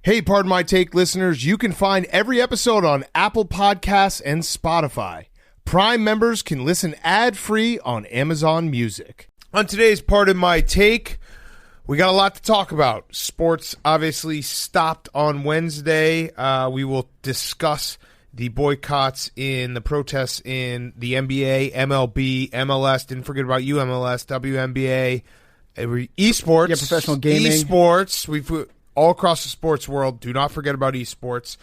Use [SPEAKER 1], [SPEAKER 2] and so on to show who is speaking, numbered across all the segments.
[SPEAKER 1] Hey, Pardon My Take listeners, you can find every episode on Apple Podcasts and Spotify. Prime members can listen ad-free on Amazon Music. On today's Pardon My Take, we got a lot to talk about. Sports obviously stopped on Wednesday. We will discuss the boycotts in the protests in the NBA, MLB, MLS. Didn't forget about you, MLS, WNBA, esports.
[SPEAKER 2] Yeah, professional gaming.
[SPEAKER 1] Esports. We've all across the sports world. Do not forget about esports.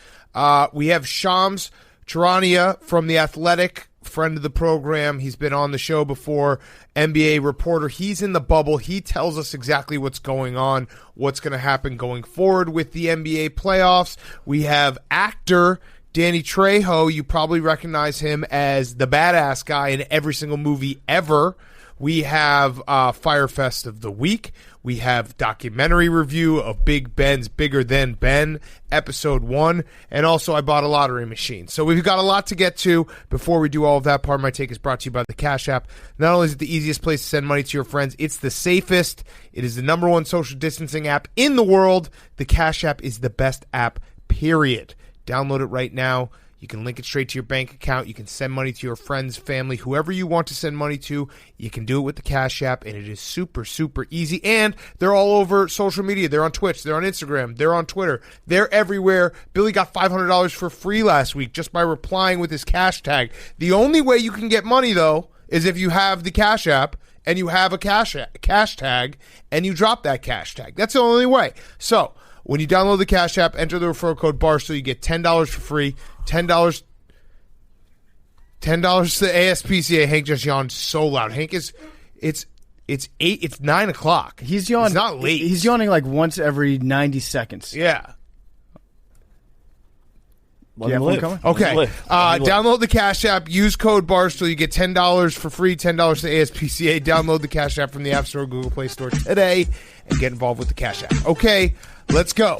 [SPEAKER 1] We have Shams Charania from The Athletic, friend of the program. He's been on the show before, NBA reporter. He's in the bubble. He tells us exactly what's going on, what's going to happen going forward with the NBA playoffs. We have actor Danny Trejo. You probably recognize him as the badass guy in every single movie ever. We have Firefest of the Week. We have documentary review of Big Ben's Bigger Than Ben, episode 1. And also I bought a lottery machine. So we've got a lot to get to. Before we do all of that, Pardon My Take is brought to you by the Cash App. Not only is it the easiest place to send money to your friends, it's the safest. It is the #1 social distancing app in the world. The Cash App is the best app, period. Download it right now. You can link it straight to your bank account. You can send money to your friends, family, whoever you want to send money to. You can do it with the Cash App, and it is super, super easy. And they're all over social media. They're on Twitch. They're on Instagram. They're on Twitter. They're everywhere. Billy got $500 for free last week just by replying with his cash tag. The only way you can get money, though, is if you have the Cash App and you have a cash tag and you drop that cash tag. That's the only way. So when you download the Cash App, enter the referral code BARSTOW, you get $10 for free. $10 to the ASPCA. Hank just yawned so loud. Hank is, it's 9 o'clock.
[SPEAKER 2] He's yawning.
[SPEAKER 1] It's not late.
[SPEAKER 2] He's yawning like once every 90 seconds.
[SPEAKER 1] Yeah.
[SPEAKER 2] Let him live.
[SPEAKER 1] Okay. Download the Cash App. Use code BARSTOW. You get $10 for free, $10 to ASPCA. Download the Cash App from the App Store, Google Play Store today, and get involved with the Cash App. Okay, let's go.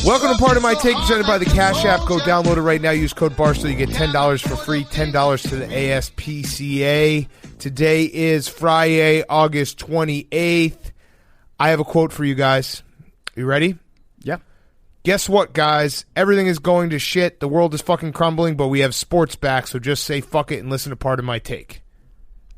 [SPEAKER 1] Welcome to Pardon My Take, presented by the Cash App. Go download it right now. Use code BARSTOW. You get $10 for free, $10 to the ASPCA. Today is Friday, August 28th. I have a quote for you guys. You ready?
[SPEAKER 2] Yeah.
[SPEAKER 1] Guess what, guys? Everything is going to shit. The world is fucking crumbling, but we have sports back, so just say fuck it and listen to Pardon My Take.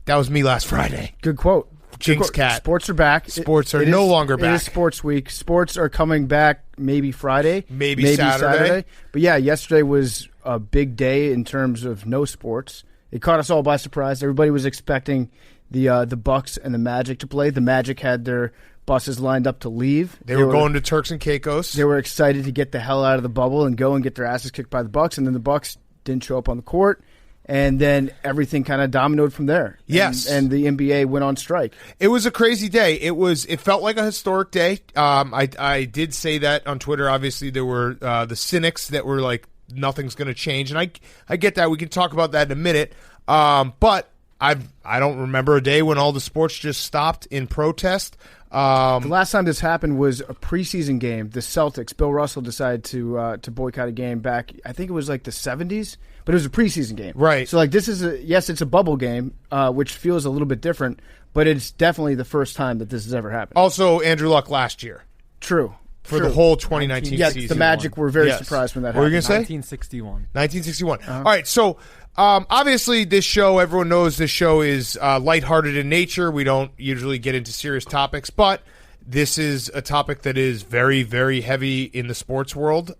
[SPEAKER 1] That was me last Friday.
[SPEAKER 2] Good quote.
[SPEAKER 1] Jinx Cat.
[SPEAKER 2] Sports are back.
[SPEAKER 1] Sports are no longer back.
[SPEAKER 2] It is sports week. Sports are coming back maybe Friday.
[SPEAKER 1] Maybe Saturday.
[SPEAKER 2] But yeah, yesterday was a big day in terms of no sports. It caught us all by surprise. Everybody was expecting the Bucks and the Magic to play. The Magic had their buses lined up to leave.
[SPEAKER 1] They were going to Turks and Caicos.
[SPEAKER 2] They were excited to get the hell out of the bubble and go and get their asses kicked by the Bucks, and then the Bucks didn't show up on the court. And then everything kind of dominoed from there.
[SPEAKER 1] Yes.
[SPEAKER 2] And the NBA went on strike.
[SPEAKER 1] It was a crazy day. It felt like a historic day. I did say that on Twitter. Obviously, there were the cynics that were like, nothing's going to change. And I get that. We can talk about that in a minute. But I don't remember a day when all the sports just stopped in protest.
[SPEAKER 2] The last time this happened was a preseason game. The Celtics, Bill Russell decided to boycott a game back, I think it was like the 70s. But it was a preseason game.
[SPEAKER 1] Right.
[SPEAKER 2] So, like, this is it's a bubble game, which feels a little bit different, but it's definitely the first time that this has ever happened.
[SPEAKER 1] Also, Andrew Luck last year.
[SPEAKER 2] True.
[SPEAKER 1] For the whole 2019 season.
[SPEAKER 2] Yeah, the Magic were very surprised when that happened.
[SPEAKER 1] What were you going to say?
[SPEAKER 3] 1961.
[SPEAKER 1] 1961. All right, so obviously this show, everyone knows this show is lighthearted in nature. We don't usually get into serious topics, but this is a topic that is very, very heavy in the sports world.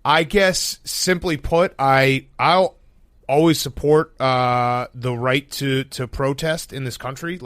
[SPEAKER 1] I guess, simply put, I'll always support the right to protest in this country.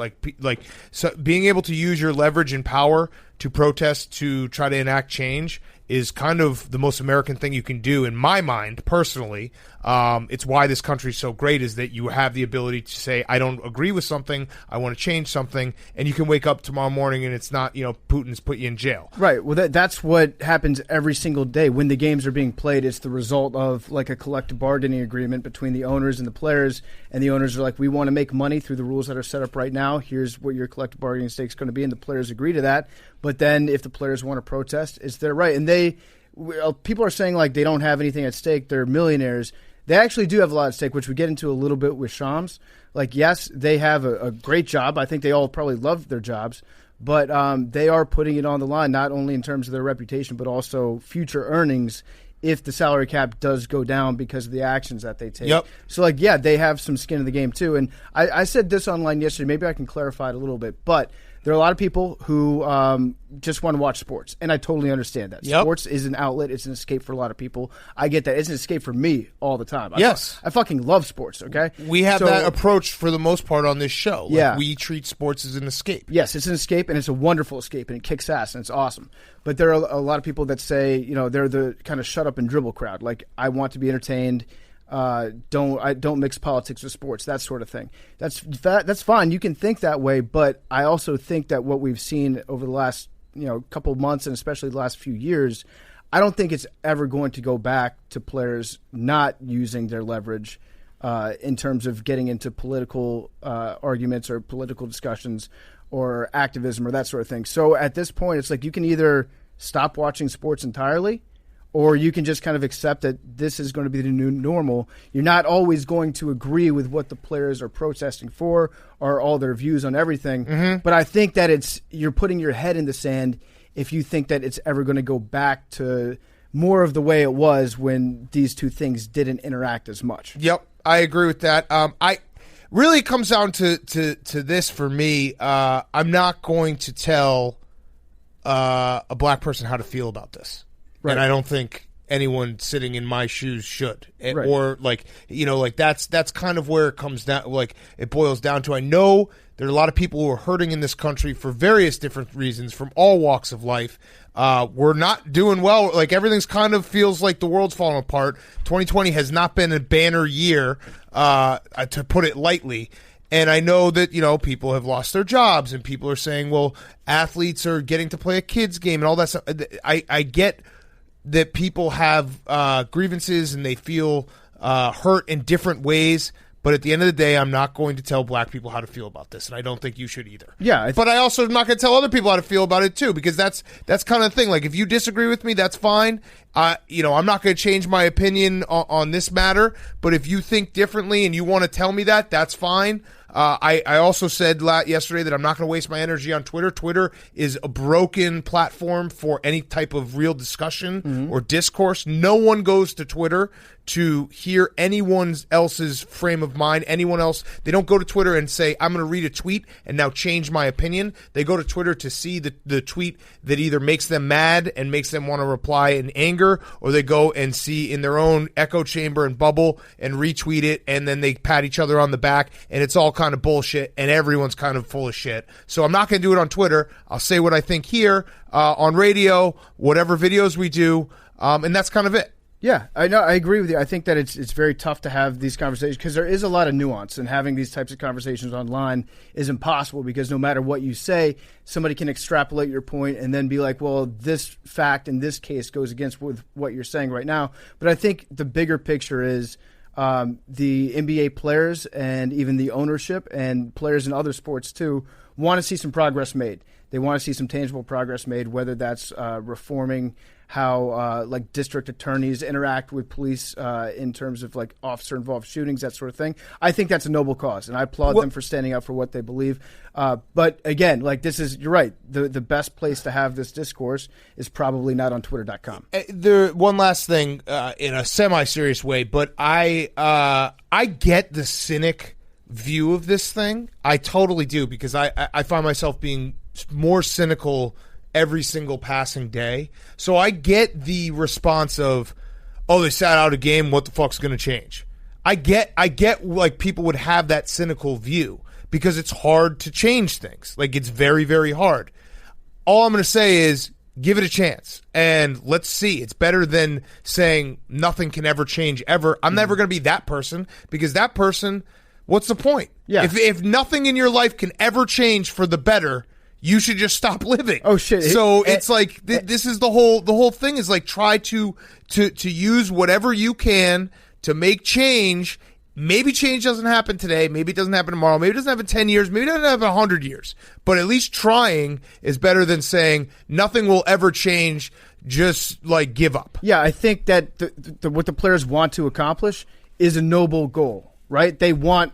[SPEAKER 1] So being able to use your leverage and power to protest to try to enact change is kind of the most American thing you can do in my mind, personally. It's why this country is so great, is that you have the ability to say, I don't agree with something, I want to change something, and you can wake up tomorrow morning and it's not, Putin's put you in jail.
[SPEAKER 2] Right. Well, that's what happens every single day when the games are being played. It's the result of like a collective bargaining agreement between the owners and the players, and the owners are like, we want to make money through the rules that are set up right now. Here's what your collective bargaining stake is going to be, and the players agree to that. But then if the players want to protest, it's their right. And people are saying like they don't have anything at stake. They're millionaires. They actually do have a lot at stake, which we get into a little bit with Shams. Like, yes, they have a great job. I think they all probably love their jobs. But they are putting it on the line, not only in terms of their reputation, but also future earnings if the salary cap does go down because of the actions that they take.
[SPEAKER 1] Yep.
[SPEAKER 2] So, they have some skin in the game, too. And I said this online yesterday. Maybe I can clarify it a little bit. But there are a lot of people who just want to watch sports, and I totally understand that.
[SPEAKER 1] Yep.
[SPEAKER 2] Sports is an outlet. It's an escape for a lot of people. I get that. It's an escape for me all the time.
[SPEAKER 1] Yes.
[SPEAKER 2] I fucking love sports, okay?
[SPEAKER 1] We have that approach for the most part on this show.
[SPEAKER 2] Yeah.
[SPEAKER 1] We treat sports as an escape.
[SPEAKER 2] Yes, it's an escape, and it's a wonderful escape, and it kicks ass, and it's awesome. But there are a lot of people that say, they're the kind of shut up and dribble crowd. Like, I want to be entertained. Don't mix politics with sports, that sort of thing. That's fine. You can think that way, but I also think that what we've seen over the last couple of months, and especially the last few years, I don't think it's ever going to go back to players not using their leverage in terms of getting into political arguments or political discussions or activism or that sort of thing. So at this point, it's like you can either stop watching sports entirely, or you can just kind of accept that this is going to be the new normal. You're not always going to agree with what the players are protesting for or all their views on everything. Mm-hmm. But I think that you're putting your head in the sand if you think that it's ever going to go back to more of the way it was when these two things didn't interact as much.
[SPEAKER 1] Yep, I agree with that. I really comes down to this for me. I'm not going to tell a black person how to feel about this. Right. And I don't think anyone sitting in my shoes should.
[SPEAKER 2] Right.
[SPEAKER 1] Or that's kind of where it comes down, it boils down to. I know there are a lot of people who are hurting in this country for various different reasons from all walks of life. We're not doing well. Everything's kind of feels like the world's falling apart. 2020 has not been a banner year, to put it lightly. And I know that, people have lost their jobs and people are saying, well, athletes are getting to play a kid's game and all that stuff. I get that people have grievances and they feel hurt in different ways. But at the end of the day, I'm not going to tell black people how to feel about this, and I don't think you should either.
[SPEAKER 2] Yeah,
[SPEAKER 1] but I also am not going to tell other people how to feel about it too, because that's kind of the thing. If you disagree with me, that's fine. I'm not going to change my opinion on this matter. But if you think differently and you want to tell me that, that's fine. I also said yesterday that I'm not going to waste my energy on Twitter. Twitter is a broken platform for any type of real discussion or discourse. No one goes to Twitter to hear anyone else's frame of mind, anyone else. They don't go to Twitter and say, I'm going to read a tweet and now change my opinion. They go to Twitter to see the tweet that either makes them mad and makes them want to reply in anger, or they go and see in their own echo chamber and bubble and retweet it, and then they pat each other on the back, and it's all kind of bullshit, and everyone's kind of full of shit. So I'm not going to do it on Twitter. I'll say what I think here, on radio, whatever videos we do, and that's kind of it.
[SPEAKER 2] Yeah, I know. I agree with you. I think that it's very tough to have these conversations because there is a lot of nuance, and having these types of conversations online is impossible because no matter what you say, somebody can extrapolate your point and then be like, well, this fact in this case goes against with what you're saying right now. But I think the bigger picture is the NBA players and even the ownership and players in other sports too want to see some progress made. They want to see some tangible progress made, whether that's reforming how district attorneys interact with police in terms of officer-involved shootings, that sort of thing. I think that's a noble cause, and I applaud them for standing up for what they believe. But again, you're right. The best place to have this discourse is probably not on Twitter.com.
[SPEAKER 1] One last thing in a semi-serious way, but I get the cynic view of this thing. I totally do, because I find myself being more cynical every single passing day. So I get the response of, oh, they sat out a game, what the fuck's going to change? I get people would have that cynical view because it's hard to change things. It's very, very hard. All I'm going to say is give it a chance and let's see. It's better than saying nothing can ever change ever. I'm never going to be that person, because that person, what's the point?
[SPEAKER 2] Yeah.
[SPEAKER 1] If nothing in your life can ever change for the better, you should just stop living.
[SPEAKER 2] Oh shit!
[SPEAKER 1] So it's like this is the whole thing is like try to use whatever you can to make change. Maybe change doesn't happen today. Maybe it doesn't happen tomorrow. Maybe it doesn't happen 10 years. Maybe it doesn't happen 100 years. But at least trying is better than saying nothing will ever change. Just like give up.
[SPEAKER 2] Yeah, I think that what the players want to accomplish is a noble goal, right? They want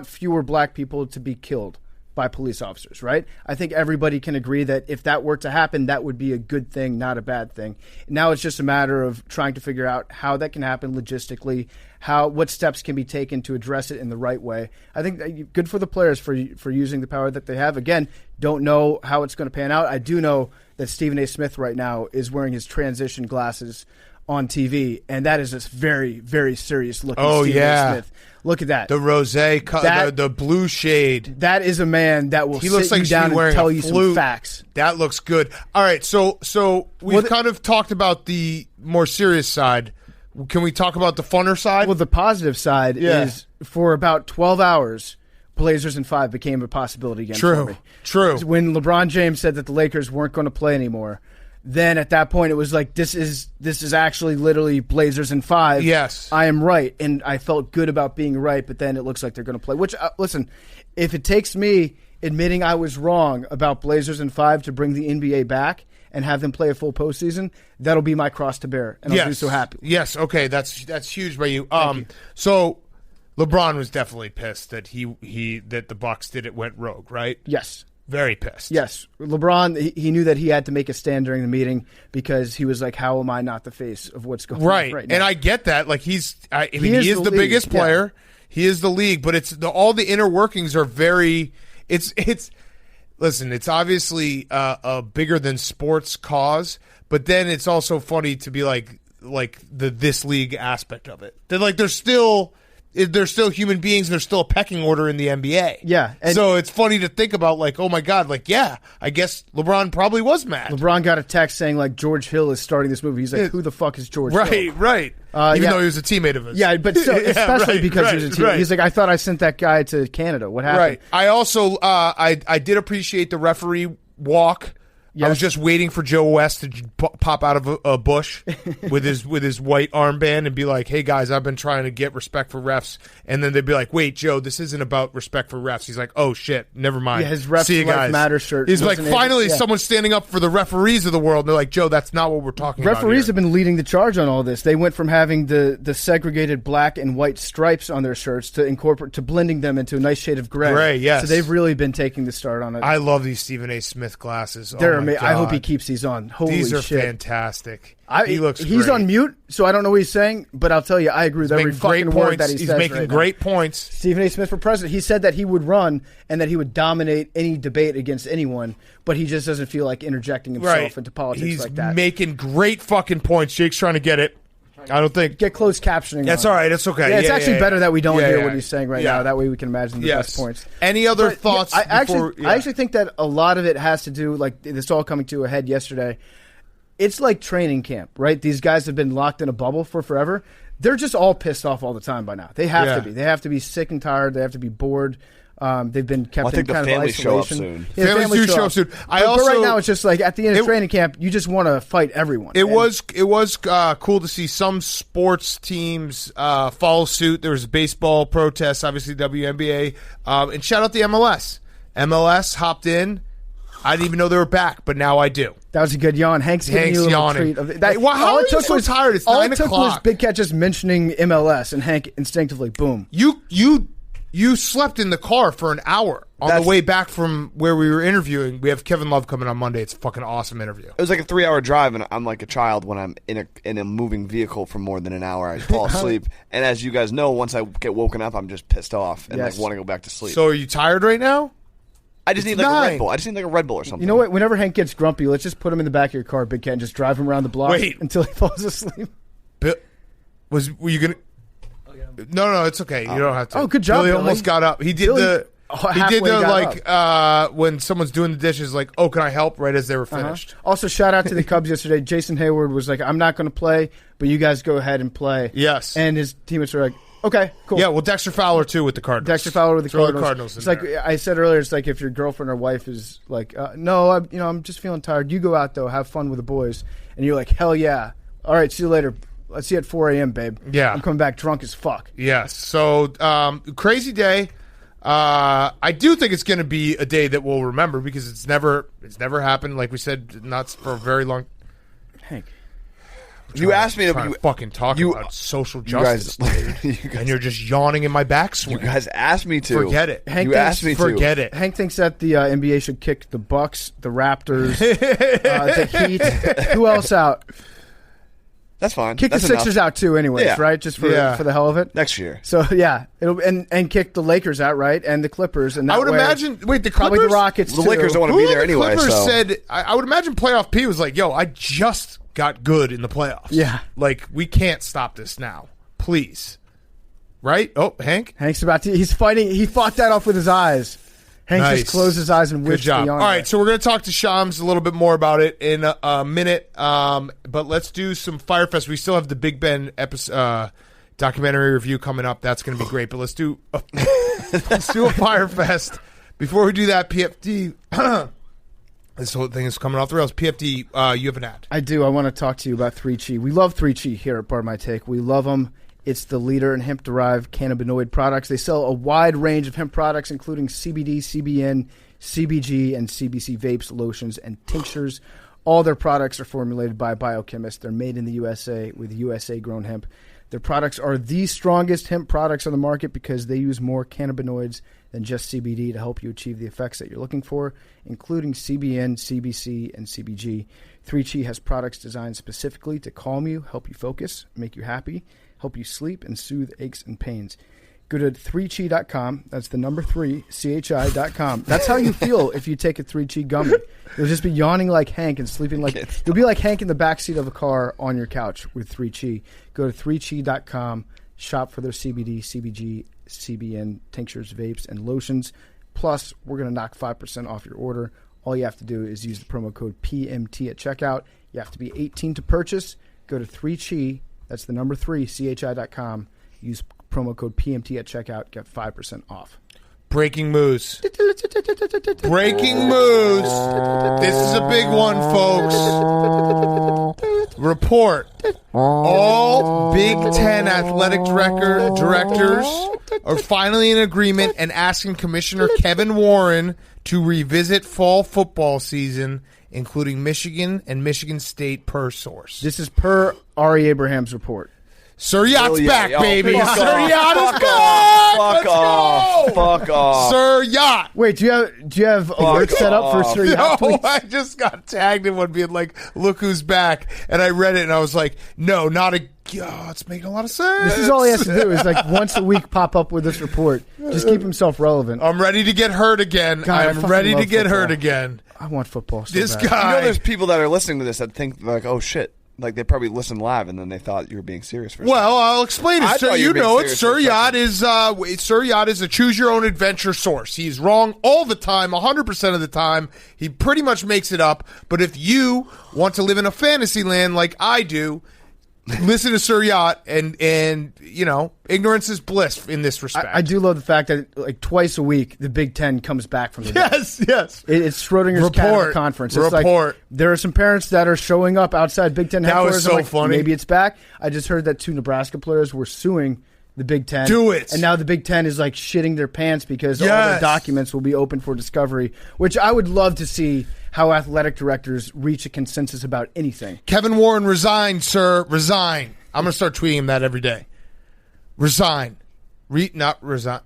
[SPEAKER 2] fewer black people to be killed by police officers, right? I think everybody can agree that if that were to happen, that would be a good thing, not a bad thing. Now it's just a matter of trying to figure out how that can happen logistically, what steps can be taken to address it in the right way. I think good for the players for using the power that they have. Again, don't know how it's going to pan out. I do know that Stephen A. Smith right now is wearing his transition glasses on TV, and that is just very, very serious looking. Stephen A. Smith. Look at that.
[SPEAKER 1] The rosé, the blue shade.
[SPEAKER 2] That is a man that will
[SPEAKER 1] looks
[SPEAKER 2] sit
[SPEAKER 1] like
[SPEAKER 2] you down and tell you some facts.
[SPEAKER 1] That looks good. All right, so we've kind of talked about the more serious side. Can we talk about the funner side?
[SPEAKER 2] Well, the positive side is for about 12 hours, Blazers in 5 became a possibility again for me.
[SPEAKER 1] True.
[SPEAKER 2] When LeBron James said that the Lakers weren't going to play anymore, then at that point it was like this is actually literally Blazers in 5.
[SPEAKER 1] Yes,
[SPEAKER 2] I am right, and I felt good about being right. But then it looks like they're going to play. Which listen, if it takes me admitting I was wrong about Blazers in 5 to bring the NBA back and have them play a full postseason, that'll be my cross to bear, and I'll be so happy.
[SPEAKER 1] Yes, okay, that's huge by you.
[SPEAKER 2] Thank you.
[SPEAKER 1] So LeBron was definitely pissed that that the Bucks went rogue, right?
[SPEAKER 2] Yes.
[SPEAKER 1] Very pissed.
[SPEAKER 2] Yes. LeBron, he knew that he had to make a stand during the meeting because he was like, how am I not the face of what's going on right now?
[SPEAKER 1] And I get that. Like he is the biggest player. Yeah. He is the league, but it's all the inner workings are very listen, it's obviously a bigger than sports cause, but then it's also funny to be like the this league aspect of it. That like they're still human beings and there's still a pecking order in the NBA.
[SPEAKER 2] Yeah.
[SPEAKER 1] So it's funny to think about like, oh my God, like, yeah, I guess LeBron probably was mad.
[SPEAKER 2] LeBron got a text saying like George Hill is starting this movie. He's like, who the fuck is George Hill?
[SPEAKER 1] Right. Even though he was a teammate of his.
[SPEAKER 2] Yeah, but still, especially because he was a teammate. Right. He's like, I thought I sent that guy to Canada. What happened?
[SPEAKER 1] Right. I also, I did appreciate the referee walk. Yes. I was just waiting for Joe West to pop out of a bush with his white armband and be like, hey, guys, I've been trying to get respect for refs. And then they'd be like, wait, Joe, this isn't about respect for refs. He's like, oh, shit, never mind.
[SPEAKER 2] Yeah, his refs
[SPEAKER 1] See you guys.
[SPEAKER 2] Matter shirt.
[SPEAKER 1] He's like, finally, someone's standing up for the referees of the world. And they're like, Joe, that's not what we're talking about.
[SPEAKER 2] Referees have been leading the charge on all this. They went from having the segregated black and white stripes on their shirts to blending them into a nice shade of gray.
[SPEAKER 1] Gray, yes.
[SPEAKER 2] So they've really been taking the start on it.
[SPEAKER 1] I love these Stephen A. Smith glasses.
[SPEAKER 2] They're amazing. I hope he keeps these on. Holy
[SPEAKER 1] these are
[SPEAKER 2] shit.
[SPEAKER 1] Fantastic.
[SPEAKER 2] He's
[SPEAKER 1] great.
[SPEAKER 2] on mute, so I don't know what he's saying, but I'll tell you, I agree with every fucking word that he says.
[SPEAKER 1] He's making great points.
[SPEAKER 2] Stephen A. Smith for president. He said that he would run and that he would dominate any debate against anyone, but he just doesn't feel like interjecting himself into politics like that.
[SPEAKER 1] He's making great fucking points. Jake's trying to get it. I don't think.
[SPEAKER 2] Get closed captioning.
[SPEAKER 1] That's all right. It's okay.
[SPEAKER 2] Yeah, it's actually better that we don't hear what he's saying right now. That way we can imagine the best points.
[SPEAKER 1] Any other thoughts?
[SPEAKER 2] I actually think that a lot of it has to do, like this all coming to a head yesterday. It's like training camp, right? These guys have been locked in a bubble for forever. They're just all pissed off all the time by now. They have to be. They have to be sick and tired. They have to be bored. They've been kept in kind of isolation.
[SPEAKER 3] Show up soon.
[SPEAKER 2] Yeah,
[SPEAKER 1] families do show up soon.
[SPEAKER 2] But right now, it's just like at the end of training camp, you just want to fight everyone.
[SPEAKER 1] It was cool to see some sports teams follow suit. There was baseball protests, obviously WNBA, and shout out the MLS. MLS hopped in. I didn't even know they were back, but now I do.
[SPEAKER 2] That was a good yawn. Hank's giving you a little
[SPEAKER 1] yawning.
[SPEAKER 2] treat. Of
[SPEAKER 1] how are you so tired? It's 9 o'clock.
[SPEAKER 2] All it took was Big Cat just mentioning MLS, and Hank instinctively, boom.
[SPEAKER 1] You slept in the car for an hour on the way back from where we were interviewing. We have Kevin Love coming on Monday. It's a fucking awesome interview.
[SPEAKER 3] It was like a 3-hour drive, and I'm like a child when I'm in a moving vehicle for more than an hour. I fall asleep, and as you guys know, once I get woken up, I'm just pissed off and like want to go back to sleep.
[SPEAKER 1] So are you tired right now?
[SPEAKER 3] I just need like a Red Bull. I just need like a Red Bull or something.
[SPEAKER 2] You know what? Whenever Hank gets grumpy, let's just put him in the back of your car, Big Cat, and just drive him around the block until he falls asleep.
[SPEAKER 1] Were you gonna? No, it's okay. You don't have to.
[SPEAKER 2] Oh, good job,
[SPEAKER 1] Billy
[SPEAKER 2] Billy.
[SPEAKER 1] almost got up. He did He did the when someone's doing the dishes, like, "Oh, can I help?" Right as they were finished.
[SPEAKER 2] Also, shout out to the Cubs yesterday. Jason Hayward was like, "I'm not going to play, but you guys go ahead and play."
[SPEAKER 1] Yes,
[SPEAKER 2] and his teammates were like, "Okay, cool."
[SPEAKER 1] Yeah, well, Dexter Fowler too with the Cardinals.
[SPEAKER 2] Dexter Fowler with the
[SPEAKER 1] Throw
[SPEAKER 2] Cardinals. It's
[SPEAKER 1] like
[SPEAKER 2] I said earlier. It's like if your girlfriend or wife is like, "No, I'm just feeling tired. You go out though, have fun with the boys," and you're like, "Hell yeah! All right, see you later. Let's see you at 4 a.m., babe.
[SPEAKER 1] Yeah,
[SPEAKER 2] I'm coming back drunk as fuck."
[SPEAKER 1] Yes. So crazy day. I do think it's going to be a day that we'll remember because it's never happened. Like we said, not for a very long.
[SPEAKER 2] Hank,
[SPEAKER 3] you asked me to
[SPEAKER 1] fucking talk about social justice, dude, and you're just yawning in my backswing.
[SPEAKER 3] You guys asked me to.
[SPEAKER 1] Forget it.
[SPEAKER 2] Hank
[SPEAKER 3] you asked me to.
[SPEAKER 1] Forget it.
[SPEAKER 2] Hank thinks that the NBA should kick the Bucks, the Raptors, the Heat. Who else out?
[SPEAKER 3] That's fine.
[SPEAKER 2] Kick
[SPEAKER 3] That's
[SPEAKER 2] the Sixers
[SPEAKER 3] enough.
[SPEAKER 2] out too, anyways, right? Just for the hell of it.
[SPEAKER 3] Next year.
[SPEAKER 2] So yeah, it'll and kick the Lakers out, right? And the Clippers. And that
[SPEAKER 1] I would imagine. Wait, the Clippers,
[SPEAKER 2] probably the Rockets.
[SPEAKER 3] The Lakers don't want to be there anyway.
[SPEAKER 1] Clippers
[SPEAKER 3] so.
[SPEAKER 1] said. I would imagine Playoff P was like, "Yo, I just got good in the playoffs.
[SPEAKER 2] Yeah,
[SPEAKER 1] like we can't stop this now, please." Right? Oh, Hank.
[SPEAKER 2] Hank's about to. He's fighting. He fought that off with his eyes. Hank just closed his eyes and wished.
[SPEAKER 1] Good job. All right, so we're going to talk to Shams a little bit more about it in a minute. But let's do some Firefest. We still have the Big Ben episode, documentary review coming up. That's going to be great. But let's do a Firefest. Before we do that, PFD. This whole thing is coming off the rails. PFD, you have an ad.
[SPEAKER 2] I do. I want to talk to you about 3Chi. We love 3Chi here at Part of My Take. We love them. It's the leader in hemp-derived cannabinoid products. They sell a wide range of hemp products, including CBD, CBN, CBG, and CBC vapes, lotions, and tinctures. All their products are formulated by biochemists. They're made in the USA with USA-grown hemp. Their products are the strongest hemp products on the market because they use more cannabinoids than just CBD to help you achieve the effects that you're looking for, including CBN, CBC, and CBG. 3Chi has products designed specifically to calm you, help you focus, make you happy, help you sleep, and soothe aches and pains. Go to 3chi.com. That's the number 3, CHI.com. That's how you feel if you take a 3Chi gummy. You'll just be yawning like Hank and sleeping like... You'll be like Hank in the backseat of a car on your couch with 3Chi. Go to 3chi.com. Shop for their CBD, CBG, CBN, tinctures, vapes, and lotions. Plus, we're going to knock 5% off your order. All you have to do is use the promo code PMT at checkout. You have to be 18 to purchase. Go to 3Chi. That's the number 3, CHI.com. Use promo code PMT at checkout. Get 5% off.
[SPEAKER 1] Breaking news. Breaking news. This is a big one, folks. Report. All Big Ten athletic directors are finally in agreement and asking Commissioner Kevin Warren to revisit fall football season, including Michigan and Michigan State, per source.
[SPEAKER 2] This is per Ari Abraham's report.
[SPEAKER 1] Sir Yacht's back, baby. Sir Yacht is
[SPEAKER 3] Fuck
[SPEAKER 1] back.
[SPEAKER 3] off. Fuck off.
[SPEAKER 1] Sir Yacht.
[SPEAKER 2] Wait, do you have alerts set up for Sir Yacht?
[SPEAKER 1] No, I just got tagged in one being like, "Look who's back," and I read it and I was like, "No, not a." Oh, it's making a lot of sense.
[SPEAKER 2] This is all he has to do is like once a week pop up with this report. Just keep himself relevant.
[SPEAKER 1] I'm ready to get hurt again.
[SPEAKER 2] God,
[SPEAKER 1] I'm ready to get hurt again.
[SPEAKER 2] I want football. So
[SPEAKER 1] this
[SPEAKER 2] bad.
[SPEAKER 1] guy.
[SPEAKER 3] You know, there's people that are listening to this that think like, "Oh shit." Like, they probably listened live, and then they thought you were being serious for a second.
[SPEAKER 1] Well, I'll explain it. Sir, you know it. Sir Yacht is a choose-your-own-adventure source. He's wrong all the time, 100% of the time. He pretty much makes it up. But if you want to live in a fantasy land like I do, listen to Sir Yacht, and you know, ignorance is bliss in this respect.
[SPEAKER 2] I do love the fact that like twice a week the Big Ten comes back from the
[SPEAKER 1] yes.
[SPEAKER 2] It's Schrodinger's cat conference. It's like there are some parents that are showing up outside Big Ten headquarters.
[SPEAKER 1] That was so funny.
[SPEAKER 2] Maybe it's back. I just heard that 2 Nebraska players were suing the Big Ten.
[SPEAKER 1] Do it.
[SPEAKER 2] And now the Big Ten is like shitting their pants because all their documents will be open for discovery, which I would love to see how athletic directors reach a consensus about anything.
[SPEAKER 1] Kevin Warren, resign, sir. Resign. I'm going to start tweeting him that every day. Resign. Not resign.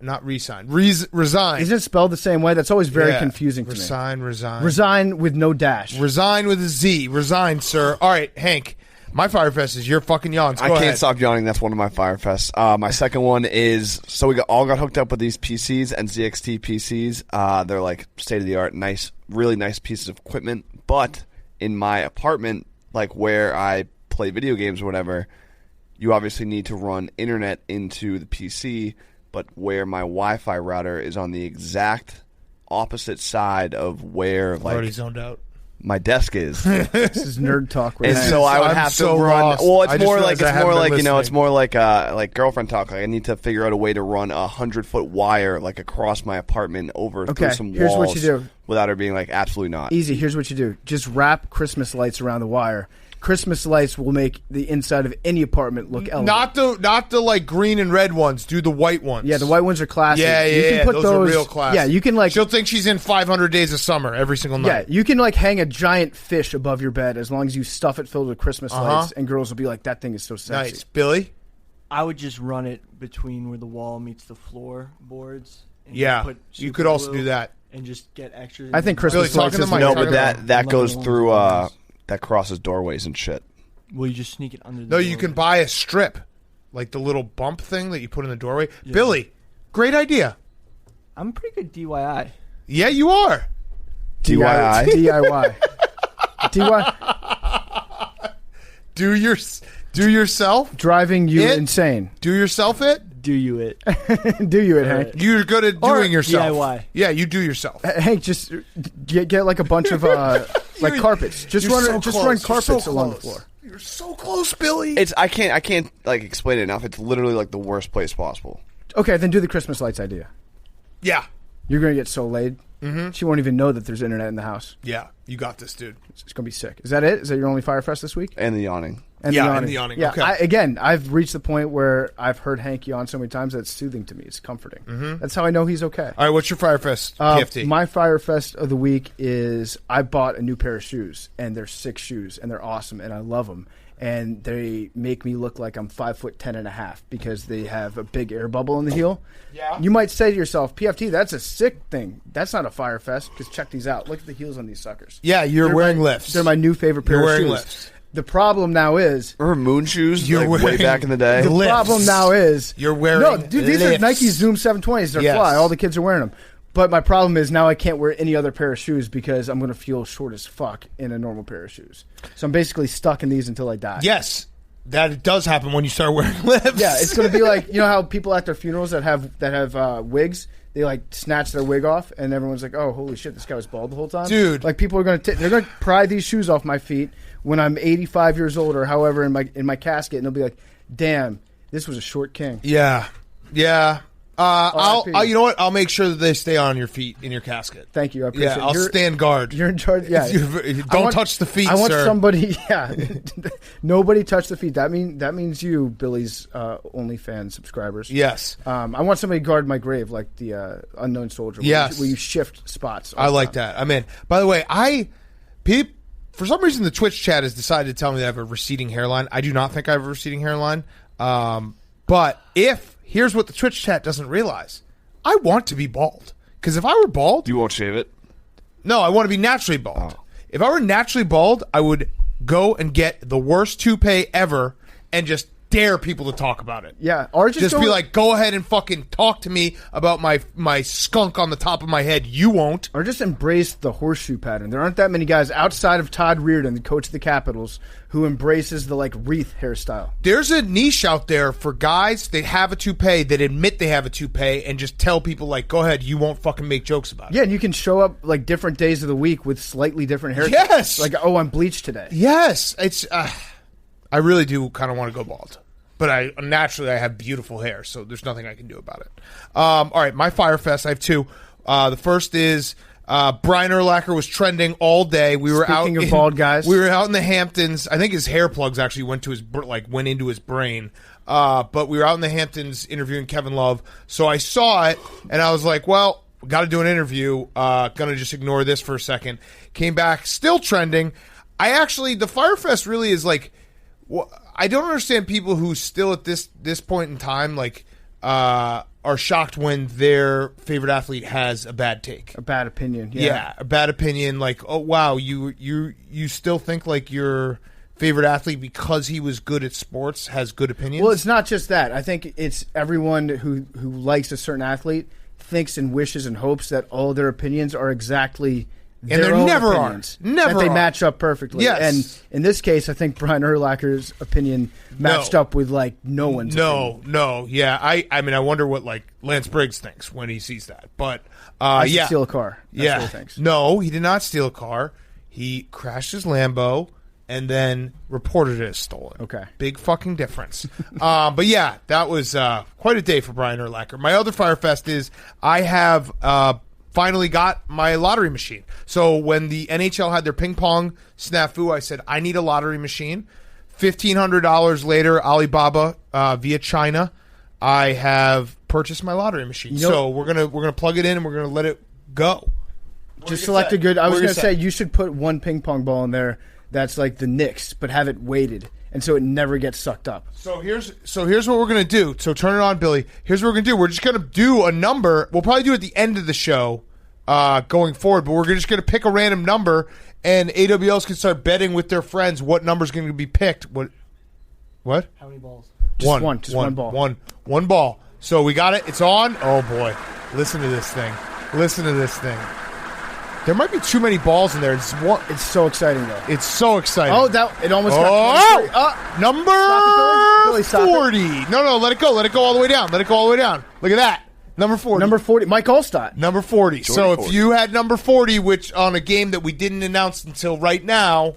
[SPEAKER 1] Resign.
[SPEAKER 2] Isn't it spelled the same way? That's always very confusing to me.
[SPEAKER 1] Resign.
[SPEAKER 2] Resign with no dash.
[SPEAKER 1] Resign with a Z. Resign, sir. All right, Hank. My Firefest is your fucking yawns.
[SPEAKER 3] I can't stop yawning. That's one of my Firefests. My second one is, so we all got hooked up with these PCs and ZXT PCs. They're like state-of-the-art, nice, really nice pieces of equipment. But in my apartment, like where I play video games or whatever, you obviously need to run internet into the PC, but where my Wi-Fi router is on the exact opposite side of where
[SPEAKER 1] Already zoned out.
[SPEAKER 3] my desk is.
[SPEAKER 2] This is nerd talk. Right
[SPEAKER 3] And
[SPEAKER 2] now.
[SPEAKER 3] so I would
[SPEAKER 1] I'm
[SPEAKER 3] have
[SPEAKER 1] so
[SPEAKER 3] to run.
[SPEAKER 1] lost.
[SPEAKER 3] Well,
[SPEAKER 1] I just realized I haven't been
[SPEAKER 3] it's
[SPEAKER 1] listening.
[SPEAKER 3] more like girlfriend talk. Like I need to figure out a way to run 100-foot wire like across my apartment through some walls.
[SPEAKER 2] Here's what you do.
[SPEAKER 3] Without her being like absolutely not.
[SPEAKER 2] Easy. Here's what you do. Just wrap Christmas lights around the wire. Christmas lights will make the inside of any apartment look elegant.
[SPEAKER 1] Not the like green and red ones. Do the white ones.
[SPEAKER 2] Yeah, the white ones are classic.
[SPEAKER 1] Yeah,
[SPEAKER 2] you can put
[SPEAKER 1] those are real classic.
[SPEAKER 2] Yeah, you can like.
[SPEAKER 1] She'll think she's in 500 Days of Summer every single night.
[SPEAKER 2] Yeah, you can like hang a giant fish above your bed as long as you stuff it filled with Christmas lights, and girls will be like, "That thing is so sexy."
[SPEAKER 1] Nice, Billy.
[SPEAKER 4] I would just run it between where the wall meets the floorboards. And
[SPEAKER 1] Yeah,
[SPEAKER 4] just put
[SPEAKER 1] you
[SPEAKER 4] super
[SPEAKER 1] could also
[SPEAKER 4] glue
[SPEAKER 1] do that.
[SPEAKER 4] and just get extra.
[SPEAKER 2] I think Christmas
[SPEAKER 1] Billy,
[SPEAKER 2] lights
[SPEAKER 1] talking
[SPEAKER 2] is
[SPEAKER 1] to Mike.
[SPEAKER 3] No,
[SPEAKER 1] Talking
[SPEAKER 3] but
[SPEAKER 1] about
[SPEAKER 3] that goes
[SPEAKER 4] level
[SPEAKER 3] through.
[SPEAKER 4] ones.
[SPEAKER 3] That crosses doorways and shit.
[SPEAKER 4] Will you just sneak it under? The
[SPEAKER 1] No, you
[SPEAKER 4] door?
[SPEAKER 1] can buy a strip, like the little bump thing that you put in the doorway. Billy, great idea.
[SPEAKER 4] I'm pretty good DIY.
[SPEAKER 1] Yeah, you are.
[SPEAKER 3] DIY.
[SPEAKER 2] DIY. DIY.
[SPEAKER 1] Do yourself.
[SPEAKER 2] Driving you
[SPEAKER 1] It?
[SPEAKER 2] insane.
[SPEAKER 1] Do yourself it.
[SPEAKER 4] Do you it?
[SPEAKER 2] Do you it, Hank?
[SPEAKER 1] You're good at
[SPEAKER 4] Or
[SPEAKER 1] doing yourself.
[SPEAKER 4] DIY.
[SPEAKER 1] Yeah, you do yourself.
[SPEAKER 2] Hank, just get like a bunch of like carpets. Just
[SPEAKER 1] You're
[SPEAKER 2] run
[SPEAKER 1] so
[SPEAKER 2] just
[SPEAKER 1] close.
[SPEAKER 2] run
[SPEAKER 1] You're
[SPEAKER 2] carpets
[SPEAKER 1] so
[SPEAKER 2] along the
[SPEAKER 1] close.
[SPEAKER 2] floor.
[SPEAKER 1] You're so close, Billy.
[SPEAKER 3] I can't like explain it enough. It's literally like the worst place possible.
[SPEAKER 2] Okay, then do the Christmas lights idea.
[SPEAKER 1] Yeah.
[SPEAKER 2] You're gonna get so laid. Mm-hmm. She won't even know that there's internet in the house.
[SPEAKER 1] Yeah, you got this, dude.
[SPEAKER 2] It's gonna be sick. Is that it? Is that your only Firefest this week?
[SPEAKER 3] And the yawning.
[SPEAKER 2] And
[SPEAKER 1] Yeah, and the yawning.
[SPEAKER 2] Yeah,
[SPEAKER 1] Okay.
[SPEAKER 2] I've reached the point where I've heard Hank yawn so many times that it's soothing to me. It's comforting. Mm-hmm. That's how I know he's okay.
[SPEAKER 1] All right, what's your Firefest PFT?
[SPEAKER 2] My Firefest of the week is I bought a new pair of shoes, and they're sick shoes, and they're awesome, and I love them. And they make me look like I'm 5'10.5" because they have a big air bubble in the heel.
[SPEAKER 1] Yeah.
[SPEAKER 2] You might say to yourself, PFT, that's a sick thing. That's not a Firefest, because check these out. Look at the heels on these suckers.
[SPEAKER 1] Yeah, you're
[SPEAKER 2] They're
[SPEAKER 1] wearing
[SPEAKER 2] my-
[SPEAKER 1] lifts.
[SPEAKER 2] They're my new favorite pair
[SPEAKER 1] You're
[SPEAKER 2] of
[SPEAKER 1] wearing
[SPEAKER 2] shoes.
[SPEAKER 1] lifts.
[SPEAKER 2] The problem now is
[SPEAKER 3] Remember moon shoes?
[SPEAKER 1] You're
[SPEAKER 3] Like way
[SPEAKER 1] wearing
[SPEAKER 3] back in the day.
[SPEAKER 1] the
[SPEAKER 2] the
[SPEAKER 1] lifts.
[SPEAKER 2] problem now is
[SPEAKER 1] You're wearing
[SPEAKER 2] no, dude. These are
[SPEAKER 1] lifts.
[SPEAKER 2] Nike Zoom 720s. They're
[SPEAKER 1] Yes.
[SPEAKER 2] fly. All the kids are wearing them. But my problem is now I can't wear any other pair of shoes because I'm going to feel short as fuck in a normal pair of shoes. So I'm basically stuck in these until I die.
[SPEAKER 1] Yes, that does happen when you start wearing lifts.
[SPEAKER 2] Yeah, it's going to be like, you know how people at their funerals that have wigs, they like snatch their wig off, and everyone's like, "Oh, holy shit, this guy was bald the whole time."
[SPEAKER 1] Dude.
[SPEAKER 2] like people are going to they're going to pry these shoes off my feet when I'm 85 years old or however in my casket, and they'll be like, "Damn, this was a short king."
[SPEAKER 1] Yeah.
[SPEAKER 2] R.I.P.
[SPEAKER 1] You know what? I'll make sure that they stay on your feet in your casket.
[SPEAKER 2] Thank you, I appreciate
[SPEAKER 1] Yeah,
[SPEAKER 2] it.
[SPEAKER 1] I'll stand guard.
[SPEAKER 2] You're in charge. Yeah,
[SPEAKER 1] Don't touch the feet,
[SPEAKER 2] I want
[SPEAKER 1] sir.
[SPEAKER 2] somebody. Yeah, nobody touch the feet. That means you, Billy's OnlyFans subscribers.
[SPEAKER 1] Yes.
[SPEAKER 2] I want somebody to guard my grave, like the unknown soldier.
[SPEAKER 1] Yes.
[SPEAKER 2] where you shift spots. all
[SPEAKER 1] I
[SPEAKER 2] the
[SPEAKER 1] like
[SPEAKER 2] time.
[SPEAKER 1] that. I'm in. By the way, for some reason, the Twitch chat has decided to tell me that I have a receding hairline. I do not think I have a receding hairline. But here's what the Twitch chat doesn't realize. I want to be bald. Because if I were bald...
[SPEAKER 3] You won't shave it?
[SPEAKER 1] No, I want to be naturally bald.
[SPEAKER 3] Oh.
[SPEAKER 1] If I were naturally bald, I would go and get the worst toupee ever and just dare people to talk about it.
[SPEAKER 2] Yeah, or just
[SPEAKER 1] be
[SPEAKER 2] go-
[SPEAKER 1] like, go ahead and fucking talk to me about my skunk on the top of my head. You won't.
[SPEAKER 2] Or just embrace the horseshoe pattern. There aren't that many guys outside of Todd Reardon, the coach of the Capitals, who embraces the like wreath hairstyle.
[SPEAKER 1] There's a niche out there for guys that have a toupee that admit they have a toupee and just tell people like, go ahead, you won't fucking make jokes about it.
[SPEAKER 2] Yeah, and you can show up like different days of the week with slightly different haircuts.
[SPEAKER 1] Yes!
[SPEAKER 2] Like, oh, I'm bleached today.
[SPEAKER 1] Yes, it's. I really do kind of want to go bald, but I have beautiful hair, so there's nothing I can do about it. All right, my Firefest. I have two. The first is Brian Urlacher was trending all day. We were
[SPEAKER 2] Speaking
[SPEAKER 1] out
[SPEAKER 2] of bald guys.
[SPEAKER 1] We were out in the Hamptons. I think his hair plugs actually went into his brain. But we were out in the Hamptons interviewing Kevin Love, so I saw it and I was like, well, got to do an interview. Gonna just ignore this for a second. Came back, still trending. The Firefest really is like. Well, I don't understand people who still at this point in time are shocked when their favorite athlete has a bad take,
[SPEAKER 2] A bad opinion.
[SPEAKER 1] yeah, a bad opinion. Like, oh wow, you still think like your favorite athlete because he was good at sports has good opinions.
[SPEAKER 2] Well, it's not just that. I think it's everyone who likes a certain athlete thinks and wishes and hopes that all their opinions are exactly
[SPEAKER 1] And
[SPEAKER 2] their
[SPEAKER 1] there
[SPEAKER 2] own
[SPEAKER 1] never
[SPEAKER 2] opinions,
[SPEAKER 1] are. Never
[SPEAKER 2] that they
[SPEAKER 1] are.
[SPEAKER 2] match up perfectly.
[SPEAKER 1] Yes.
[SPEAKER 2] And in this case, I think Brian Urlacher's opinion matched up with like no one's opinion.
[SPEAKER 1] No. Yeah, I mean, I wonder what like Lance Briggs thinks when he sees that. But
[SPEAKER 2] I should
[SPEAKER 1] yeah,
[SPEAKER 2] steal a car. That's what he thinks.
[SPEAKER 1] No, he did not steal a car. He crashed his Lambo and then reported it as stolen.
[SPEAKER 2] Okay.
[SPEAKER 1] Big fucking difference. But yeah, that was quite a day for Brian Urlacher. My other Firefest is I have finally got my lottery machine. So when the NHL had their ping pong snafu, I said, I need a lottery machine. $1,500 later, Alibaba via China, I have purchased my lottery machine. So we're gonna plug it in and we're gonna let it go.
[SPEAKER 2] Just select a good. I was going to say you should put one ping pong ball in there that's like the Knicks, but have it weighted, and so it never gets sucked up.
[SPEAKER 1] So here's what we're gonna do. So turn it on, Billy. Here's what we're gonna do. We're just gonna do a number. We'll probably do it at the end of the show going forward, but we're just gonna pick a random number, and AWLs can start betting with their friends what number's gonna be picked. What?
[SPEAKER 4] How many balls?
[SPEAKER 2] Just one ball.
[SPEAKER 1] One ball. So we got it. It's on. Oh boy, listen to this thing. There might be too many balls in there.
[SPEAKER 2] It's so exciting though.
[SPEAKER 1] It's so exciting.
[SPEAKER 2] Oh, it almost got
[SPEAKER 1] number
[SPEAKER 2] Stop it, Billy.
[SPEAKER 1] 40. No, let it go. Let it go all the way down. Look at that. Number 40.
[SPEAKER 2] Number 40. Mike Allstott.
[SPEAKER 1] Number 40.
[SPEAKER 3] Jordan
[SPEAKER 1] So
[SPEAKER 3] 40.
[SPEAKER 1] if you had number 40, which on a game that we didn't announce until right now,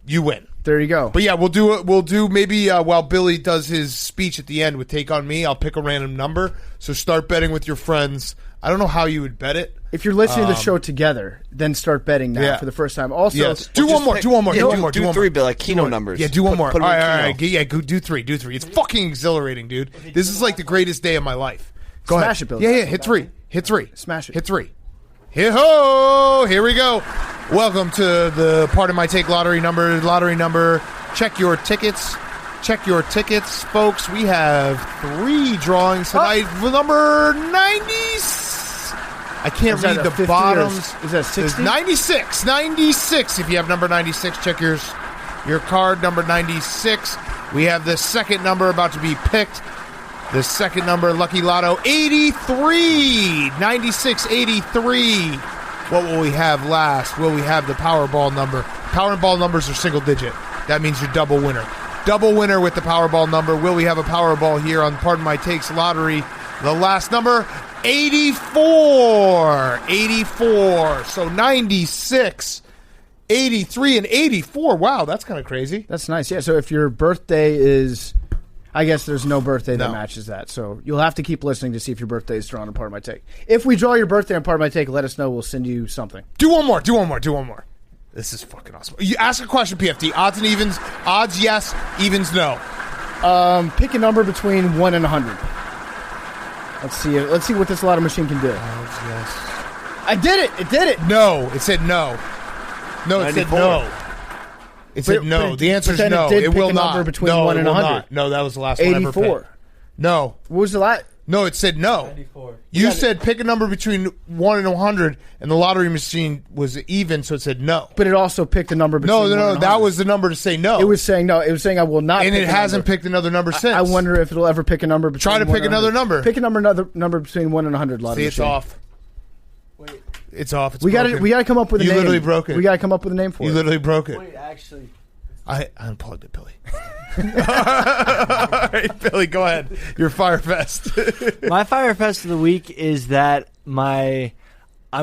[SPEAKER 1] you win.
[SPEAKER 2] There you go.
[SPEAKER 1] But yeah, we'll do maybe while Billy does his speech at the end with Take On Me, I'll pick a random number. So start betting with your friends. I don't know how you would bet it.
[SPEAKER 2] If you're listening to the show together, then start betting now for the first time. Also,
[SPEAKER 1] yes. Do one more.
[SPEAKER 3] Do three, but like Keno numbers.
[SPEAKER 1] Yeah, do one more.
[SPEAKER 3] Put
[SPEAKER 1] All
[SPEAKER 3] them in
[SPEAKER 1] right.
[SPEAKER 3] Keno.
[SPEAKER 1] Yeah, do three. It's fucking exhilarating, dude. This is like the greatest day of my life. Go
[SPEAKER 2] Smash
[SPEAKER 1] ahead.
[SPEAKER 2] it, Billy.
[SPEAKER 1] Yeah, hit three.
[SPEAKER 2] Smash it.
[SPEAKER 1] Hit three. Hey-ho! Here we go. Welcome to the Part of My Take lottery number. Check your tickets, folks. We have 3 drawings tonight for number 90. I can't read the bottoms.
[SPEAKER 2] Is that 60?
[SPEAKER 1] 96. If you have number 96, check your card, number 96. We have the second number about to be picked. The second number, Lucky Lotto, 83. 96, 83. What will we have last? Will we have the Powerball number? Powerball numbers are single digit. That means you're double winner. Double winner with the Powerball number. Will we have a Powerball here on Pardon My Takes Lottery? The last number, 84. 84. So 96, 83, and 84. Wow, that's kind of crazy.
[SPEAKER 2] That's nice. Yeah, so if your birthday is... I guess there's no birthday that
[SPEAKER 1] No.
[SPEAKER 2] matches that. So you'll have to keep listening to see if your birthday is drawn on Part of My Take. If we draw your birthday on Part of My Take, let us know. We'll send you something.
[SPEAKER 1] Do one more. This is fucking awesome. You ask a question, PFT. Odds and evens. Odds, yes. Evens, no.
[SPEAKER 2] Pick a number between 1 and 100. Let's see what this lotto machine can do.
[SPEAKER 1] Odds, yes.
[SPEAKER 2] I did it. It did it.
[SPEAKER 1] No. It said no. No, it said
[SPEAKER 3] 94.
[SPEAKER 1] no. It said no. The answer is no. It will not.
[SPEAKER 2] Number between
[SPEAKER 1] no,
[SPEAKER 2] 1
[SPEAKER 1] it
[SPEAKER 2] and
[SPEAKER 1] will
[SPEAKER 2] 100.
[SPEAKER 1] not. No, that was the last one I ever
[SPEAKER 2] 84.
[SPEAKER 1] picked. No.
[SPEAKER 2] What was the last?
[SPEAKER 1] No, it said no.
[SPEAKER 4] 94.
[SPEAKER 1] You said pick a number between 1 and 100, and the lottery machine was even, so it said no.
[SPEAKER 2] But it also picked a number between
[SPEAKER 1] No,
[SPEAKER 2] 1 and 100.
[SPEAKER 1] that was the number to say no.
[SPEAKER 2] It was saying no. It was saying I will not.
[SPEAKER 1] and
[SPEAKER 2] pick
[SPEAKER 1] it
[SPEAKER 2] a
[SPEAKER 1] hasn't
[SPEAKER 2] number.
[SPEAKER 1] picked another number since.
[SPEAKER 2] I wonder if it'll ever pick a number between.
[SPEAKER 1] Try to
[SPEAKER 2] 1
[SPEAKER 1] pick
[SPEAKER 2] and
[SPEAKER 1] another
[SPEAKER 2] 100.
[SPEAKER 1] number.
[SPEAKER 2] Pick another number between 1 and 100. Lotto
[SPEAKER 1] See, it's
[SPEAKER 2] machine.
[SPEAKER 1] off.
[SPEAKER 4] Wait,
[SPEAKER 1] It's off. It's
[SPEAKER 2] We got
[SPEAKER 1] broken.
[SPEAKER 2] We got to come up with a
[SPEAKER 1] You
[SPEAKER 2] name.
[SPEAKER 1] literally broke it.
[SPEAKER 2] We got to come up with a name for
[SPEAKER 1] You
[SPEAKER 2] it.
[SPEAKER 1] literally broke it.
[SPEAKER 4] wait, actually.
[SPEAKER 1] I unplugged it, Billy. All right, Billy, go ahead. Your Firefest.
[SPEAKER 4] My Firefest of the week is that I'm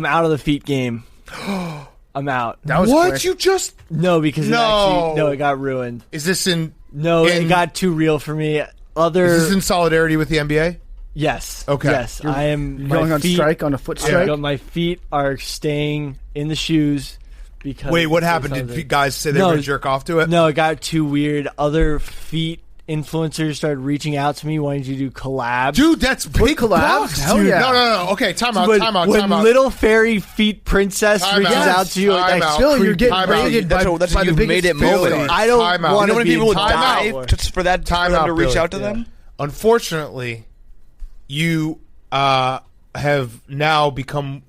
[SPEAKER 4] out of the feet game. I'm out.
[SPEAKER 2] That was
[SPEAKER 1] what?
[SPEAKER 2] quick.
[SPEAKER 1] You just...
[SPEAKER 4] No, because
[SPEAKER 1] No.
[SPEAKER 4] it got ruined.
[SPEAKER 1] Is this in...
[SPEAKER 4] No,
[SPEAKER 1] In-
[SPEAKER 4] it got too real for me.
[SPEAKER 1] Is this in solidarity with the NBA?
[SPEAKER 4] Yes.
[SPEAKER 1] Okay.
[SPEAKER 4] Yes, I am.
[SPEAKER 2] You're going
[SPEAKER 4] my
[SPEAKER 2] on
[SPEAKER 4] feet,
[SPEAKER 2] strike on a foot
[SPEAKER 4] I
[SPEAKER 2] strike.
[SPEAKER 4] got- my feet are staying in the shoes because.
[SPEAKER 1] Wait, what happened?
[SPEAKER 4] because
[SPEAKER 1] Did
[SPEAKER 4] of-
[SPEAKER 1] guys say they
[SPEAKER 4] No,
[SPEAKER 1] were going to jerk off to it?
[SPEAKER 4] No, it got too weird. Other feet influencers started reaching out to me wanting to do collabs.
[SPEAKER 1] Dude, that's big
[SPEAKER 2] collabs?
[SPEAKER 1] bucks,
[SPEAKER 2] Hell
[SPEAKER 1] dude.
[SPEAKER 2] yeah.
[SPEAKER 1] No. Okay, time out.
[SPEAKER 4] When Little Fairy Feet Princess
[SPEAKER 1] Time
[SPEAKER 4] reaches
[SPEAKER 1] out.
[SPEAKER 4] out to you,
[SPEAKER 1] Time
[SPEAKER 4] that's
[SPEAKER 1] out.
[SPEAKER 2] Billy, you're
[SPEAKER 4] creepy.
[SPEAKER 2] getting
[SPEAKER 1] Time out.
[SPEAKER 2] rated
[SPEAKER 3] That's
[SPEAKER 2] by,
[SPEAKER 3] what
[SPEAKER 2] by the
[SPEAKER 3] you
[SPEAKER 2] biggest
[SPEAKER 3] made it
[SPEAKER 2] Billy.
[SPEAKER 3] mobile.
[SPEAKER 4] I don't
[SPEAKER 1] Time out.
[SPEAKER 4] want
[SPEAKER 3] You know how
[SPEAKER 4] to
[SPEAKER 3] many
[SPEAKER 4] be
[SPEAKER 3] people would
[SPEAKER 4] in
[SPEAKER 3] die
[SPEAKER 4] time
[SPEAKER 3] just for that
[SPEAKER 1] Time
[SPEAKER 3] for them
[SPEAKER 1] out,
[SPEAKER 3] to reach
[SPEAKER 1] Billy.
[SPEAKER 3] out to them?
[SPEAKER 1] Unfortunately, you have now become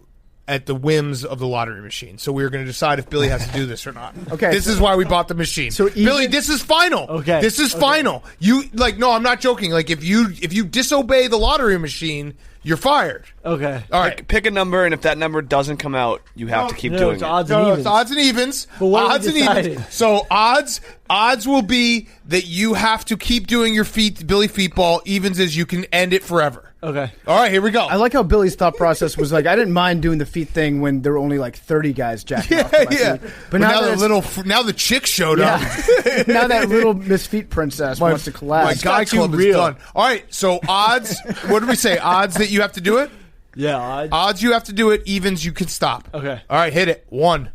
[SPEAKER 1] at the whims of the lottery machine. So we were going to decide if Billy has to do this or not.
[SPEAKER 2] Okay,
[SPEAKER 1] This is why we bought the machine.
[SPEAKER 2] So
[SPEAKER 1] Billy, this is final.
[SPEAKER 4] Okay.
[SPEAKER 1] This is final. You no, I'm not joking. Like if you disobey the lottery machine, you're fired.
[SPEAKER 4] Okay.
[SPEAKER 1] All right.
[SPEAKER 3] Pick a number, and if that number doesn't come out, you have to keep
[SPEAKER 4] No,
[SPEAKER 3] doing
[SPEAKER 4] it's
[SPEAKER 3] it.
[SPEAKER 4] odds
[SPEAKER 1] No,
[SPEAKER 4] and
[SPEAKER 1] no,
[SPEAKER 4] evens.
[SPEAKER 1] it's odds and evens.
[SPEAKER 4] But what are we
[SPEAKER 1] Odds and evens.
[SPEAKER 4] deciding?
[SPEAKER 1] So odds will be that you have to keep doing your Billy Feetball. Evens is you can end it forever.
[SPEAKER 4] Okay.
[SPEAKER 1] All right, here we go.
[SPEAKER 2] I like how Billy's thought process was like, I didn't mind doing the feet thing when there were only like 30 guys jacking off to my
[SPEAKER 1] yeah.
[SPEAKER 2] feet.
[SPEAKER 1] But now
[SPEAKER 2] that
[SPEAKER 1] now the chick showed
[SPEAKER 2] yeah.
[SPEAKER 1] up.
[SPEAKER 2] now that little Miss Feet princess wants to
[SPEAKER 1] My
[SPEAKER 2] collapse.
[SPEAKER 1] guy
[SPEAKER 4] too
[SPEAKER 1] club is
[SPEAKER 4] real.
[SPEAKER 1] done. All right, so odds. What did we say? Odds that you have to do it.
[SPEAKER 4] Yeah. Odds.
[SPEAKER 1] Odds you have to do it. Evens you can stop.
[SPEAKER 4] Okay.
[SPEAKER 1] All right, hit it. 1.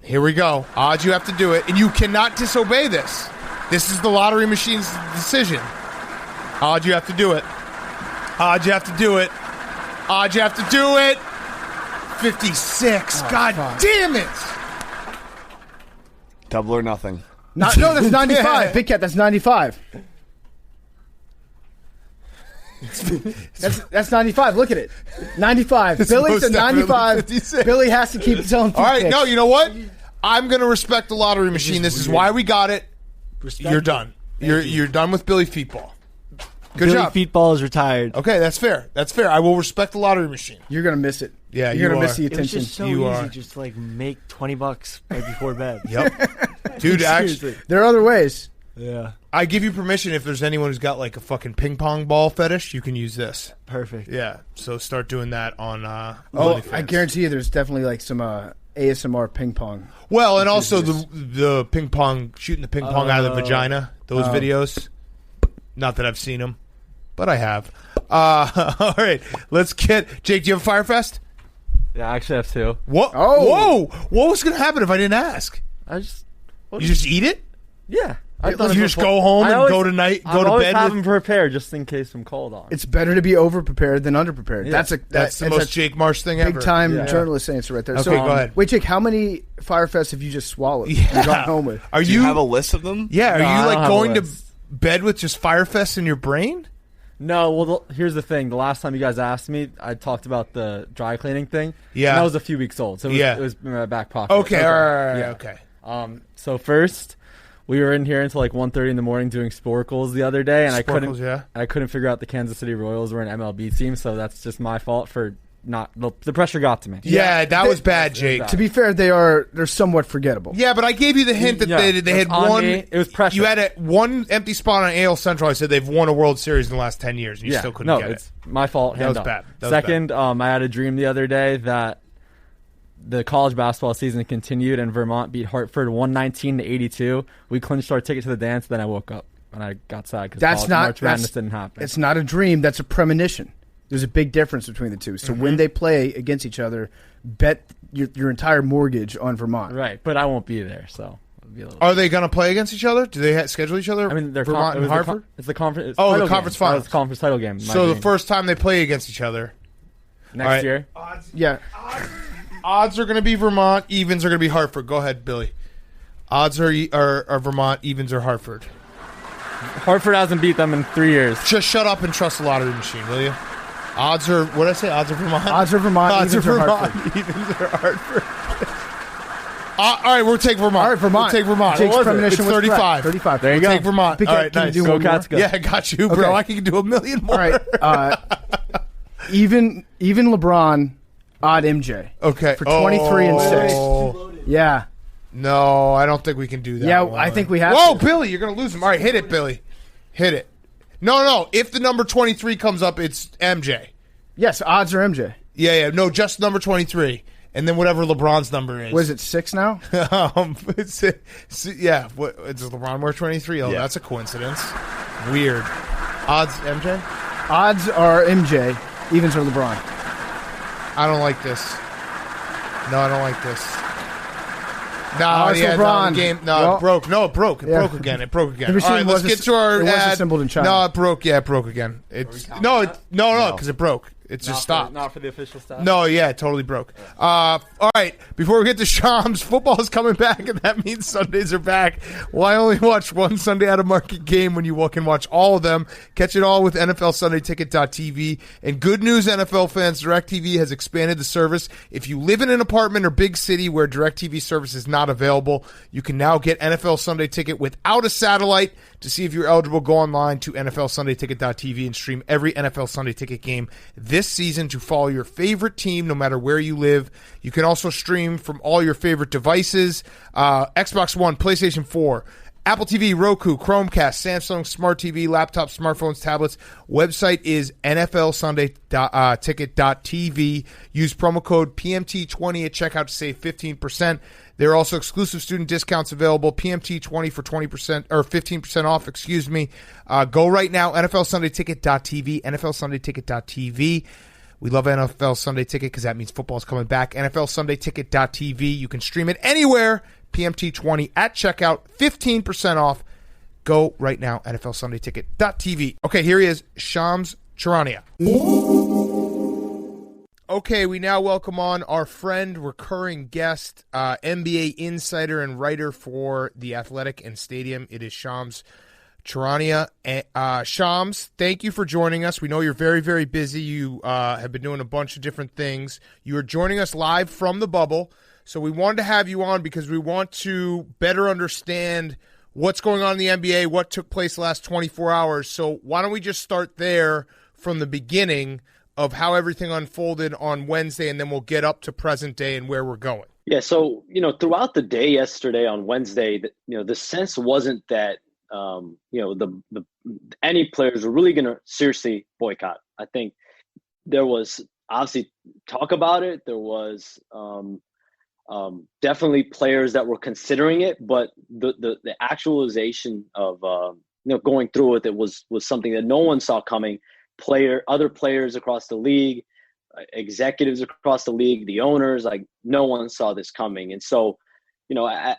[SPEAKER 1] Here we go. Odds you have to do it, and you cannot disobey this. This is the lottery machine's decision. Odds you have to do it. Odds you have to do it. Odds you have to do it. 56. God damn it.
[SPEAKER 3] Double or nothing.
[SPEAKER 2] No, that's 95. Big Cat, that's 95. That's 95. Look at it. 95. Billy's
[SPEAKER 1] most
[SPEAKER 2] at 95.
[SPEAKER 1] definitely 56.
[SPEAKER 2] Billy has to keep his own feet
[SPEAKER 1] All right,
[SPEAKER 2] picks.
[SPEAKER 1] no, you know what? I'm going to respect the lottery machine. This is why we got it. You're done. You're done with Billy Feetball. Good
[SPEAKER 4] Billy
[SPEAKER 1] job.
[SPEAKER 4] Feetball is retired.
[SPEAKER 1] Okay, that's fair. That's fair. I will respect the lottery machine.
[SPEAKER 2] You're going to miss it.
[SPEAKER 1] Yeah,
[SPEAKER 2] You're
[SPEAKER 1] you
[SPEAKER 2] going to miss
[SPEAKER 1] are.
[SPEAKER 2] the
[SPEAKER 4] It was
[SPEAKER 2] attention.
[SPEAKER 4] just so
[SPEAKER 1] You
[SPEAKER 4] easy,
[SPEAKER 1] are.
[SPEAKER 4] just like make $20 right before bed.
[SPEAKER 1] Yep. Dude, actually,
[SPEAKER 4] Seriously.
[SPEAKER 2] There are other ways.
[SPEAKER 4] Yeah.
[SPEAKER 1] I give you permission if there's anyone who's got like a fucking ping pong ball fetish, you can use this.
[SPEAKER 4] Perfect.
[SPEAKER 1] Yeah, so start doing that on
[SPEAKER 2] Oh,
[SPEAKER 1] OnlyFans.
[SPEAKER 2] I guarantee you there's definitely like some ASMR ping pong.
[SPEAKER 1] Well, and also the ping pong, shooting the ping pong out of the vagina, those videos. Not that I've seen them, but I have. All right, let's get... Jake, do you have a Firefest?
[SPEAKER 4] Yeah, I actually have two.
[SPEAKER 1] What?
[SPEAKER 2] Oh.
[SPEAKER 1] Whoa! What was going to happen if I didn't ask?
[SPEAKER 4] I just
[SPEAKER 1] You just eat it?
[SPEAKER 4] yeah.
[SPEAKER 1] You just go home and go to bed
[SPEAKER 4] have
[SPEAKER 1] with...
[SPEAKER 4] them prepared just in case I'm called on.
[SPEAKER 2] It's better to be over-prepared than under-preprered.
[SPEAKER 4] Yeah.
[SPEAKER 2] That's
[SPEAKER 1] the most Jake Marsh thing ever.
[SPEAKER 2] big-time
[SPEAKER 4] Yeah.
[SPEAKER 2] journalist answer right there.
[SPEAKER 1] Okay,
[SPEAKER 2] So,
[SPEAKER 1] go ahead.
[SPEAKER 2] Wait, Jake, how many Firefests have you just swallowed and gone home with?
[SPEAKER 1] Are
[SPEAKER 3] Do you have a list of them?
[SPEAKER 1] Yeah,
[SPEAKER 4] No, I
[SPEAKER 1] are you
[SPEAKER 4] don't
[SPEAKER 1] like
[SPEAKER 4] have a
[SPEAKER 1] going to
[SPEAKER 4] list.
[SPEAKER 1] bed with just Firefest in your brain?
[SPEAKER 4] No, well, here's the thing. The last time you guys asked me, I talked about the dry cleaning thing.
[SPEAKER 1] Yeah.
[SPEAKER 4] And that was a few weeks old, so
[SPEAKER 1] Yeah.
[SPEAKER 4] it was in my back pocket.
[SPEAKER 1] Okay, all right,
[SPEAKER 4] Yeah.
[SPEAKER 1] okay.
[SPEAKER 4] So first, we were in here until like 1:30 in the morning doing sporkles the other day, and I couldn't figure out the Kansas City Royals were an MLB team, so that's just my fault for not. The pressure got to me.
[SPEAKER 1] Yeah, that was bad, Jake.
[SPEAKER 2] To be fair, they're somewhat forgettable.
[SPEAKER 1] Yeah, but I gave you the hint that
[SPEAKER 4] Yeah,
[SPEAKER 1] they had
[SPEAKER 4] that's on
[SPEAKER 1] one.
[SPEAKER 4] me. It was pressure.
[SPEAKER 1] You had one empty spot on AL Central. I said they've won a World Series in the last 10 years, and you still couldn't get
[SPEAKER 4] it's my fault.
[SPEAKER 1] That
[SPEAKER 4] hand
[SPEAKER 1] was
[SPEAKER 4] up.
[SPEAKER 1] bad. That was
[SPEAKER 4] Second, I had a dream the other day that the college basketball season continued and Vermont beat Hartford 119-82. We clinched our ticket to the dance. Then I woke up and I got sad because March Madness didn't happen.
[SPEAKER 2] It's not a dream. That's a premonition. There's a big difference between the two. So when they play against each other, bet your entire mortgage on Vermont.
[SPEAKER 4] Right, but I won't be there, so it'll be a little.
[SPEAKER 1] Are they going to play against each other? Do they schedule each other?
[SPEAKER 4] I mean, they're
[SPEAKER 1] Vermont and Hartford.
[SPEAKER 4] It's the conference.
[SPEAKER 1] Oh, the
[SPEAKER 4] title
[SPEAKER 1] conference
[SPEAKER 4] game.
[SPEAKER 1] finals.
[SPEAKER 4] It's the conference title game.
[SPEAKER 1] So the first time they play against each other,
[SPEAKER 4] next
[SPEAKER 1] all right.
[SPEAKER 4] year.
[SPEAKER 2] Yeah.
[SPEAKER 1] Odds are going to be Vermont. Evens are going to be Hartford. Go ahead, Billy. Odds are Vermont. Evens are Hartford.
[SPEAKER 4] Hartford hasn't beat them in 3 years.
[SPEAKER 1] Just shut up and trust the lottery machine, will you? Odds are, what did I say? Odds are Vermont?
[SPEAKER 2] Odds are Vermont.
[SPEAKER 1] Odds are
[SPEAKER 2] evens are
[SPEAKER 1] Vermont.
[SPEAKER 2] Hartford.
[SPEAKER 1] Evens are Hartford. All right, we'll take Vermont.
[SPEAKER 2] All right, Vermont.
[SPEAKER 1] We'll take Vermont.
[SPEAKER 2] Jake's
[SPEAKER 1] What was it?
[SPEAKER 2] premonition
[SPEAKER 1] It's
[SPEAKER 2] was correct.
[SPEAKER 1] 35.
[SPEAKER 2] 35.
[SPEAKER 4] There you
[SPEAKER 1] We'll
[SPEAKER 4] go.
[SPEAKER 1] take Vermont.
[SPEAKER 2] Big
[SPEAKER 1] All
[SPEAKER 2] Cat,
[SPEAKER 1] right,
[SPEAKER 2] can you
[SPEAKER 1] nice.
[SPEAKER 2] do
[SPEAKER 4] Go
[SPEAKER 2] one more?
[SPEAKER 4] Cats, go.
[SPEAKER 1] Yeah, I got you, bro.
[SPEAKER 2] Okay.
[SPEAKER 1] I can do a million more.
[SPEAKER 2] All right. Even LeBron, odd MJ.
[SPEAKER 1] Okay.
[SPEAKER 2] For 23 and 6.
[SPEAKER 1] Oh.
[SPEAKER 2] Yeah.
[SPEAKER 1] No, I don't think we can do that.
[SPEAKER 2] Yeah,
[SPEAKER 1] one.
[SPEAKER 2] I think we have
[SPEAKER 1] Whoa,
[SPEAKER 2] to.
[SPEAKER 1] Billy, you're going to lose him. All right, hit it, Billy. Hit it. No. If the number 23 comes up, it's MJ.
[SPEAKER 2] Yes, odds are MJ.
[SPEAKER 1] Yeah. No, just number 23. And then whatever LeBron's number is.
[SPEAKER 2] Was it 6 now?
[SPEAKER 1] Does LeBron wear 23? Oh,
[SPEAKER 3] Yeah.
[SPEAKER 1] that's a coincidence. Weird. Odds, MJ?
[SPEAKER 2] Odds are MJ. Evens are LeBron.
[SPEAKER 1] I don't like this. No, I don't like this. No,
[SPEAKER 2] Odds LeBron.
[SPEAKER 1] the game. No,
[SPEAKER 2] Well,
[SPEAKER 1] it broke. No, it broke. It
[SPEAKER 2] yeah.
[SPEAKER 1] broke again. It broke again.
[SPEAKER 2] The machine
[SPEAKER 1] All right, let's
[SPEAKER 2] was
[SPEAKER 1] get to our
[SPEAKER 2] it was
[SPEAKER 1] ad.
[SPEAKER 2] assembled in China.
[SPEAKER 1] No, it broke. Yeah, it broke again. It's no, because it broke. It's just stopped.
[SPEAKER 4] Not for the official staff?
[SPEAKER 1] No, yeah, it totally broke. All right, before we get to Shams, football is coming back, and that means Sundays are back. Why only watch one Sunday out of market game when you can watch all of them? Catch it all with NFLSundayTicket.tv. And good news, NFL fans, DirecTV has expanded the service. If you live in an apartment or big city where DirecTV service is not available, you can now get NFL Sunday Ticket without a satellite. To see if you're eligible, go online to NFLSundayTicket.tv and stream every NFL Sunday Ticket game this season to follow your favorite team no matter where you live. You can also stream from all your favorite devices, Xbox One, PlayStation 4, Apple TV, Roku, Chromecast, Samsung, Smart TV, laptops, smartphones, tablets. Website is NFLSundayTicket.tv. Use promo code PMT20 at checkout to save 15%. There are also exclusive student discounts available. PMT20 for 20% or 15% off. Excuse me. Go right now. NFLSundayTicket.tv. NFLSundayTicket.tv. We love NFL Sunday Ticket because that means football is coming back. NFLSundayTicket.tv. You can stream it anywhere. PMT20 at checkout. 15% off. Go right now. NFLSundayTicket.tv. Okay, here he is. Shams Charania. Okay, we now welcome on our friend, recurring guest, NBA insider and writer for The Athletic and Stadium. It is Shams Charania. Shams, thank you for joining us. We know you're very, very busy. You have been doing a bunch of different things. You are joining us live from the bubble. So we wanted to have you on because we want to better understand what's going on in the NBA, what took place the last 24 hours. So why don't we just start there from the beginning of how everything unfolded on Wednesday, and then we'll get up to present day and where we're going.
[SPEAKER 5] Yeah, so, throughout the day yesterday on Wednesday, the sense wasn't that, any players were really going to seriously boycott. I think there was obviously talk about it. There was definitely players that were considering it, but the actualization of, going through with it was something that no one saw coming. Other players across the league, executives across the league, the owners, no one saw this coming. And so,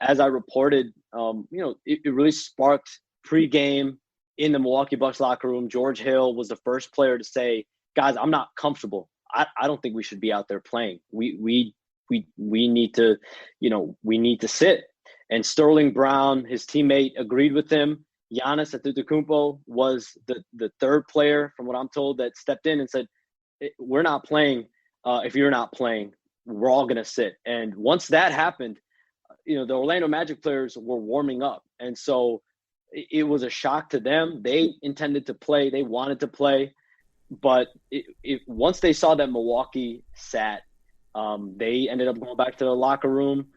[SPEAKER 5] as I reported, it really sparked pregame in the Milwaukee Bucks locker room. George Hill was the first player to say, guys, I'm not comfortable. I don't think we should be out there playing. We need to, we need to sit. And Sterling Brown, his teammate, agreed with him. Giannis Antetokounmpo was the third player, from what I'm told, that stepped in and said, we're not playing. If you're not playing, we're all going to sit. And once that happened, the Orlando Magic players were warming up. And so it was a shock to them. They intended to play. They wanted to play. But once they saw that Milwaukee sat, they ended up going back to their locker room.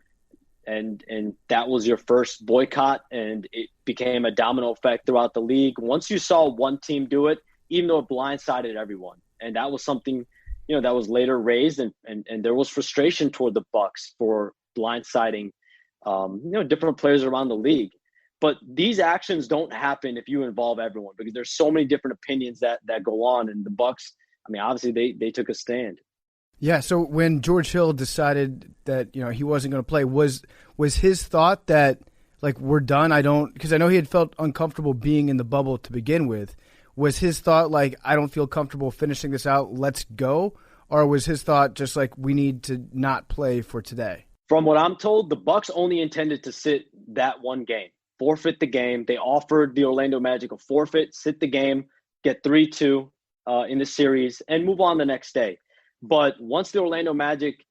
[SPEAKER 5] And that was your first boycott, and it became a domino effect throughout the league. Once you saw one team do it, even though it blindsided everyone, and that was something, that was later raised, and there was frustration toward the Bucks for blindsiding, different players around the league. But these actions don't happen if you involve everyone, because there's so many different opinions that go on, and the Bucks, obviously they took a stand.
[SPEAKER 2] Yeah, so when George Hill decided that, he wasn't going to play, was his thought that, we're done? Because I know he had felt uncomfortable being in the bubble to begin with. Was his thought, I don't feel comfortable finishing this out, let's go? Or was his thought just we need to not play for today?
[SPEAKER 5] From what I'm told, the Bucks only intended to sit that one game, forfeit the game. They offered the Orlando Magic a forfeit, sit the game, get 3-2 in the series, and move on the next day. But once the Orlando Magic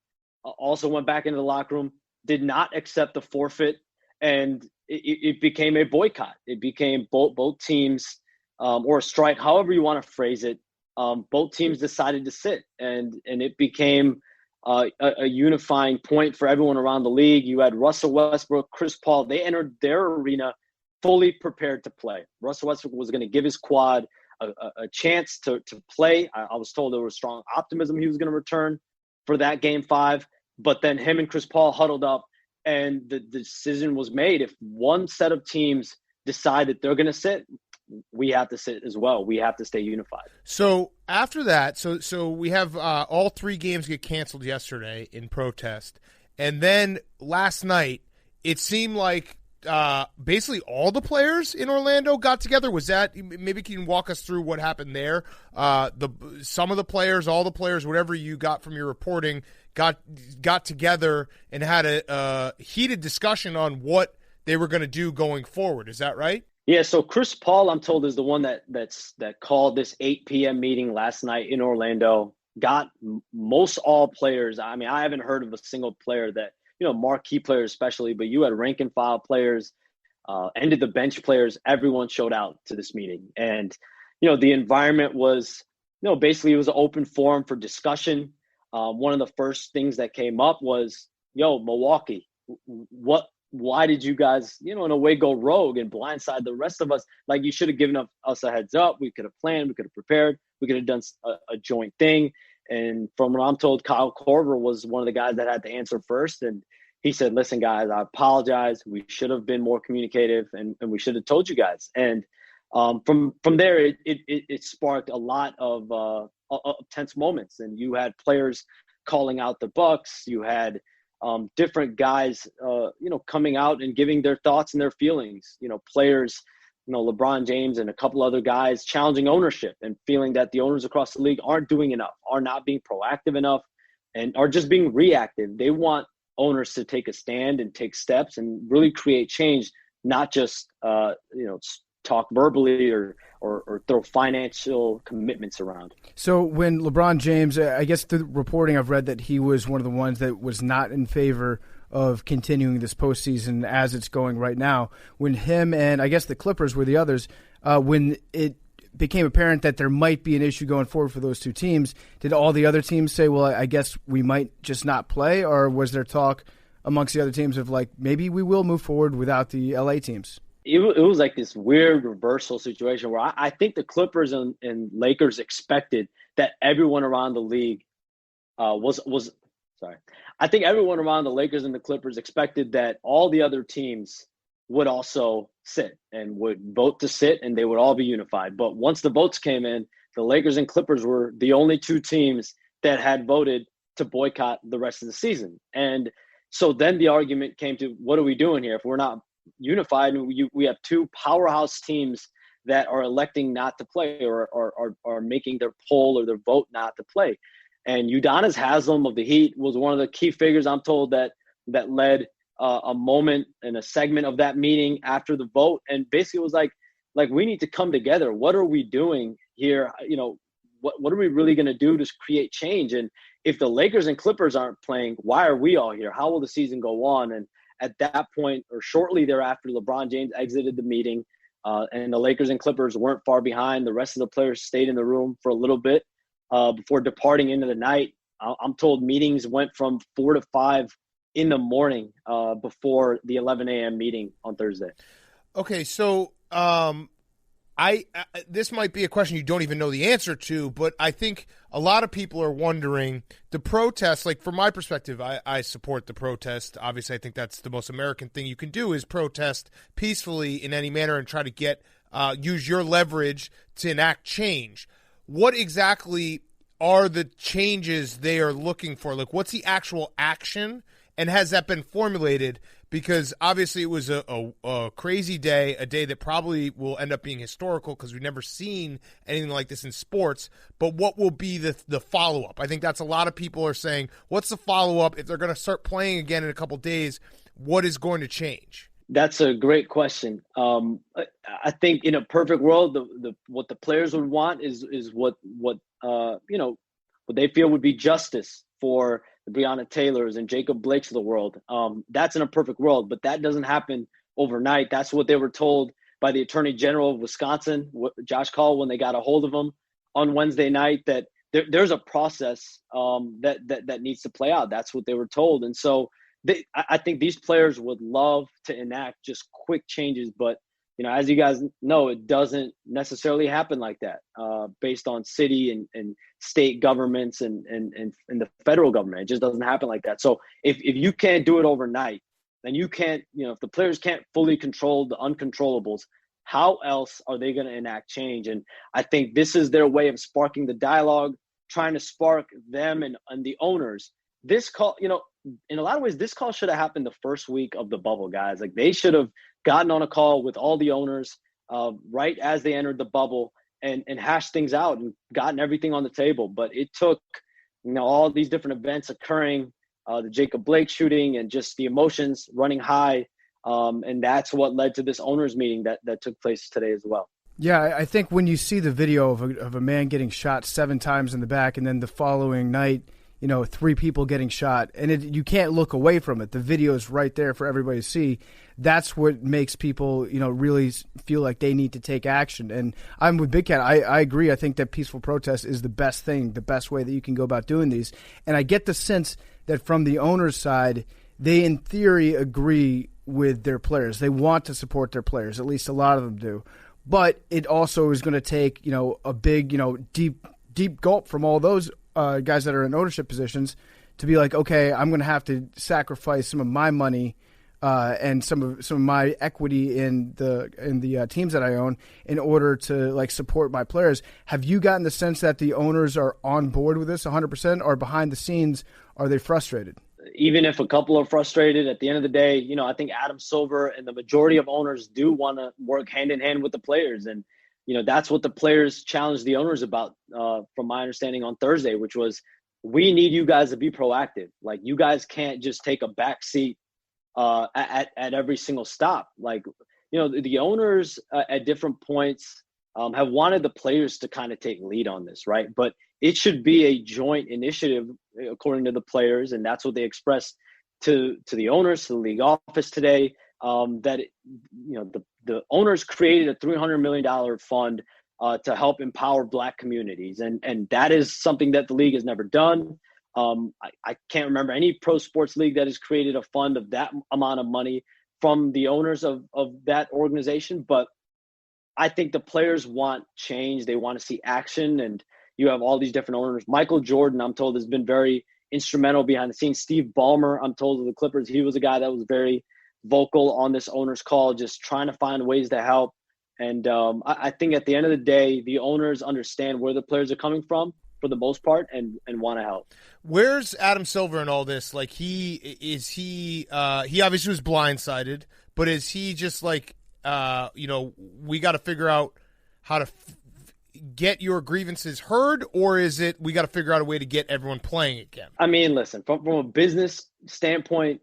[SPEAKER 5] also went back into the locker room, did not accept the forfeit, and it became a boycott. It became both teams, or a strike, however you want to phrase it. Both teams decided to sit, and it became a unifying point for everyone around the league. You had Russell Westbrook, Chris Paul. They entered their arena fully prepared to play. Russell Westbrook was going to give his quad a chance to play. I was told there was strong optimism he was going to return for that game 5, but then him and Chris Paul huddled up, and the decision was made. If one set of teams decide that they're going to sit, we have to sit as well. We have to stay unified.
[SPEAKER 1] So after that, so we have all 3 games get canceled yesterday in protest, and then last night it seemed like basically all the players in Orlando got together? Was that, maybe can you walk us through what happened there? Some of the players, all the players, whatever you got from your reporting, got together and had a heated discussion on what they were going to do going forward. Is that right?
[SPEAKER 5] Yeah. So Chris Paul, I'm told, is the one that called this 8 p.m. meeting last night in Orlando. Got most all players. I mean, I haven't heard of a single player that, marquee players especially, but you had rank and file players, ended the bench players. Everyone showed out to this meeting, and the environment was, basically it was an open forum for discussion. One of the first things that came up was, Milwaukee, why did you guys, in a way, go rogue and blindside the rest of us? Like, you should have given us a heads up. We could have planned. We could have prepared. We could have done a joint thing. And from what I'm told, Kyle Korver was one of the guys that had to answer first. And he said, listen, guys, I apologize. We should have been more communicative, and we should have told you guys. And from there, it sparked a lot of tense moments. And you had players calling out the Bucks. You had different guys, coming out and giving their thoughts and their feelings. Players, LeBron James and a couple other guys challenging ownership and feeling that the owners across the league aren't doing enough, are not being proactive enough, and are just being reactive. They want owners to take a stand and take steps and really create change, not just, talk verbally or throw financial commitments around.
[SPEAKER 2] So when LeBron James, I guess the reporting I've read that he was one of the ones that was not in favor of continuing this postseason as it's going right now. When him and I guess the Clippers were the others, when it became apparent that there might be an issue going forward for those two teams, did all the other teams say, well, I guess we might just not play? Or was there talk amongst the other teams of like, maybe we will move forward without the LA teams?
[SPEAKER 5] It was like this weird reversal situation where I think the Clippers and Lakers expected that everyone around the league I think everyone around the Lakers and the Clippers expected that all the other teams would also sit and would vote to sit, and they would all be unified. But once the votes came in, the Lakers and Clippers were the only two teams that had voted to boycott the rest of the season. And so then the argument came to, what are we doing here? If we're not unified, we have two powerhouse teams that are electing not to play or are making their poll or their vote not to play. And Udonis Haslem of the Heat was one of the key figures, I'm told, that led a moment and a segment of that meeting after the vote, and basically was like we need to come together. What are we doing here? What are we really going to do to create change? And if the Lakers and Clippers aren't playing, why are we all here? How will the season go on? And at that point, or shortly thereafter, LeBron James exited the meeting, and the Lakers and Clippers weren't far behind. The rest of the players stayed in the room for a little bit before departing into the night. I'm told meetings went from 4 to 5 in the morning before the 11 a.m. meeting on Thursday. Okay,
[SPEAKER 1] so this might be a question you don't even know the answer to, but I think a lot of people are wondering, the protest, like from my perspective, I support the protest. Obviously, I think that's the most American thing you can do, is protest peacefully in any manner and try to use your leverage to enact change. What exactly are the changes they are looking for? Like, what's the actual action, and has that been formulated? Because obviously it was a crazy day, a day that probably will end up being historical because we've never seen anything like this in sports. But what will be the follow-up? I think that's a lot of people are saying, what's the follow-up? If they're going to start playing again in a couple days, what is going to change?
[SPEAKER 5] That's a great question. I think in a perfect world, what the players would want is what they feel would be justice for the Breonna Taylors and Jacob Blakes of the world. That's in a perfect world, but that doesn't happen overnight. That's what they were told by the Attorney General of Wisconsin, Josh Call, when they got a hold of him on Wednesday night, that there's a process that needs to play out. That's what they were told. And so I think these players would love to enact just quick changes, but as you guys know, it doesn't necessarily happen like that, based on city and state governments and the federal government. It just doesn't happen like that. So if you can't do it overnight, then you can't, if the players can't fully control the uncontrollables, how else are they going to enact change? And I think this is their way of sparking the dialogue, trying to spark them and the owners. This call, in a lot of ways, this call should have happened the first week of the bubble, guys. Like, they should have gotten on a call with all the owners right as they entered the bubble and hashed things out and gotten everything on the table. But it took, all these different events occurring, the Jacob Blake shooting and just the emotions running high. And that's what led to this owners meeting that took place today as well.
[SPEAKER 2] Yeah, I think when you see the video of a man getting shot 7 times in the back, and then the following night, 3 people getting shot, and you can't look away from it. The video is right there for everybody to see. That's what makes people, really feel like they need to take action. And I'm with Big Cat. I agree. I think that peaceful protest is the best thing, the best way that you can go about doing these. And I get the sense that from the owner's side, they in theory agree with their players. They want to support their players. At least a lot of them do. But it also is going to take, a big, deep gulp from all those guys that are in ownership positions to be like, okay, I'm going to have to sacrifice some of my money and some of my equity in the teams that I own in order to support my players. Have you gotten the sense that the owners are on board with this 100%, or behind the scenes are they frustrated?
[SPEAKER 5] Even if a couple are frustrated, at the end of the day, I think Adam Silver and the majority of owners do want to work hand in hand with the players. And, that's what the players challenged the owners about, from my understanding on Thursday, which was, we need you guys to be proactive. Like, you guys can't just take a back seat at every single stop. The owners at different points have wanted the players to kind of take lead on this, right? But it should be a joint initiative, according to the players, and that's what they expressed to the owners, to the league office today. The owners created a $300 million fund to help empower Black communities, and that is something that the league has never done. I can't remember any pro sports league that has created a fund of that amount of money from the owners of that organization. But I think the players want change. They want to see action, and you have all these different owners. Michael Jordan, I'm told, has been very instrumental behind the scenes. Steve Ballmer, I'm told, of the Clippers, he was a guy that was very vocal on this owners call, just trying to find ways to help. And I think at the end of the day, the owners understand where the players are coming from for the most part and want to help.
[SPEAKER 1] Where's Adam Silver in all this? He obviously was blindsided, but is he just we got to figure out how to get your grievances heard, or is it we got to figure out a way to get everyone playing again?
[SPEAKER 5] I mean, listen, from a business standpoint,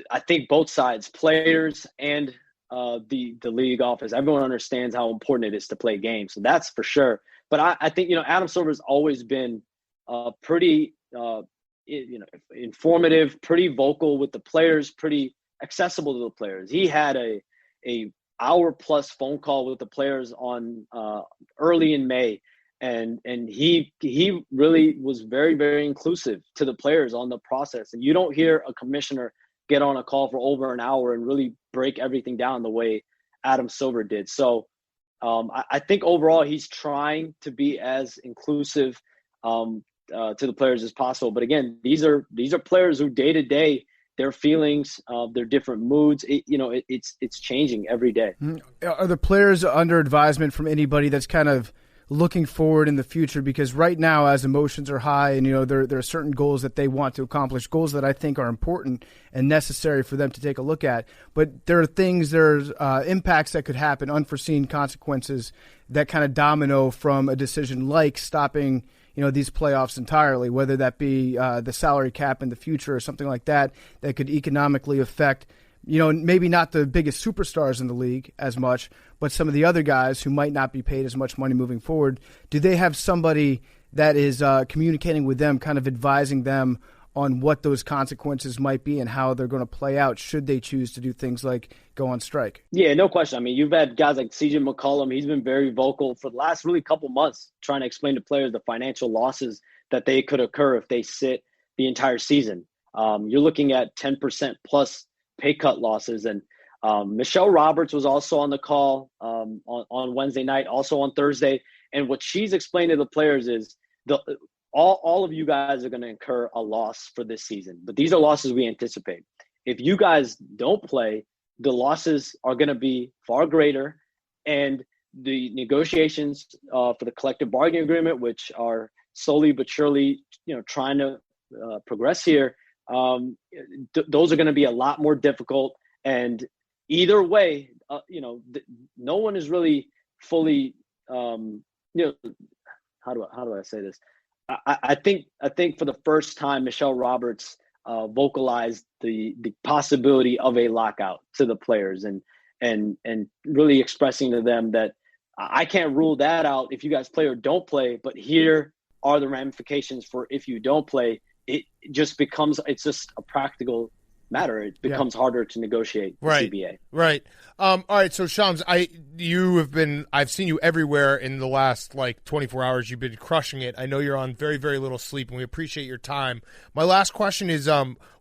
[SPEAKER 5] I think both sides, players and the league office, everyone understands how important it is to play games. So that's for sure. But I think, Adam Silver's always been pretty, informative, pretty vocal with the players, pretty accessible to the players. He had a hour-plus phone call with the players on early in May, and he really was very, very inclusive to the players on the process. And you don't hear a commissioner get on a call for over an hour and really break everything down the way Adam Silver did. So I think overall he's trying to be as inclusive to the players as possible. But again, these are players who day to day, their feelings, their different moods, it's changing every day.
[SPEAKER 2] Are the players under advisement from anybody that's kind of looking forward in the future? Because right now, as emotions are high and, there are certain goals that they want to accomplish, goals that I think are important and necessary for them to take a look at. But there's impacts that could happen, unforeseen consequences that kind of domino from a decision like stopping these playoffs entirely, whether that be the salary cap in the future or something like that could economically affect, maybe not the biggest superstars in the league as much, but some of the other guys who might not be paid as much money moving forward. Do they have somebody that is communicating with them, kind of advising them on what those consequences might be and how they're going to play out should they choose to do things like go on strike?
[SPEAKER 5] Yeah, no question. I mean, you've had guys like CJ McCollum. He's been very vocal for the last really couple months trying to explain to players the financial losses that they could occur if they sit the entire season. You're looking at 10% plus pay cut losses. And Michelle Roberts was also on the call on Wednesday night, also on Thursday. And what she's explained to the players is all of you guys are going to incur a loss for this season, but these are losses we anticipate. If you guys don't play, the losses are going to be far greater, and the negotiations for the collective bargaining agreement, which are slowly but surely, trying to progress here, those are going to be a lot more difficult. And either way, no one is really fully, how do I say this? I think for the first time, Michelle Roberts vocalized the possibility of a lockout to the players and really expressing to them that I can't rule that out if you guys play or don't play, but here are the ramifications for if you don't play. It just becomes, it's just a practical matter. It becomes harder to negotiate the CBA.
[SPEAKER 1] Right. All right. So Shams, I've seen you everywhere in the last 24 hours. You've been crushing it. I know you're on very, very little sleep, and we appreciate your time. My last question is,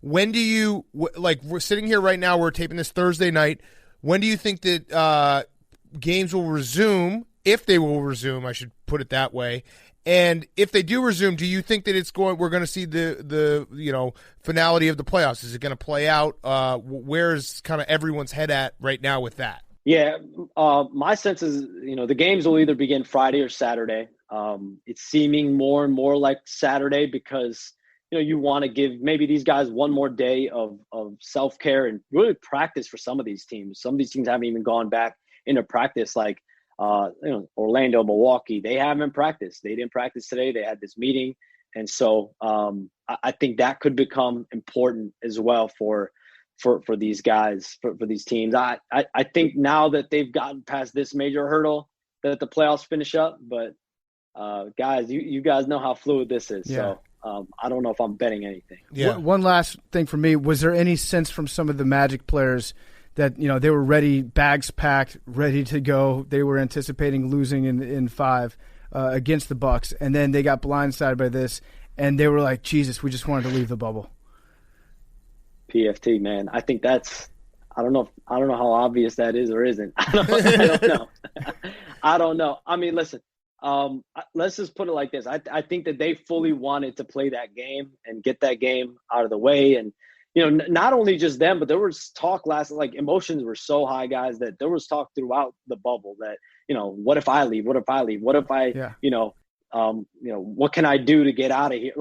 [SPEAKER 1] when do you, we're sitting here right now, we're taping this Thursday night. When do you think that games will resume, if they will resume, I should put it that way? And if they do resume, do you think that we're going to see the finality of the playoffs? Is it going to play out? Where's kind of everyone's head at right now with that?
[SPEAKER 5] Yeah, my sense is, the games will either begin Friday or Saturday. It's seeming more and more like Saturday because, you want to give maybe these guys one more day of self-care and really practice for some of these teams. Some of these teams haven't even gone back into practice, Orlando, Milwaukee. They haven't practiced. They didn't practice today. They had this meeting. And so I think that could become important as well for these guys, for these teams. I think now that they've gotten past this major hurdle, that the playoffs finish up. But guys, you guys know how fluid this is. Yeah. So I don't know if I'm betting anything.
[SPEAKER 2] Yeah. One last thing for me. Was there any sense from some of the Magic players that, they were ready, bags packed, ready to go? They were anticipating losing in 5 against the Bucks, and then they got blindsided by this, and they were like, Jesus, we just wanted to leave the bubble.
[SPEAKER 5] PFT, man. I think that's – I don't know how obvious that is or isn't. I don't know. I don't know. I mean, listen, let's just put it like this. I think that they fully wanted to play that game and get that game out of the way. And, not only just them, but there was talk emotions were so high, guys, that there was talk throughout the bubble that, what if I leave? What if I leave? What if I, what can I do to get out of here?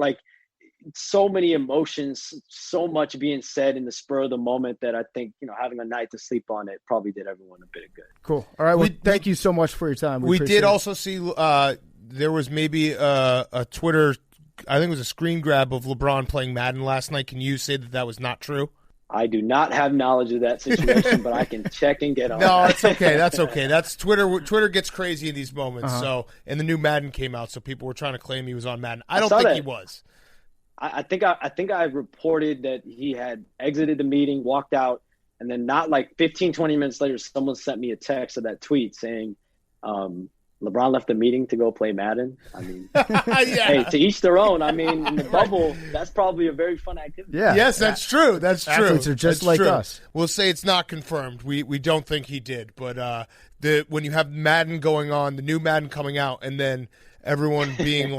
[SPEAKER 5] So many emotions, so much being said in the spur of the moment that I think, having a night to sleep on it probably did everyone a bit of good.
[SPEAKER 2] Cool. All right. Well, thank you so much for your time.
[SPEAKER 1] We did also see there was maybe a Twitter, I think it was a screen grab of LeBron playing Madden last night. Can you say that was not true?
[SPEAKER 5] I do not have knowledge of that situation, but I can check and get on.
[SPEAKER 1] No, it's okay. That's okay. That's Twitter. Twitter gets crazy in these moments. So, and the new Madden came out, so people were trying to claim he was on Madden. I don't think he was.
[SPEAKER 5] I think I reported that he had exited the meeting, walked out, and then not 15, 20 minutes later, someone sent me a text of that tweet saying, LeBron left the meeting to go play Madden. I mean, hey, to each their own. I mean, in the bubble, that's probably a very fun activity.
[SPEAKER 2] Yeah.
[SPEAKER 1] Yes, that's true. That's true.
[SPEAKER 2] Athletes are just like us.
[SPEAKER 1] We'll say it's not confirmed. We don't think he did. But when you have Madden going on, the new Madden coming out, and then everyone being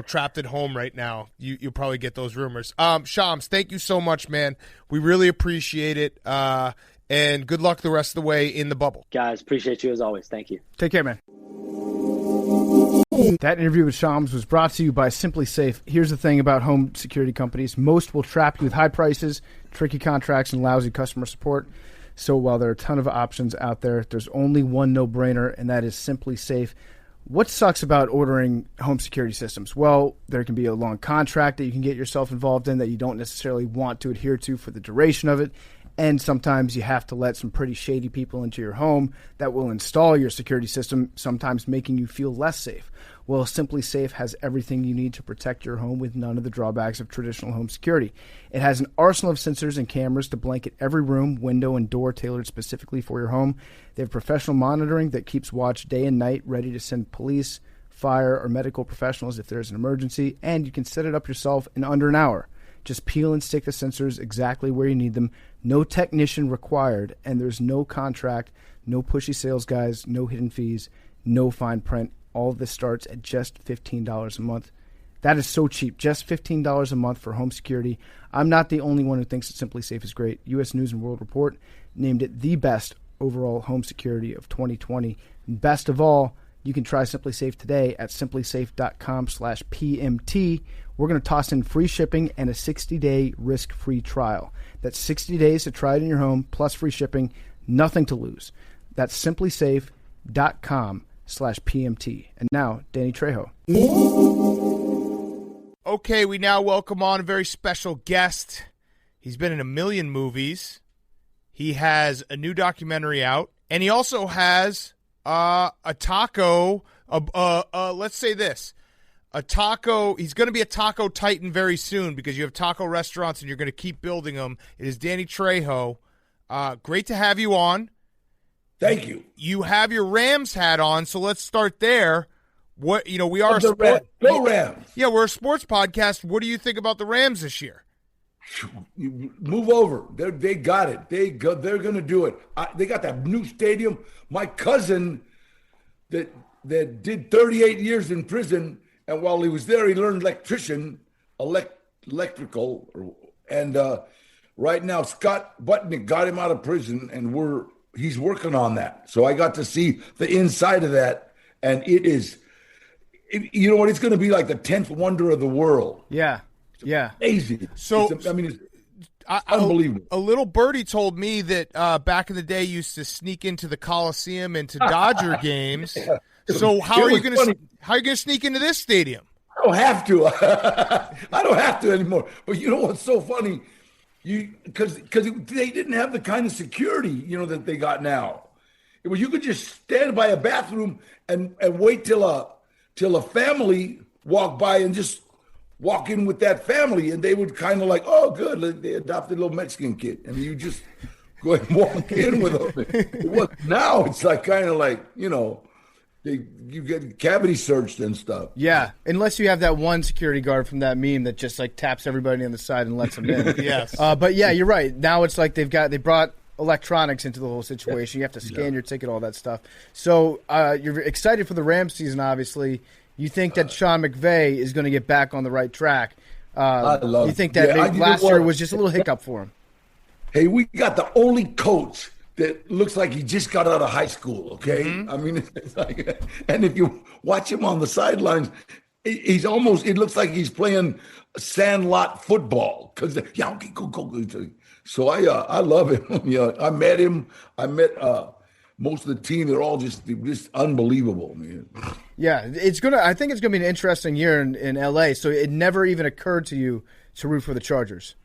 [SPEAKER 1] trapped at home right now, you'll probably get those rumors. Shams, thank you so much, man. We really appreciate it. And good luck the rest of the way in the bubble.
[SPEAKER 5] Guys, appreciate you as always. Thank you.
[SPEAKER 2] Take care, man. That interview with Shams was brought to you by Simply Safe. Here's the thing about home security companies. Most will trap you with high prices, tricky contracts, and lousy customer support. So while there are a ton of options out there, there's only one no-brainer, and that is Simply Safe. What sucks about ordering home security systems? Well, there can be a long contract that you can get yourself involved in that you don't necessarily want to adhere to for the duration of it. And sometimes you have to let some pretty shady people into your home that will install your security system, sometimes making you feel less safe. Well, Simply Safe has everything you need to protect your home with none of the drawbacks of traditional home security. It has an arsenal of sensors and cameras to blanket every room, window, and door tailored specifically for your home. They have professional monitoring that keeps watch day and night, ready to send police, fire, or medical professionals if there's an emergency, and you can set it up yourself in under an hour. Just peel and stick the sensors exactly where you need them. No technician required, and there's no contract, no pushy sales guys, no hidden fees, no fine print. All of this starts at just $15 a month. That is so cheap, just $15 a month for home security. I'm not the only one who thinks that Simply Safe is great. U.S. News & World Report named it the best overall home security of 2020. And best of all, you can try Simply Safe today at simplysafe.com/PMT. We're going to toss in free shipping and a 60-day risk-free trial. That's 60 days to try it in your home, plus free shipping. Nothing to lose. That's simplysafe.com/PMT. And now, Danny Trejo.
[SPEAKER 1] Okay, we now welcome on a very special guest. He's been in a million movies. He has a new documentary out, and he also has a taco. Let's say this: a taco. He's going to be a taco titan very soon because you have taco restaurants and you're going to keep building them. It is Danny Trejo. Great to have you on.
[SPEAKER 6] Thank you.
[SPEAKER 1] You have your Rams hat on, so let's start there. What we are
[SPEAKER 6] Go Rams.
[SPEAKER 1] Yeah, we're a sports podcast. What do you think about the Rams this year?
[SPEAKER 6] You move over. They got it. They're going to do it. They got that new stadium. My cousin that did 38 years in prison, and while he was there, he learned electrical, and right now Scott Butnick got him out of prison, and he's working on that. So I got to see the inside of that, and it is. You know what? It's going to be like the 10th wonder of the world.
[SPEAKER 2] Yeah.
[SPEAKER 6] Amazing.
[SPEAKER 1] So,
[SPEAKER 6] it's unbelievable.
[SPEAKER 1] A little birdie told me that back in the day, you used to sneak into the Coliseum and to Dodger games. So how are you going to sneak into this stadium?
[SPEAKER 6] I don't have to. I don't have to anymore. But you know what's so funny? Because they didn't have the kind of security that they got now. You could just stand by a bathroom and wait till a family walked by and just walk in with that family, and they would kind of like, oh, good, they adopted a little Mexican kid, and you just go and walk in with them. Now it's like kind of like you get cavity searched and stuff.
[SPEAKER 2] Yeah, unless you have that one security guard from that meme that just like taps everybody on the side and lets them in.
[SPEAKER 1] Yes,
[SPEAKER 2] but yeah, you're right. Now it's like they brought electronics into the whole situation. You have to scan your ticket, all that stuff. So you're excited for the Rams season, obviously. You think that Sean McVay is going to get back on the right track.
[SPEAKER 6] I love
[SPEAKER 2] You think that maybe last year was just a little hiccup for him?
[SPEAKER 6] Hey, we got the only coach that looks like he just got out of high school, okay?
[SPEAKER 1] Mm-hmm.
[SPEAKER 6] I mean, it's like, and if you watch him on the sidelines, it looks like he's playing sandlot football. Because, okay, go. So I love him. I met him. I met most of the team. They're all just unbelievable, man.
[SPEAKER 2] Yeah, I think it's gonna be an interesting year in LA. So it never even occurred to you to root for the Chargers.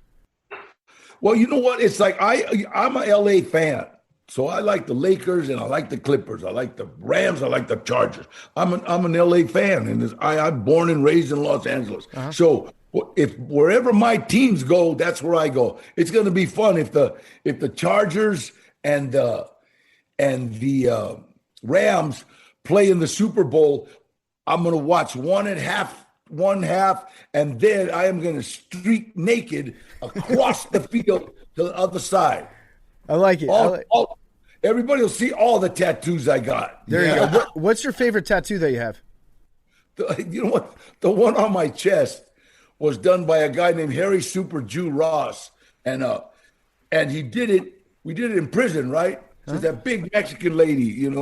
[SPEAKER 6] Well, you know what? It's like I'm a LA fan. So I like the Lakers and I like the Clippers. I like the Rams. I like the Chargers. I'm an LA fan, and I'm born and raised in Los Angeles. Uh-huh. So if wherever my teams go, that's where I go. It's going to be fun if the Chargers and the Rams play in the Super Bowl. I'm going to watch one half, and then I am going to streak naked across the field to the other side.
[SPEAKER 2] I like it.
[SPEAKER 6] Everybody will see all the tattoos I got.
[SPEAKER 2] There you go. What's your favorite tattoo that you have?
[SPEAKER 6] You know what? The one on my chest was done by a guy named Harry Super Jew Ross, and he did it. We did it in prison, right? So it's that big Mexican lady, and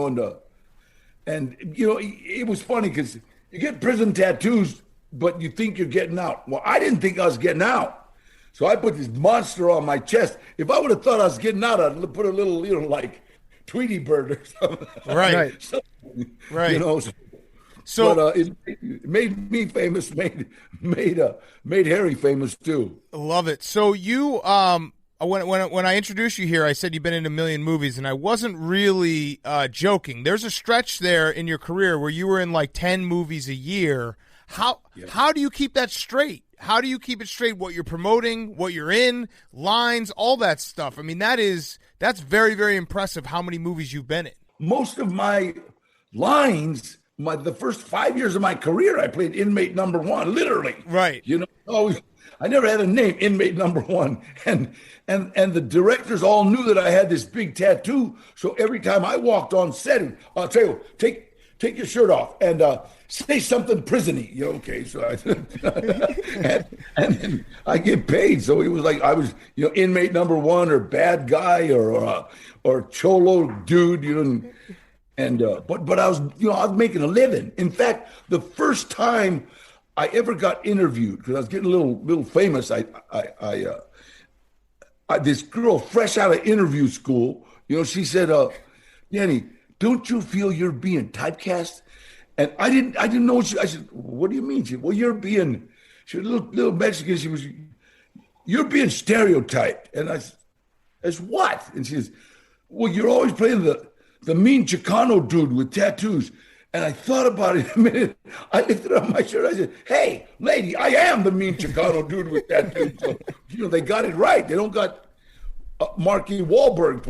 [SPEAKER 6] it was funny because you get prison tattoos, but you think you're getting out. Well, I didn't think I was getting out. So I put this monster on my chest. If I would have thought I was getting out, I'd put a little, like Tweety Bird or something.
[SPEAKER 1] Right. Right.
[SPEAKER 6] So it made me famous, made Harry famous too.
[SPEAKER 1] Love it. So you, when I introduced you here, I said you've been in a million movies, and I wasn't really joking. There's a stretch there in your career where you were in like 10 movies a year. How do you keep that straight? How do you keep it straight? What you're promoting, what you're in, lines, all that stuff. I mean, that's very, very impressive how many movies you've been in.
[SPEAKER 6] Most of my lines, the first 5 years of my career, I played inmate number one, literally.
[SPEAKER 1] Right.
[SPEAKER 6] I never had a name, inmate number one. And the directors all knew that I had this big tattoo. So every time I walked on set, Trejo, take your shirt off and say something prison-y. Okay. So and then I get paid. So it was like I was, inmate number one or bad guy or cholo dude, but I was, I was making a living. In fact, the first time I ever got interviewed, because I was getting a little famous, I this girl fresh out of interview school, She said, Danny, don't you feel you're being typecast? And I didn't know. I said, what do you mean? She said, well, you're being, she was a little Mexican. You're being stereotyped. And I said, as what? And she says, well, you're always playing the mean Chicano dude with tattoos. And I thought about it a minute. I lifted up my shirt. I said, hey, lady, I am the mean Chicano dude with tattoos. So, they got it right. They don't got Marky Wahlberg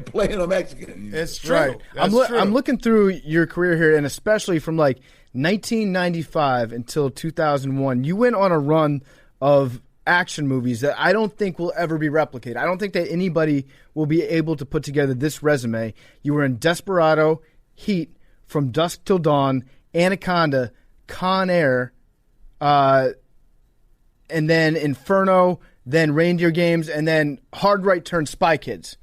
[SPEAKER 6] playing a Mexican.
[SPEAKER 1] It's true.
[SPEAKER 2] Right. I'm looking through your career here, and especially from like 1995 until 2001, you went on a run of action movies that I don't think will ever be replicated. I don't think that anybody will be able to put together this resume. You were in Desperado, Heat, From Dusk Till Dawn, Anaconda, Con Air, and then Inferno, then Reindeer Games, and then Hard Right Turn Spy Kids.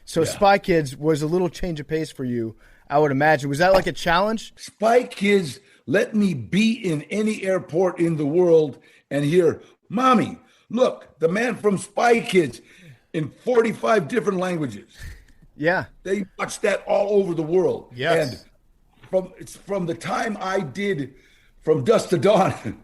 [SPEAKER 2] So Spy Kids was a little change of pace for you, I would imagine. Was that like a challenge?
[SPEAKER 6] Spy Kids let me be in any airport in the world and hear, Mommy, look, the man from Spy Kids in 45 different languages.
[SPEAKER 2] Yeah.
[SPEAKER 6] They watched that all over the world.
[SPEAKER 1] Yes.
[SPEAKER 6] And from the time I did From Dusk to Dawn,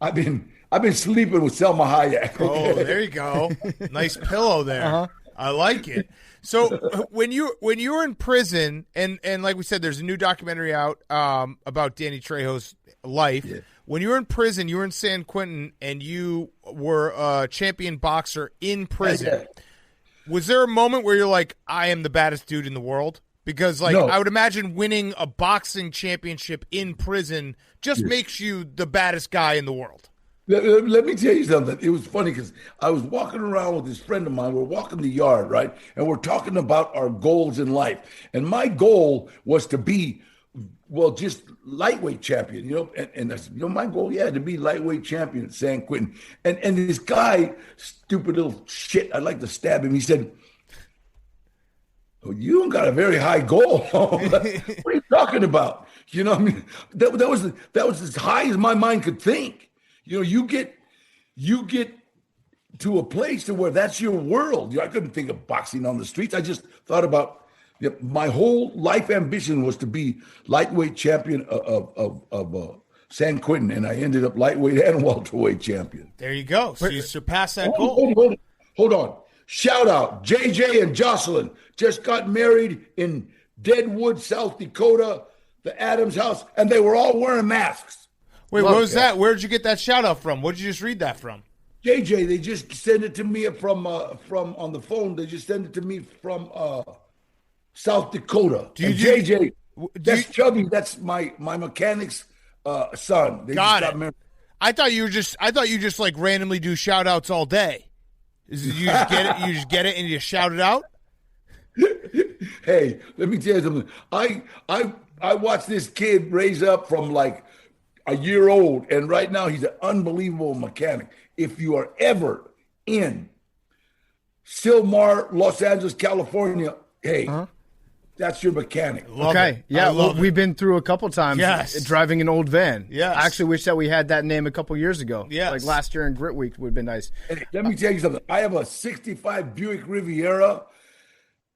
[SPEAKER 6] I've been sleeping with Selma Hayek. Okay?
[SPEAKER 1] Oh, there you go. Nice pillow there. Uh-huh. I like it. So when you were in prison, and like we said, there's a new documentary out about Danny Trejo's life. Yeah. When you were in prison, you were in San Quentin, and you were a champion boxer in prison. Yeah. Was there a moment where you're like, I am the baddest dude in the world? Because, no. I would imagine winning a boxing championship in prison just makes you the baddest guy in the world.
[SPEAKER 6] Let me tell you something. It was funny because I was walking around with this friend of mine. We're walking the yard, right? And we're talking about our goals in life. And my goal was to be, just lightweight champion, And I said, my goal, to be lightweight champion at San Quentin. And this guy, stupid little shit, I'd like to stab him. He said, oh, you don't got a very high goal. What are you talking about? That was as high as my mind could think. You get to a place to where that's your world. I couldn't think of boxing on the streets. I just thought about my whole life ambition was to be lightweight champion of San Quentin, and I ended up lightweight and welterweight champion.
[SPEAKER 1] There you go. So you surpassed that goal.
[SPEAKER 6] Hold on. Shout out, JJ and Jocelyn just got married in Deadwood, South Dakota, the Adams house, and they were all wearing masks.
[SPEAKER 1] Wait, what was that? Where did you get that shout out from? What did you just read that from?
[SPEAKER 6] JJ, they just sent it to me from on the phone. They just sent it to me from South Dakota. JJ, that's Chubby. That's my mechanic's son. They
[SPEAKER 1] got it. I thought you just like randomly do shout outs all day. You just get it. You just get it and you shout it out.
[SPEAKER 6] Hey, let me tell you something. I watched this kid raise up from like a year old, and right now he's an unbelievable mechanic. If you are ever in Silmar, Los Angeles, California, hey, that's your mechanic.
[SPEAKER 2] Okay, yeah, we've been through a couple times driving an old van.
[SPEAKER 1] Yes.
[SPEAKER 2] I actually wish that we had that name a couple years ago.
[SPEAKER 1] Yes.
[SPEAKER 2] Like last year in Grit Week would have been nice.
[SPEAKER 6] Hey, let me tell you something. I have a 65 Buick Riviera.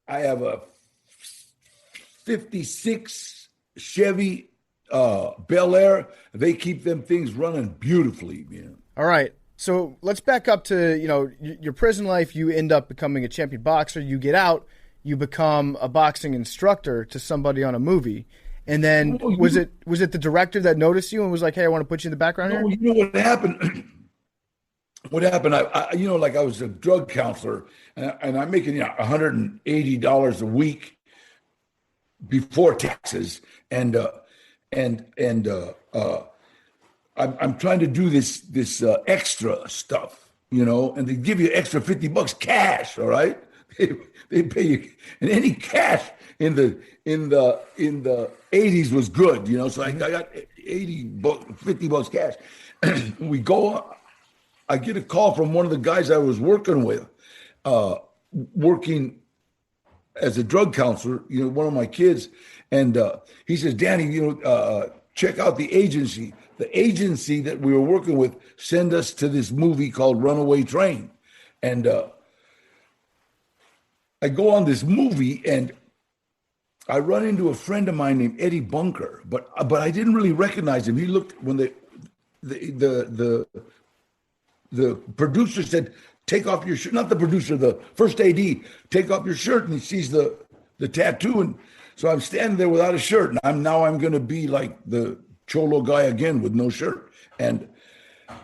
[SPEAKER 6] I have a 56 Chevy Bel Air. They keep them things running beautifully, man.
[SPEAKER 2] All right. So let's back up to, your prison life. You end up becoming a champion boxer. You get out. You become a boxing instructor to somebody on a movie. And then was it the director that noticed you and was like, hey, I want to put you in the background here?
[SPEAKER 6] You know what happened? What happened? I was a drug counselor, and I'm making $180 a week before taxes, and I'm trying to do this extra stuff, and they give you extra $50 cash. All right, they pay you, and any cash in the 80s was good, So I got $50 cash. We go. I get a call from one of the guys I was working with, working as a drug counselor, one of my kids. And he says, Danny, check out the agency. The agency that we were working with sent us to this movie called Runaway Train. And I I go on this movie and I run into a friend of mine named Eddie Bunker, but I didn't really recognize him. He looked when the producer said, "Take off your shirt." Not the producer, the first AD. Take off your shirt, and he sees the tattoo, and so I'm standing there without a shirt, and I'm going to be like the cholo guy again with no shirt. And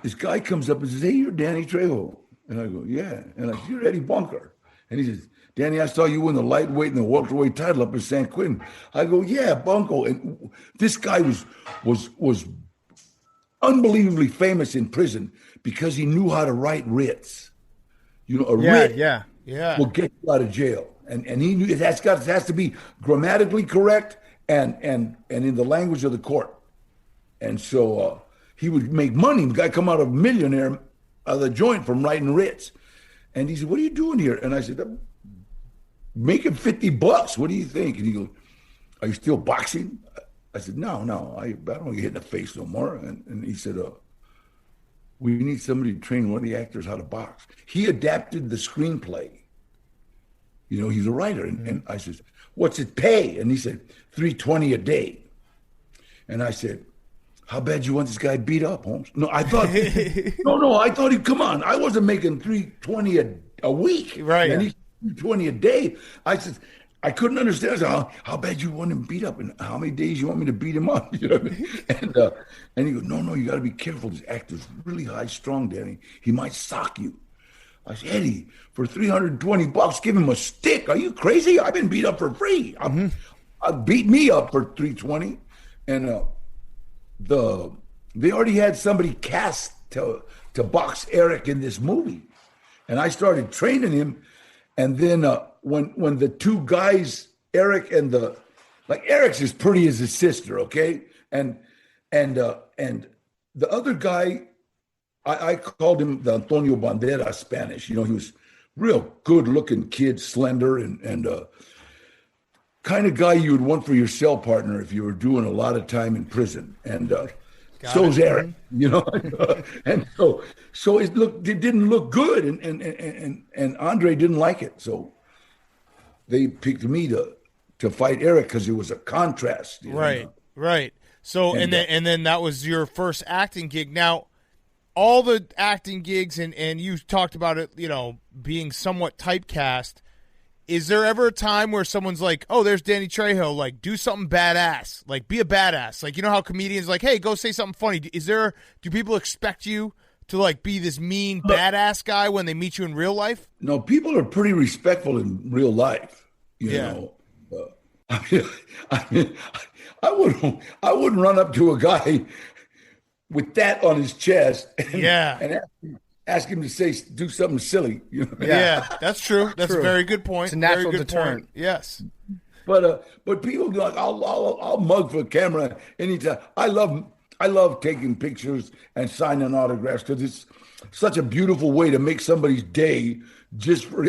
[SPEAKER 6] this guy comes up and says, "Hey, you're Danny Trejo," and I go, "Yeah," and I said, "You're Eddie Bunker," and he says, "Danny, I saw you win the lightweight and the welterweight title up in San Quentin." I go, "Yeah, Bunko." And this guy was unbelievably famous in prison because he knew how to write writs. You know, a writ will get you out of jail. And he knew it has to be grammatically correct and in the language of the court. And so he would make money. The guy come out a millionaire out of the joint from writing writs. And he said, "What are you doing here?" And I said, "I'm making $50. What do you think?" And he goes, "Are you still boxing?" I said, No, I don't get hit in the face no more. And he said, "We need somebody to train one of the actors how to box." He adapted the screenplay. You know, he's a writer. And I said, "What's it pay?" And he said, $320 a day. And I said, "How bad you want this guy beat up, Holmes?" No, I thought, I thought come on. I wasn't making $320 a week.
[SPEAKER 1] Right.
[SPEAKER 6] And he's $320 a day. I said, I couldn't understand. I said, how bad you want him beat up and how many days you want me to beat him up? You know what I mean? And he goes, no, you got to be careful. This actor's really high strung, Danny. He might sock you. I said, "Eddie, for $320, give him a stick. Are you crazy? I've been beat up for free. Beat me up for $320. And they already had somebody cast to box Eric in this movie. And I started training him. And then when the two guys, Eric and Eric's as pretty as his sister, okay? And the other guy, I called him the Antonio Banderas Spanish. You know, he was real good-looking kid, slender, and kind of guy you would want for your cell partner if you were doing a lot of time in prison. And so's Eric, you know. And so it didn't look good, and Andre didn't like it. So they picked me to fight Eric because it was a contrast.
[SPEAKER 1] Right. So and then that was your first acting gig. Now, all the acting gigs and you talked about it, you know, being somewhat typecast. Is there ever a time where someone's like, "Oh, there's Danny Trejo, like, do something badass, like, be a badass"? Like, you know how comedians like, "Hey, go say something funny." Do people expect you to, like, be this mean badass guy when they meet you in real life?
[SPEAKER 6] No, people are pretty respectful in real life. You know, I mean, I wouldn't run up to a guy with that on his chest and ask him to do something silly. You know?
[SPEAKER 1] Yeah, that's true. That's a very good point.
[SPEAKER 2] It's a natural
[SPEAKER 1] very good
[SPEAKER 2] deterrent.
[SPEAKER 1] Point. Yes.
[SPEAKER 6] But people go like, I'll mug for the camera anytime. I love taking pictures and signing autographs because it's such a beautiful way to make somebody's day. Just for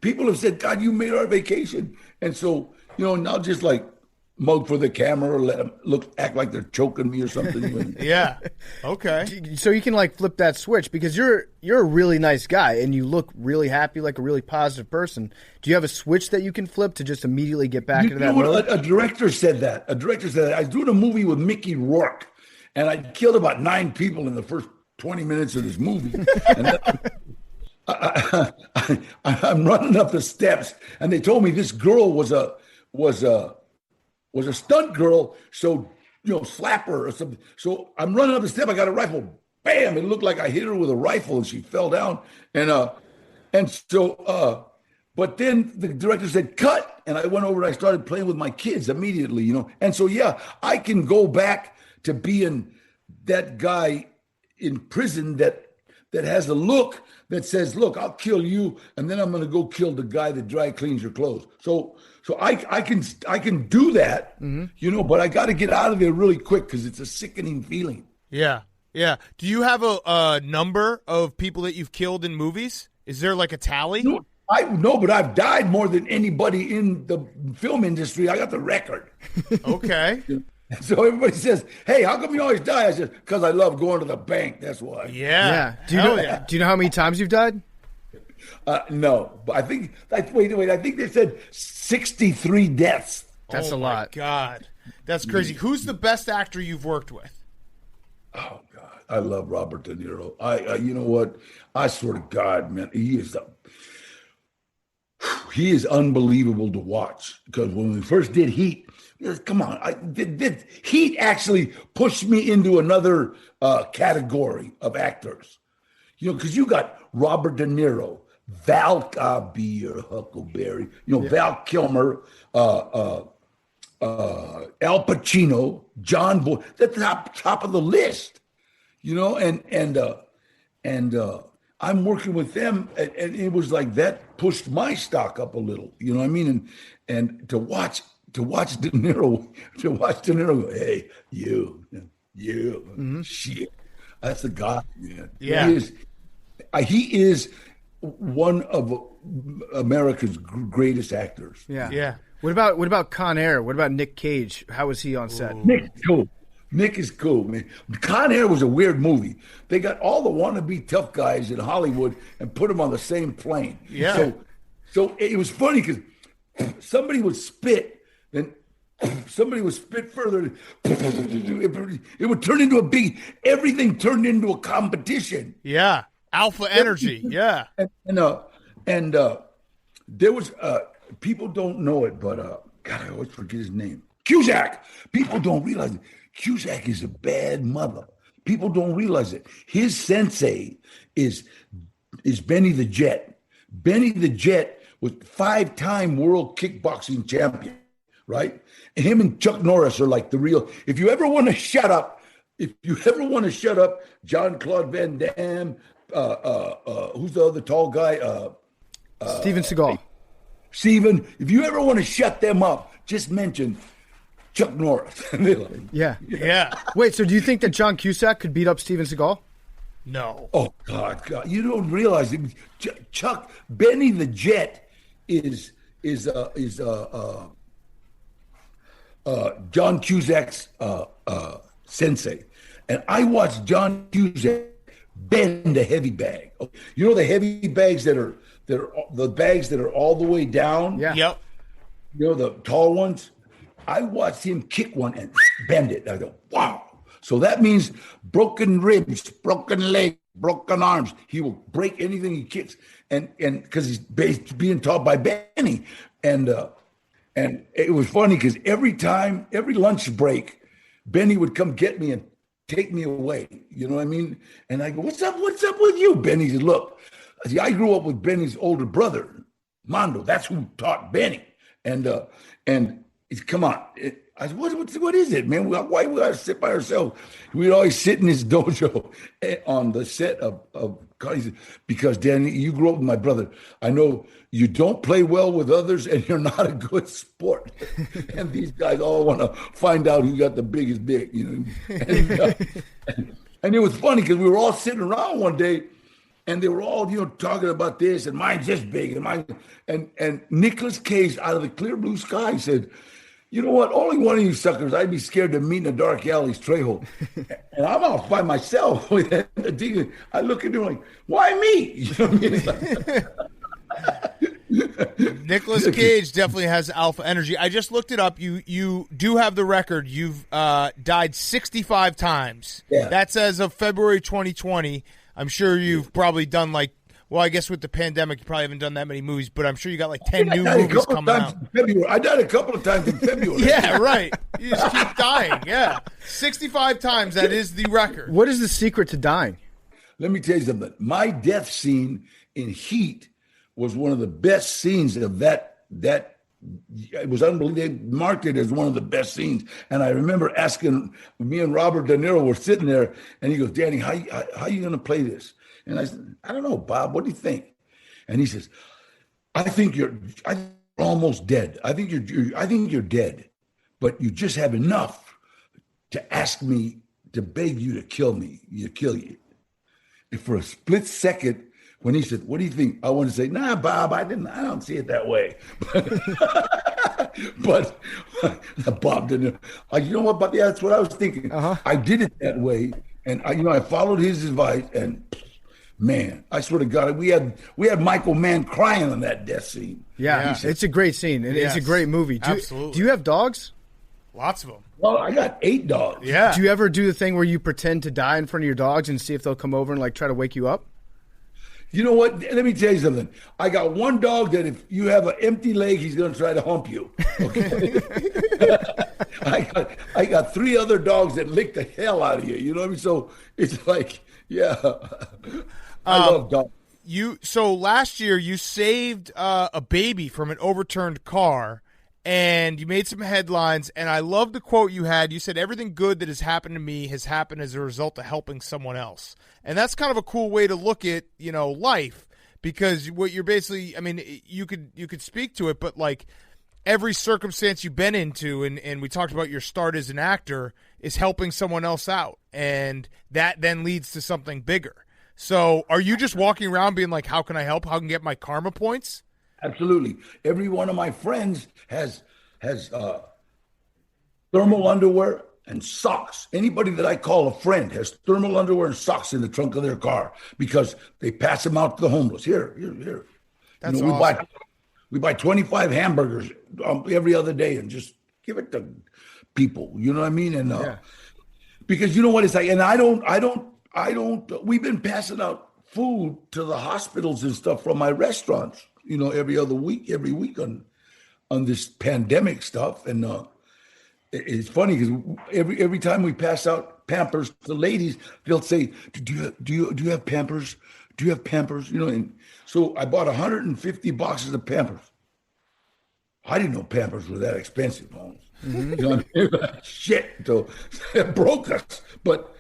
[SPEAKER 6] people have said, "God, you made our vacation," and so and I'll just like mug for the camera or let them act like they're choking me or something.
[SPEAKER 1] Yeah. Okay.
[SPEAKER 2] So you can like flip that switch because you're a really nice guy and you look really happy, like a really positive person. Do you have a switch that you can flip to just immediately get back into that mode?
[SPEAKER 6] A director said that. I was doing a movie with Mickey Rourke, and I killed about 9 people in the first 20 minutes of this movie. And then I'm running up the steps, and they told me this girl was a stunt girl, so slap her or something. So I'm running up the step. I got a rifle. Bam! It looked like I hit her with a rifle, and she fell down. But then the director said, "Cut!" And I went over and I started playing with my kids immediately. And so I can go back to being that guy in prison that has a look that says, "Look, I'll kill you, and then I'm going to go kill the guy that dry cleans your clothes." So I can do that, but I got to get out of there really quick because it's a sickening feeling.
[SPEAKER 1] Yeah. Do you have a number of people that you've killed in movies? Is there like a tally?
[SPEAKER 6] No, but I've died more than anybody in the film industry. I got the record.
[SPEAKER 1] Okay.
[SPEAKER 6] So everybody says, "Hey, how come you always die?" I said, "Because I love going to the bank. That's why."
[SPEAKER 1] Yeah.
[SPEAKER 2] Do you know how many times you've died?
[SPEAKER 6] No, but I think wait. I think they said 63 deaths.
[SPEAKER 2] That's a lot.
[SPEAKER 1] God, that's crazy. Who's the best actor you've worked with?
[SPEAKER 6] Oh God, I love Robert De Niro. I you know what? I swear to God, man, he is unbelievable to watch. Because when we first did Heat, come on, Heat actually pushed me into another category of actors. Because you got Robert De Niro, I'll be your Huckleberry. Val Kilmer, Al Pacino, John Boy. That's the top of the list. And I'm working with them, and it was like that pushed my stock up a little. You know what I mean? And to watch De Niro, go, hey, you, shit, that's the guy, man.
[SPEAKER 1] Yeah,
[SPEAKER 6] he is one of America's greatest actors.
[SPEAKER 2] Yeah. What about Con Air? What about Nick Cage? How was he on set?
[SPEAKER 6] Nick is cool, man. Con Air was a weird movie. They got all the wannabe tough guys in Hollywood and put them on the same plane.
[SPEAKER 1] Yeah.
[SPEAKER 6] So it was funny because somebody would spit, then somebody would spit further. It would turn into everything turned into a competition.
[SPEAKER 1] Yeah. Alpha energy. Yeah.
[SPEAKER 6] And there was people don't know it, but God, I always forget his name. Cusack. People don't realize it. Cusack is a bad mother. People don't realize it. His sensei is Benny the Jet. Benny the Jet was 5-time world kickboxing champion, right? And him and Chuck Norris are like the real. If you ever want to shut up, Jean-Claude Van Damme, who's the other tall guy?
[SPEAKER 2] Steven Seagal.
[SPEAKER 6] Steven, if you ever want to shut them up, just mention Chuck Norris.
[SPEAKER 2] Yeah.
[SPEAKER 1] Yeah.
[SPEAKER 2] Wait, so do you think that John Cusack could beat up Steven Seagal?
[SPEAKER 1] No.
[SPEAKER 6] Oh, God. You don't realize it. Benny the Jet is John Cusack's sensei. And I watched John Cusack bend a heavy bag. You know the heavy bags that are the bags that are all the way down?
[SPEAKER 2] Yeah.
[SPEAKER 1] Yep.
[SPEAKER 6] The tall ones? I watched him kick one and bend it. I go, wow. So that means broken ribs, broken legs, broken arms. He will break anything he kicks. And because he's being taught by Benny. And it was funny because every lunch break, Benny would come get me and take me away. You know what I mean? And I go, what's up with you, Benny? He said, look, I grew up with Benny's older brother, Mondo. That's who taught Benny. And come on. I said, what is it, man? Why we got to sit by ourselves? We'd always sit in his dojo on the set of said, because, Danny, you grew up with my brother. I know you don't play well with others and you're not a good sport. And these guys all want to find out who got the biggest dick, And it was funny because we were all sitting around one day and they were all, talking about this and mine's this big and mine. And Nicolas Cage out of the clear blue sky said, you know what? Only one of you suckers I'd be scared to meet in the dark alleys, Trejo. And I'm off by myself. I look at him like, why me? You know what I mean?
[SPEAKER 1] Nicolas Cage definitely has alpha energy. I just looked it up. You do have the record. You've died 65 times.
[SPEAKER 6] Yeah.
[SPEAKER 1] That's as of February 2020. I'm sure you've probably done well, I guess with the pandemic, you probably haven't done that many movies, but I'm sure you got 10 new movies coming out.
[SPEAKER 6] I died a couple of times in February.
[SPEAKER 1] Yeah, right. You just keep dying. Yeah. 65 times, that is the record.
[SPEAKER 2] What is the secret to dying?
[SPEAKER 6] Let me tell you something. My death scene in Heat was one of the best scenes of that. It was unbelievable. They marked it as one of the best scenes. And I remember asking, me and Robert De Niro were sitting there, and he goes, Danny, how are you going to play this? And I said, I don't know, Bob. What do you think? And he says, I think you're almost dead. I think you're dead, but you just have enough to ask me to beg you to kill me. Kill you. And for a split second, when he said, "What do you think?" I want to say, "Nah, Bob, I don't see it that way." But Bob didn't. You know what? But yeah, that's what I was thinking. I did it that way, and I followed his advice, and Man, I swear to God, we had Michael Mann crying on that death scene.
[SPEAKER 2] Yeah, it's a great scene, and it's a great movie.
[SPEAKER 1] Absolutely.
[SPEAKER 2] Do you have dogs?
[SPEAKER 1] Lots of them.
[SPEAKER 6] Well, I got 8 dogs.
[SPEAKER 1] Yeah.
[SPEAKER 2] Do you ever do the thing where you pretend to die in front of your dogs and see if they'll come over and like try to wake you up?
[SPEAKER 6] You know what? Let me tell you something. I got one dog that if you have an empty leg, he's going to try to hump you. Okay? I got 3 other dogs that lick the hell out of you. You know what I mean? So it's like, yeah, I love dogs.
[SPEAKER 1] So last year you saved a baby from an overturned car, and you made some headlines. And I love the quote you had. You said, "Everything good that has happened to me has happened as a result of helping someone else." And that's kind of a cool way to look at, life, because what you're basically, I mean, you could speak to it, but like every circumstance you've been into, and we talked about your start as an actor, is helping someone else out. And that then leads to something bigger. So are you just walking around being like, how can I help? How can I get my karma points?
[SPEAKER 6] Absolutely. Every one of my friends has thermal underwear and socks. Anybody that I call a friend has thermal underwear and socks in the trunk of their car because they pass them out to the homeless. Here.
[SPEAKER 1] That's awesome.
[SPEAKER 6] We buy 25 hamburgers every other day and just give it to people. You know what I mean? And because you know what it's like, and I don't. We've been passing out food to the hospitals and stuff from my restaurants. Every week on this pandemic stuff, and it's funny because every time we pass out Pampers to ladies, they'll say, "Do you have Pampers? Do you have Pampers?" And so I bought 150 boxes of Pampers. I didn't know Pampers were that expensive, Holmes. Mm-hmm. Shit, so it broke us. But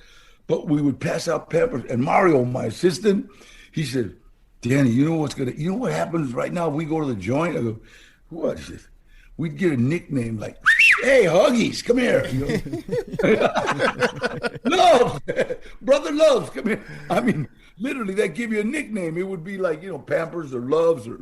[SPEAKER 6] we would pass out Pampers, and Mario, my assistant, he said, "Danny, you know what happens right now? We go to the joint." I go, "What?" He says, "We'd get a nickname like, 'Hey, Huggies, come here.' Love, brother Loves, come here." I mean, literally, they give you a nickname. It would be like, Pampers or Loves or.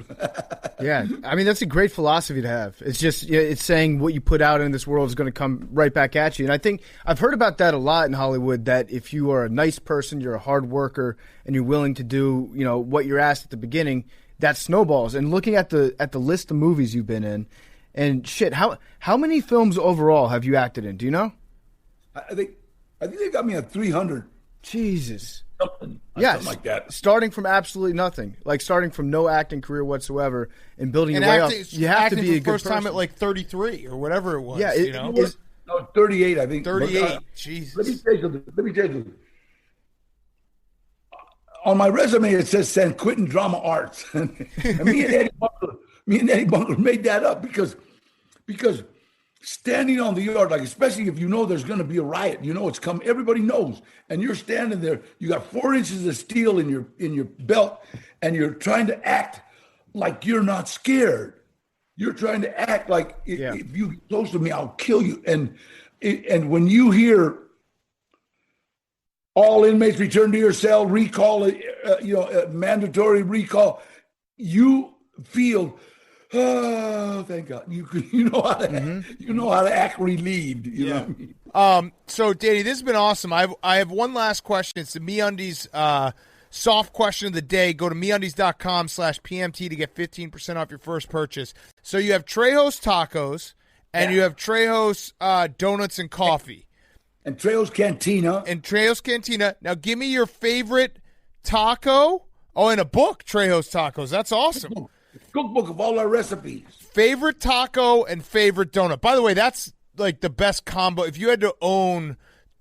[SPEAKER 2] Yeah, I mean, that's a great philosophy to have. It's just, it's saying what you put out in this world is going to come right back at you. And I think I've heard about that a lot in Hollywood, that if you are a nice person, you're a hard worker, and you're willing to do, what you're asked at the beginning, that snowballs. And looking at the list of movies you've been in, and shit, how many films overall have you acted in? Do you know?
[SPEAKER 6] I think they got me at 300.
[SPEAKER 2] Jesus.
[SPEAKER 6] Something like that.
[SPEAKER 2] Starting from absolutely nothing, like starting from no acting career whatsoever, and building your way up. You have to be a good
[SPEAKER 1] first
[SPEAKER 2] person.
[SPEAKER 1] time at like 33 or whatever it was.
[SPEAKER 2] Yeah,
[SPEAKER 6] no, 38, I think.
[SPEAKER 1] 38. Jesus.
[SPEAKER 6] Let me tell you something. On my resume, it says San Quentin Drama Arts, and me and Eddie Bunker made that up because standing on the yard, like especially if there's going to be a riot, it's come. Everybody knows, and you're standing there. You got 4 inches of steel in your belt, and you're trying to act like you're not scared. You're trying to act like if you get close to me, I'll kill you. And when you hear all inmates return to your cell, recall, mandatory recall, you feel. Oh, thank God! You know how to act relieved. You know what I mean?
[SPEAKER 1] So Danny, this has been awesome. I have one last question. It's the MeUndies soft question of the day. Go to MeUndies.com/PMT to get 15% off your first purchase. So you have Trejo's Tacos, and you have Trejo's Donuts and Coffee,
[SPEAKER 6] and Trejo's Cantina.
[SPEAKER 1] Now, give me your favorite taco. Oh, and a book, Trejo's Tacos. That's awesome.
[SPEAKER 6] Cookbook of all our recipes.
[SPEAKER 1] Favorite taco and favorite donut. By the way, that's like the best combo. If you had to own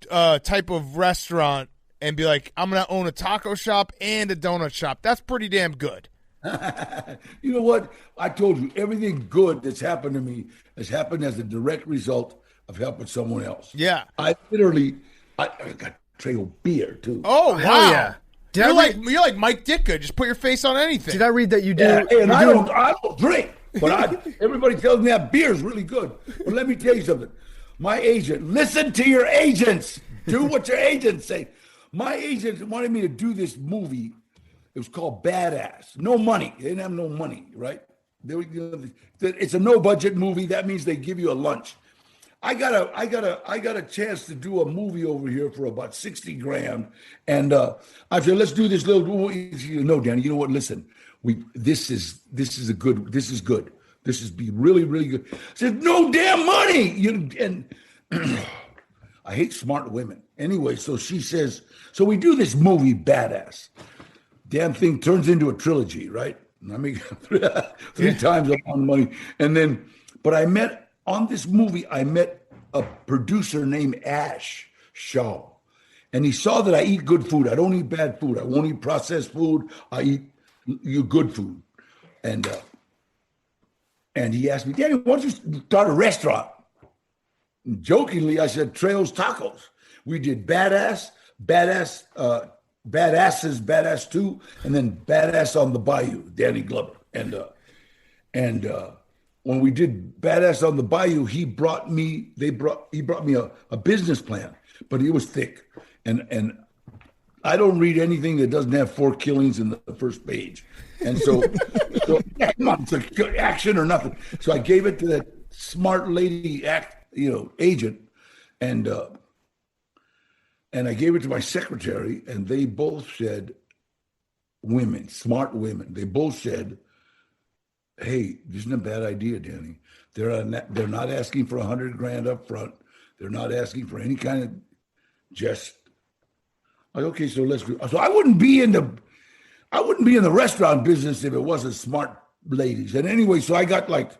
[SPEAKER 1] a type of restaurant and be like, I'm going to own a taco shop and a donut shop, that's pretty damn good.
[SPEAKER 6] You know what? I told you, everything good that's happened to me has happened as a direct result of helping someone else.
[SPEAKER 1] Yeah.
[SPEAKER 6] I got Trejo beer, too.
[SPEAKER 1] Oh, wow.
[SPEAKER 2] Hell yeah.
[SPEAKER 1] You're like Mike Ditka. Just put your face on anything.
[SPEAKER 2] Did I read that you do?
[SPEAKER 6] Yeah, and I don't drink, but everybody tells me that beer is really good. But let me tell you something. My agent, listen to your agents. Do what your agents say. My agent wanted me to do this movie. It was called Badass. No money. They didn't have no money, right? It's a no-budget movie. That means they give you a lunch. I got a chance to do a movie over here for about 60 grand. And I said, let's do this little movie. No, Danny, you know what? Listen, this is good. This is be really, really good. I said, no damn money. And I hate smart women. Anyway, so she says, so we do this movie, Badass. Damn thing turns into a trilogy, right? I mean, three times on money. And then, but on this movie, I met a producer named Ash Shaw. And he saw that I eat good food. I don't eat bad food. I won't eat processed food. I eat good food. And he asked me, Danny, why don't you start a restaurant? And jokingly, I said, Trejo's Tacos. We did Badass, Badasses, Badass 2, and then Badass on the Bayou, Danny Glover. And when we did Badass on the Bayou, he brought me a business plan, but it was thick. And I don't read anything that doesn't have 4 killings in the first page. And so yeah, come on, it's like action or nothing. So I gave it to that smart lady agent, and I gave it to my secretary, and they both said, smart women, they both said, hey, this isn't a bad idea, Danny. They're not asking for $100 grand up front. They're not asking for any kind of just. Like, okay, so let's do. So I wouldn't be in the restaurant business if it wasn't smart ladies. And anyway, so I got like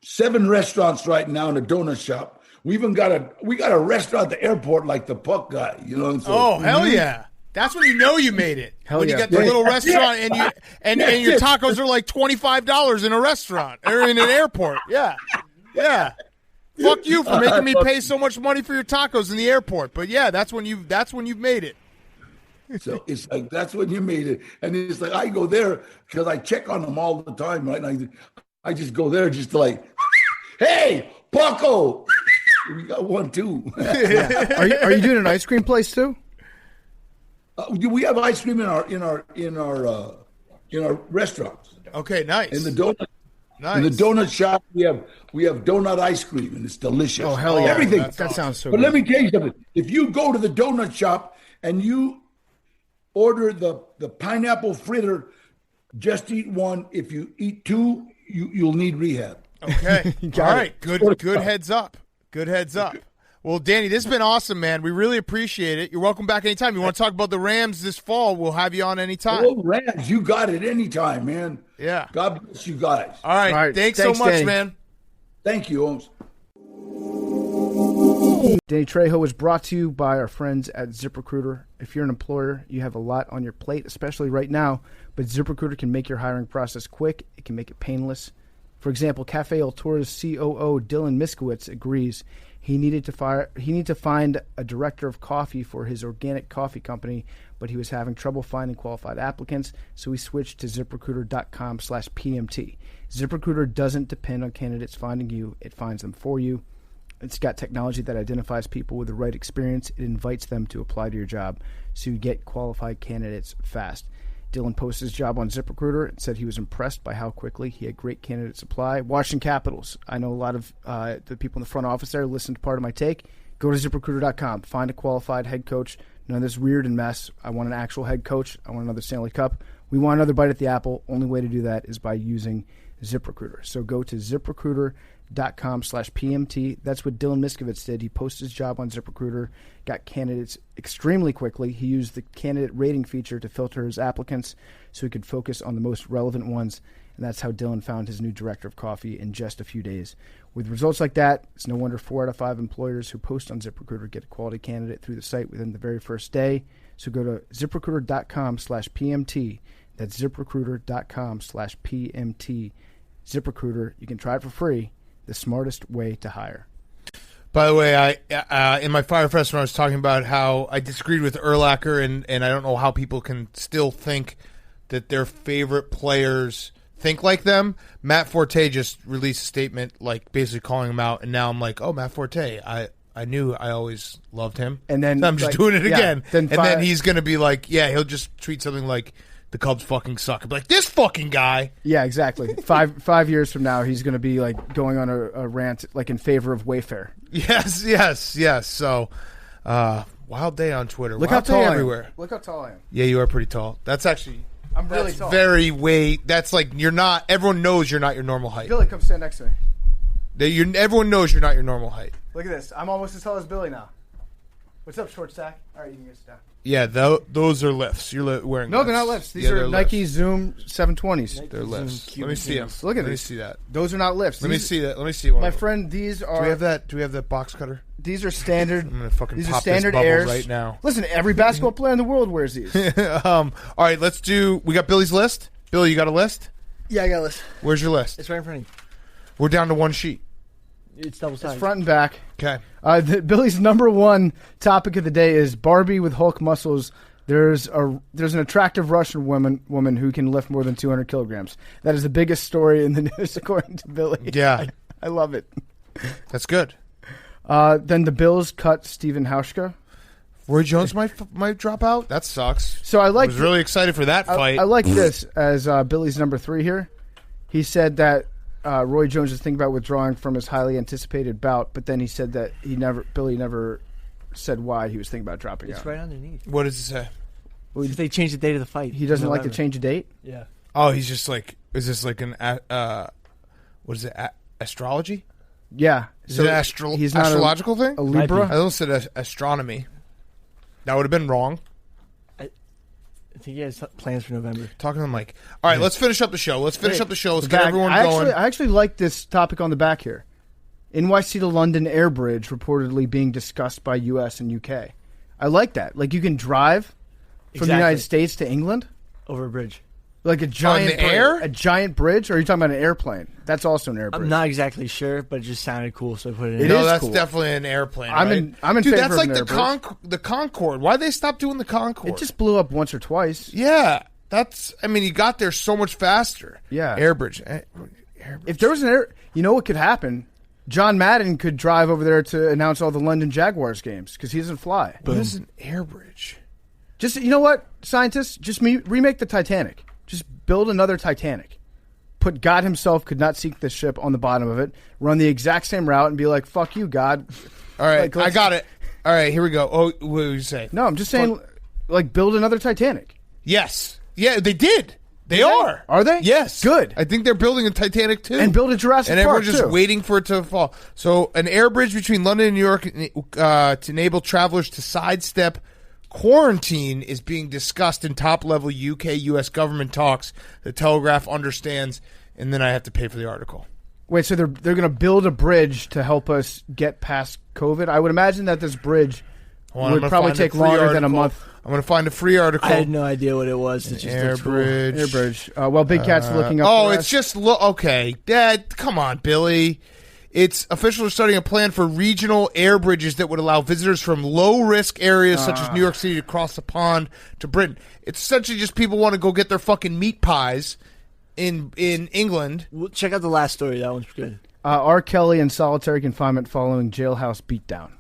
[SPEAKER 6] 7 restaurants right now in a donut shop. We got a restaurant at the airport like the Puck guy, So,
[SPEAKER 1] hell yeah. That's when you know you made it. When you got the little restaurant and your tacos are like $25 in a restaurant or in an airport. Yeah. Yeah. Fuck you for making me pay so much money for your tacos in the airport. But yeah, that's when you've made it.
[SPEAKER 6] So it's like that's when you made it. And it's like I go there because I check on them all the time, right? And I just go there just to like, hey, Paco. We got one too.
[SPEAKER 2] Yeah. Are you doing an ice cream place too?
[SPEAKER 6] We have ice cream in our restaurants.
[SPEAKER 1] Okay, nice.
[SPEAKER 6] In the donut shop, we have donut ice cream, and it's delicious.
[SPEAKER 2] Oh hell yeah!
[SPEAKER 6] Everything
[SPEAKER 2] that sounds so.
[SPEAKER 6] But
[SPEAKER 2] good.
[SPEAKER 6] let me tell you something. If you go to the donut shop and you order the pineapple fritter, just eat one. If you eat 2, you'll need rehab.
[SPEAKER 1] Okay, all right. Good heads up. Good heads up. Well, Danny, this has been awesome, man. We really appreciate it. You're welcome back anytime. You want to talk about the Rams this fall, we'll have you on anytime.
[SPEAKER 6] Oh, Rams, you got it anytime, man.
[SPEAKER 1] Yeah.
[SPEAKER 6] God bless you guys.
[SPEAKER 1] All right. Thanks so much,
[SPEAKER 2] Danny.
[SPEAKER 1] man.
[SPEAKER 6] Thank you, Holmes.
[SPEAKER 2] Danny Trejo was brought to you by our friends at ZipRecruiter. If you're an employer, you have a lot on your plate, especially right now, but ZipRecruiter can make your hiring process quick. It can make it painless. For example, Cafe El Toro's COO, Dylan Miskowitz, agrees he needed to find a director of coffee for his organic coffee company, but he was having trouble finding qualified applicants, so he switched to ZipRecruiter.com/PMT. ZipRecruiter doesn't depend on candidates finding you. It finds them for you. It's got technology that identifies people with the right experience. It invites them to apply to your job, so you get qualified candidates fast. Dylan posted his job on ZipRecruiter and said he was impressed by how quickly he had great candidates apply. Washington Capitals. I know a lot of the people in the front office there listen to part of my take. Go to ZipRecruiter.com. Find a qualified head coach. None of this weird and mess. I want an actual head coach. I want another Stanley Cup. We want another bite at the apple. Only way to do that is by using ZipRecruiter. So go to ZipRecruiter.com/PMT. That's what Dylan Miskowitz did. He posted his job on ZipRecruiter, got candidates extremely quickly. He used the candidate rating feature to filter his applicants so he could focus on the most relevant ones, and that's how Dylan found his new director of coffee in just a few days. With results like that, it's no wonder 4 out of 5 employers who post on ZipRecruiter get a quality candidate through the site within the very first day. So go to ZipRecruiter.com/PMT. That's ZipRecruiter.com/PMT. ZipRecruiter, you can try it for free, the smartest way to hire.
[SPEAKER 1] By the way, I in my Firefest when I was talking about how I disagreed with Urlacher, and I don't know how people can still think that their favorite players think like them. Matt Forte just released a statement like basically calling him out, and now I'm like, oh, Matt Forte, I knew I always loved him.
[SPEAKER 2] And then
[SPEAKER 1] I'm just doing it again.
[SPEAKER 2] Then
[SPEAKER 1] he's going to be like, he'll just tweet something like, the Cubs fucking suck. I'll be like, this fucking guy.
[SPEAKER 2] Yeah, exactly. 5 years from now, he's going to be like going on a rant like in favor of Wayfair.
[SPEAKER 1] Yes. So, wild day on Twitter.
[SPEAKER 2] Look how tall
[SPEAKER 1] everywhere.
[SPEAKER 2] I am. Look how tall I am.
[SPEAKER 1] Yeah, you are pretty tall. That's actually...
[SPEAKER 2] I'm really tall.
[SPEAKER 1] That's like, you're not... Everyone knows you're not your normal height.
[SPEAKER 2] Billy, come stand next to me.
[SPEAKER 1] Everyone knows you're not your normal height.
[SPEAKER 2] Look at this. I'm almost as tall as Billy now. What's up, short stack? All right, you can get down.
[SPEAKER 1] Yeah, those are lifts. You're wearing
[SPEAKER 2] No, they're not lifts. These are Nike
[SPEAKER 1] lifts.
[SPEAKER 2] Zoom 720s.
[SPEAKER 1] They're lifts. Let me see them.
[SPEAKER 2] Look at
[SPEAKER 1] Let me
[SPEAKER 2] this.
[SPEAKER 1] see that.
[SPEAKER 2] Those are not lifts.
[SPEAKER 1] Let me see that. Let me see one.
[SPEAKER 2] My friend, these are...
[SPEAKER 1] Do we have that box cutter?
[SPEAKER 2] These are standard...
[SPEAKER 1] I'm going to fucking
[SPEAKER 2] these
[SPEAKER 1] pop
[SPEAKER 2] are standard
[SPEAKER 1] this bubble
[SPEAKER 2] airs.
[SPEAKER 1] right now.
[SPEAKER 2] Listen, every basketball player in the world wears these.
[SPEAKER 1] All right, let's do... We got Billy's list. Billy, you got a list?
[SPEAKER 7] Yeah, I got a list.
[SPEAKER 1] Where's your list?
[SPEAKER 7] It's right in front of you.
[SPEAKER 1] We're down to one sheet.
[SPEAKER 7] It's double-sided.
[SPEAKER 2] It's front and back.
[SPEAKER 1] Okay.
[SPEAKER 2] Billy's number one topic of the day is Barbie with Hulk muscles. There's an attractive Russian woman who can lift more than 200 kilograms. That is the biggest story in the news, according to Billy.
[SPEAKER 1] Yeah.
[SPEAKER 2] I love it.
[SPEAKER 1] That's good.
[SPEAKER 2] Then the Bills cut Steven Hauschka.
[SPEAKER 1] Roy Jones might drop out? That sucks.
[SPEAKER 2] So I
[SPEAKER 1] was really excited for that fight.
[SPEAKER 2] I like this as Billy's number 3 here. He said that Roy Jones is thinking about withdrawing from his highly anticipated bout, but then he said that Billy never said why he was thinking about dropping out.
[SPEAKER 7] It's right underneath.
[SPEAKER 1] What does it say?
[SPEAKER 7] Well, if they change the date of the fight.
[SPEAKER 2] He doesn't like to change a date?
[SPEAKER 7] Yeah.
[SPEAKER 1] Oh, he's just like, is this like an, what is it, astrology?
[SPEAKER 2] Yeah.
[SPEAKER 1] Is it an
[SPEAKER 2] he's not
[SPEAKER 1] astrological thing?
[SPEAKER 2] A Libra?
[SPEAKER 1] I almost said astronomy. That would have been wrong.
[SPEAKER 7] I think he has plans for November.
[SPEAKER 1] Talking to the mic. All right, let's finish up the show. Let's get everyone
[SPEAKER 2] I
[SPEAKER 1] going.
[SPEAKER 2] I actually like this topic on the back here. NYC to London air bridge reportedly being discussed by U.S. and UK. I like that. Like you can drive from the United States to England
[SPEAKER 7] over a bridge.
[SPEAKER 2] Like a giant
[SPEAKER 1] air?
[SPEAKER 2] A giant bridge? Or are you talking about an airplane? That's also an air bridge.
[SPEAKER 7] I'm not exactly sure, but it just sounded cool, so I put it in.
[SPEAKER 1] No, that's
[SPEAKER 2] cool.
[SPEAKER 1] definitely an airplane.
[SPEAKER 2] I'm
[SPEAKER 1] right?
[SPEAKER 2] in
[SPEAKER 1] Dude,
[SPEAKER 2] favor
[SPEAKER 1] that's
[SPEAKER 2] of
[SPEAKER 1] like
[SPEAKER 2] an
[SPEAKER 1] the Concorde. Why'd they stop doing the Concorde?
[SPEAKER 2] It just blew up once or twice.
[SPEAKER 1] Yeah. You got there so much faster.
[SPEAKER 2] Yeah.
[SPEAKER 1] Air bridge.
[SPEAKER 2] If there was an air, you know what could happen? John Madden could drive over there to announce all the London Jaguars games because he doesn't fly.
[SPEAKER 1] What is an air bridge?
[SPEAKER 2] Just, you know what, scientists? Just remake the Titanic. Just build another Titanic. Put God himself could not sink the ship on the bottom of it. Run the exact same route and be like, fuck you, God.
[SPEAKER 1] All right, I got it. All right, here we go. Oh, what did you say?
[SPEAKER 2] No, I'm just saying, build another Titanic.
[SPEAKER 1] Yes. Yeah, they did. They are.
[SPEAKER 2] Are they?
[SPEAKER 1] Yes.
[SPEAKER 2] Good.
[SPEAKER 1] I think they're building a Titanic too.
[SPEAKER 2] And build a Jurassic
[SPEAKER 1] Park, everyone's just
[SPEAKER 2] too.
[SPEAKER 1] waiting for it to fall. So an air bridge between London and New York to enable travelers to sidestep quarantine is being discussed in top-level UK-US government talks. The Telegraph understands, and then I have to pay for the article.
[SPEAKER 2] Wait, so they're going to build a bridge to help us get past COVID? I would imagine that this bridge would probably take longer than a month.
[SPEAKER 1] I'm going to find a free article.
[SPEAKER 7] I had no idea what it was. It's just
[SPEAKER 1] air bridge.
[SPEAKER 2] Air bridge. Well, Big Cat's looking up.
[SPEAKER 1] Oh, it's just okay. Dad, come on, Billy. It's officials are starting a plan for regional air bridges that would allow visitors from low-risk areas such as New York City to cross the pond to Britain. It's essentially just people want to go get their fucking meat pies in England.
[SPEAKER 7] Well, check out the last story. That one's good.
[SPEAKER 2] R. Kelly in solitary confinement following jailhouse beatdown.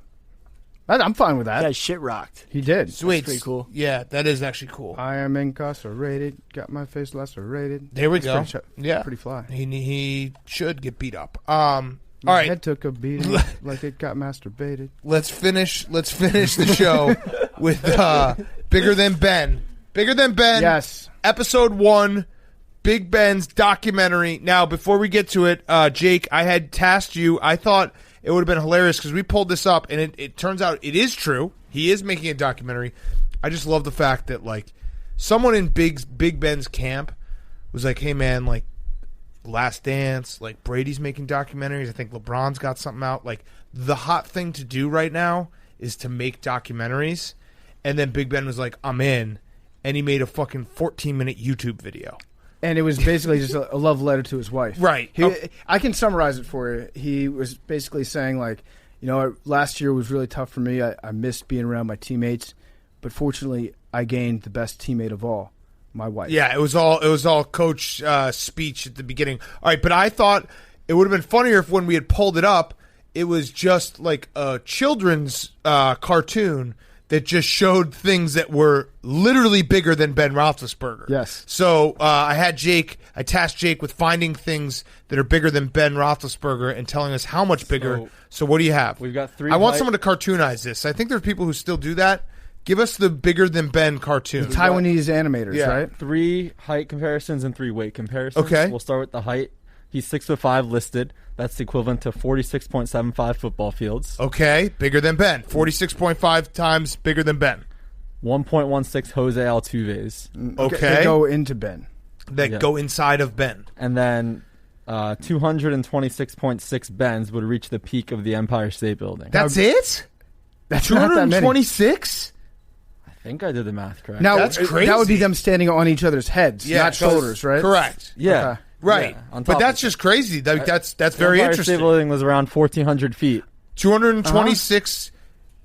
[SPEAKER 2] I'm fine with that.
[SPEAKER 7] Yeah, shit rocked.
[SPEAKER 2] He did.
[SPEAKER 1] Sweet.
[SPEAKER 7] That's pretty cool.
[SPEAKER 1] Yeah, that is actually cool.
[SPEAKER 2] I am incarcerated. Got my face lacerated.
[SPEAKER 1] There we
[SPEAKER 2] That's
[SPEAKER 1] go.
[SPEAKER 2] Yeah. Pretty fly.
[SPEAKER 1] He should get beat up.
[SPEAKER 2] My
[SPEAKER 1] all right.
[SPEAKER 2] head took a beating like it got masturbated.
[SPEAKER 1] Let's finish the show with Bigger Than Ben. Bigger Than Ben.
[SPEAKER 2] Yes.
[SPEAKER 1] Episode 1, Big Ben's documentary. Now, before we get to it, Jake, I had tasked you. I thought it would have been hilarious because we pulled this up, and it turns out it is true. He is making a documentary. I just love the fact that, someone in Big Ben's camp was like, hey, man, Last Dance, Brady's making documentaries. I think LeBron's got something out. The hot thing to do right now is to make documentaries. And then Big Ben was like, I'm in. And he made a fucking 14-minute YouTube video.
[SPEAKER 2] And it was basically just a love letter to his wife.
[SPEAKER 1] Right.
[SPEAKER 2] I can summarize it for you. He was basically saying, last year was really tough for me. I missed being around my teammates. But fortunately, I gained the best teammate of all. My wife. Yeah,
[SPEAKER 1] it was all coach speech at the beginning. All right, but I thought it would have been funnier if when we had pulled it up, it was just like a children's cartoon that just showed things that were literally bigger than Ben Roethlisberger.
[SPEAKER 2] Yes.
[SPEAKER 1] So I tasked Jake with finding things that are bigger than Ben Roethlisberger and telling us how much bigger. So what do you have?
[SPEAKER 4] We've got 3.
[SPEAKER 1] I want someone to cartoonize this. I think there's people who still do that. Give us the bigger than Ben cartoon.
[SPEAKER 2] The Taiwanese animators, right?
[SPEAKER 4] 3 height comparisons and 3 weight comparisons.
[SPEAKER 1] Okay.
[SPEAKER 4] We'll start with the height. He's 6'5" listed. That's equivalent to 46.75 football fields.
[SPEAKER 1] Okay, bigger than Ben. 46.5 times bigger than Ben.
[SPEAKER 4] 1.16 Jose Altuve's.
[SPEAKER 1] Okay.
[SPEAKER 2] They go into Ben.
[SPEAKER 1] That go inside of Ben.
[SPEAKER 4] And then 226.6 Bens would reach the peak of the Empire State Building.
[SPEAKER 1] That's it?
[SPEAKER 2] That's not that many.
[SPEAKER 1] 226?
[SPEAKER 4] I think I did the math correct.
[SPEAKER 2] Now,
[SPEAKER 1] That's crazy.
[SPEAKER 2] that would be them standing on each other's heads, not shoulders, right?
[SPEAKER 1] Correct.
[SPEAKER 4] Yeah.
[SPEAKER 2] Okay.
[SPEAKER 1] Right.
[SPEAKER 4] Yeah, on top
[SPEAKER 1] But
[SPEAKER 4] of
[SPEAKER 1] that's
[SPEAKER 4] it.
[SPEAKER 1] just crazy. That's
[SPEAKER 4] The
[SPEAKER 1] very
[SPEAKER 4] Empire
[SPEAKER 1] interesting.
[SPEAKER 4] State Building was around 1,400 feet.
[SPEAKER 1] 226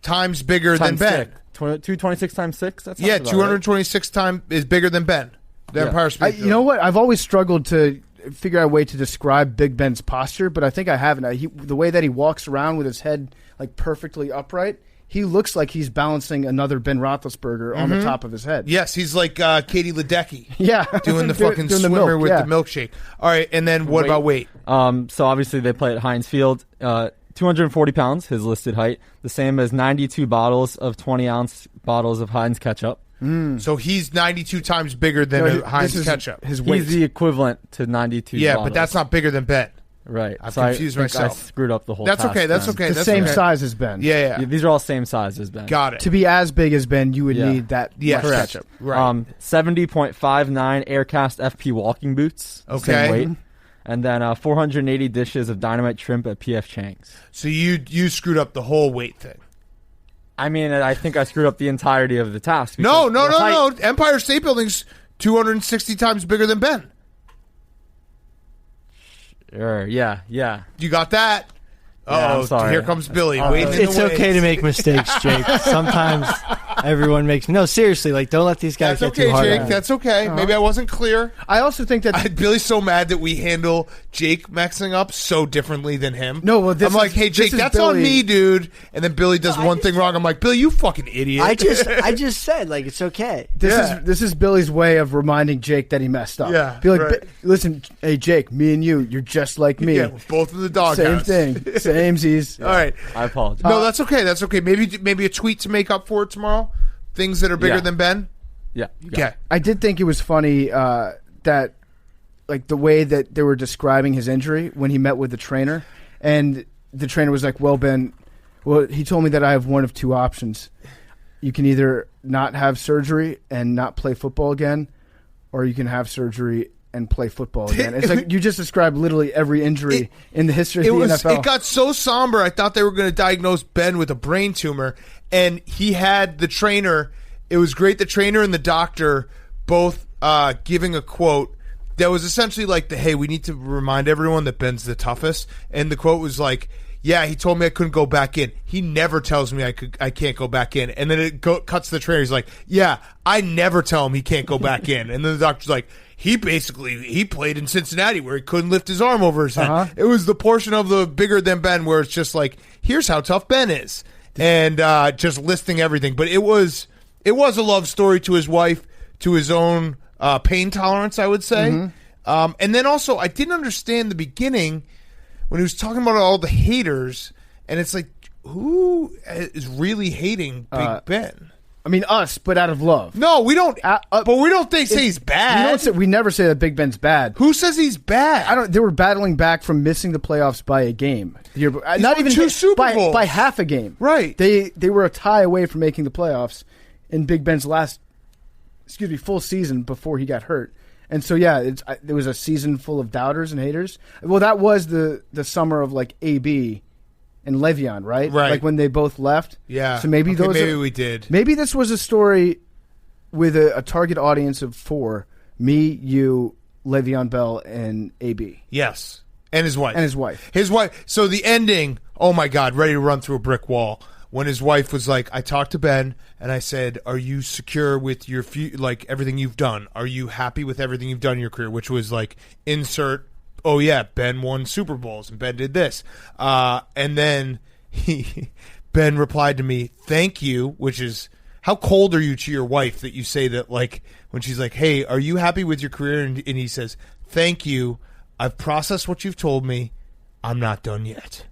[SPEAKER 1] times bigger than
[SPEAKER 4] Times
[SPEAKER 1] Ben.
[SPEAKER 4] 226 times 6? That's
[SPEAKER 1] Yeah, 226 times is bigger than Ben. The
[SPEAKER 4] Yeah.
[SPEAKER 1] Empire State
[SPEAKER 2] You know what? I've always struggled to figure out a way to describe Big Ben's posture, but I think I haven't. The way that he walks around with his head like perfectly upright, he looks like he's balancing another Ben Roethlisberger on the top of his head.
[SPEAKER 1] Yes, he's like Katie Ledecky.
[SPEAKER 2] Yeah.
[SPEAKER 1] Doing the fucking
[SPEAKER 2] doing the
[SPEAKER 1] swimmer
[SPEAKER 2] milk,
[SPEAKER 1] with
[SPEAKER 2] yeah.
[SPEAKER 1] the milkshake. All right, and then what about weight?
[SPEAKER 4] So obviously they play at Heinz Field. 240 pounds, his listed height. The same as 92 bottles of 20-ounce bottles of Heinz ketchup.
[SPEAKER 1] So he's 92 times bigger than Heinz
[SPEAKER 2] this is
[SPEAKER 1] ketchup.
[SPEAKER 2] His weight.
[SPEAKER 4] He's the equivalent to 92
[SPEAKER 1] Yeah,
[SPEAKER 4] bottles.
[SPEAKER 1] but that's not bigger than Ben.
[SPEAKER 4] right.
[SPEAKER 1] I've
[SPEAKER 4] So I
[SPEAKER 1] confused
[SPEAKER 4] think
[SPEAKER 1] myself.
[SPEAKER 4] I screwed up the whole
[SPEAKER 1] That's
[SPEAKER 4] task
[SPEAKER 1] okay. That's
[SPEAKER 4] then.
[SPEAKER 1] okay.
[SPEAKER 2] the
[SPEAKER 1] That's
[SPEAKER 2] same
[SPEAKER 1] okay.
[SPEAKER 2] size as Ben.
[SPEAKER 1] Yeah.
[SPEAKER 4] These are all same size as Ben.
[SPEAKER 1] Got it.
[SPEAKER 2] To be as big as Ben, you would
[SPEAKER 4] Yeah.
[SPEAKER 2] need that
[SPEAKER 1] Yes.
[SPEAKER 2] much
[SPEAKER 1] Correct.
[SPEAKER 2] ketchup.
[SPEAKER 1] Right.
[SPEAKER 4] 70.59 Aircast FP walking boots.
[SPEAKER 1] Okay.
[SPEAKER 4] Same weight. And then 480 dishes of dynamite shrimp at PF Chang's.
[SPEAKER 1] So you screwed up the whole weight thing.
[SPEAKER 4] I mean, I think I screwed up the entirety of the task.
[SPEAKER 1] No.
[SPEAKER 4] because the height-
[SPEAKER 1] Empire State Building's 260 times bigger than Ben.
[SPEAKER 4] Sure, yeah.
[SPEAKER 1] You got that?
[SPEAKER 4] Yeah, I'm
[SPEAKER 1] Oh,
[SPEAKER 4] sorry.
[SPEAKER 1] here comes Billy. waiting in
[SPEAKER 7] It's
[SPEAKER 1] the
[SPEAKER 7] okay
[SPEAKER 1] wings.
[SPEAKER 7] to make mistakes, Jake. Sometimes everyone makes. No, seriously, like don't let these guys
[SPEAKER 1] That's
[SPEAKER 7] get
[SPEAKER 1] okay,
[SPEAKER 7] too hard.
[SPEAKER 1] Jake.
[SPEAKER 7] on you.
[SPEAKER 1] That's okay. Maybe I wasn't clear.
[SPEAKER 2] I also think that
[SPEAKER 1] Billy's so mad that we handle Jake messing up so differently than him.
[SPEAKER 2] No, well, this
[SPEAKER 1] I'm like,
[SPEAKER 2] is-
[SPEAKER 1] hey,
[SPEAKER 2] this
[SPEAKER 1] Jake,
[SPEAKER 2] is
[SPEAKER 1] that's on
[SPEAKER 2] Billy.
[SPEAKER 1] me, dude. And then Billy does one thing wrong. I'm like, Billy, you fucking idiot.
[SPEAKER 7] I just said like it's okay.
[SPEAKER 2] this is Billy's way of reminding Jake that he messed up.
[SPEAKER 1] Yeah,
[SPEAKER 2] Be like,
[SPEAKER 1] right.
[SPEAKER 2] listen, hey Jake, me and you're just like me.
[SPEAKER 1] yeah, both in the doghouse.
[SPEAKER 2] Same thing. Samesies.
[SPEAKER 1] All right.
[SPEAKER 4] I apologize.
[SPEAKER 1] No, that's okay. That's okay. Maybe a tweet to make up for it tomorrow. Things that are bigger
[SPEAKER 4] Yeah.
[SPEAKER 1] than Ben.
[SPEAKER 4] Yeah.
[SPEAKER 1] Okay.
[SPEAKER 2] I did think it was funny that, like, the way that they were describing his injury when he met with the trainer, and the trainer was like, "Well, Ben, he told me that I have one of two options. You can either not have surgery and not play football again, or you can have surgery and play football again." It's like you just described literally every injury in the history of the NFL.
[SPEAKER 1] It got so somber. I thought they were going to diagnose Ben with a brain tumor, and he had the trainer. It was great. The trainer and the doctor both giving a quote that was essentially like hey, we need to remind everyone that Ben's the toughest. And the quote was like, yeah, he told me I couldn't go back in. He never tells me I can't go back in. And then it cuts the trainer. He's like, yeah, I never tell him he can't go back in. And then the doctor's like, he played in Cincinnati where he couldn't lift his arm over his head. It was the portion of the bigger than Ben where it's just like, here's how tough Ben is. And just listing everything. But it was a love story to his wife, to his own pain tolerance, I would say. And then also, I didn't understand the beginning when he was talking about all the haters, and it's like, who is really hating Big Ben?
[SPEAKER 2] I mean, us, but out of love.
[SPEAKER 1] No, we don't. But we don't say he's
[SPEAKER 2] We
[SPEAKER 1] bad.
[SPEAKER 2] we never say that Big Ben's bad.
[SPEAKER 1] Who says he's bad?
[SPEAKER 2] They were battling back from missing the playoffs by a game. Not
[SPEAKER 1] won
[SPEAKER 2] even
[SPEAKER 1] 2 Super Bowls.
[SPEAKER 2] by half a game.
[SPEAKER 1] Right.
[SPEAKER 2] They were a tie away from making the playoffs in Big Ben's last, full season before he got hurt. And so there was a season full of doubters and haters. Well, that was the summer of like AB and Le'Veon, right?
[SPEAKER 1] Right.
[SPEAKER 2] Like when they both left.
[SPEAKER 1] Yeah.
[SPEAKER 2] So maybe
[SPEAKER 1] we did.
[SPEAKER 2] Maybe this was a story with a target audience of 4: me, you, Le'Veon Bell, and AB.
[SPEAKER 1] Yes. And his wife. His wife. So the ending, oh my God, ready to run through a brick wall. When his wife was like, I talked to Ben and I said, are you secure with your everything you've done? Are you happy with everything you've done in your career? Which was like, insert oh yeah, Ben won Super Bowls and Ben did this. And then Ben replied to me, thank you, which is, how cold are you to your wife that you say that, like, when she's like, hey, are you happy with your career? And he says, thank you. I've processed what you've told me. I'm not done yet.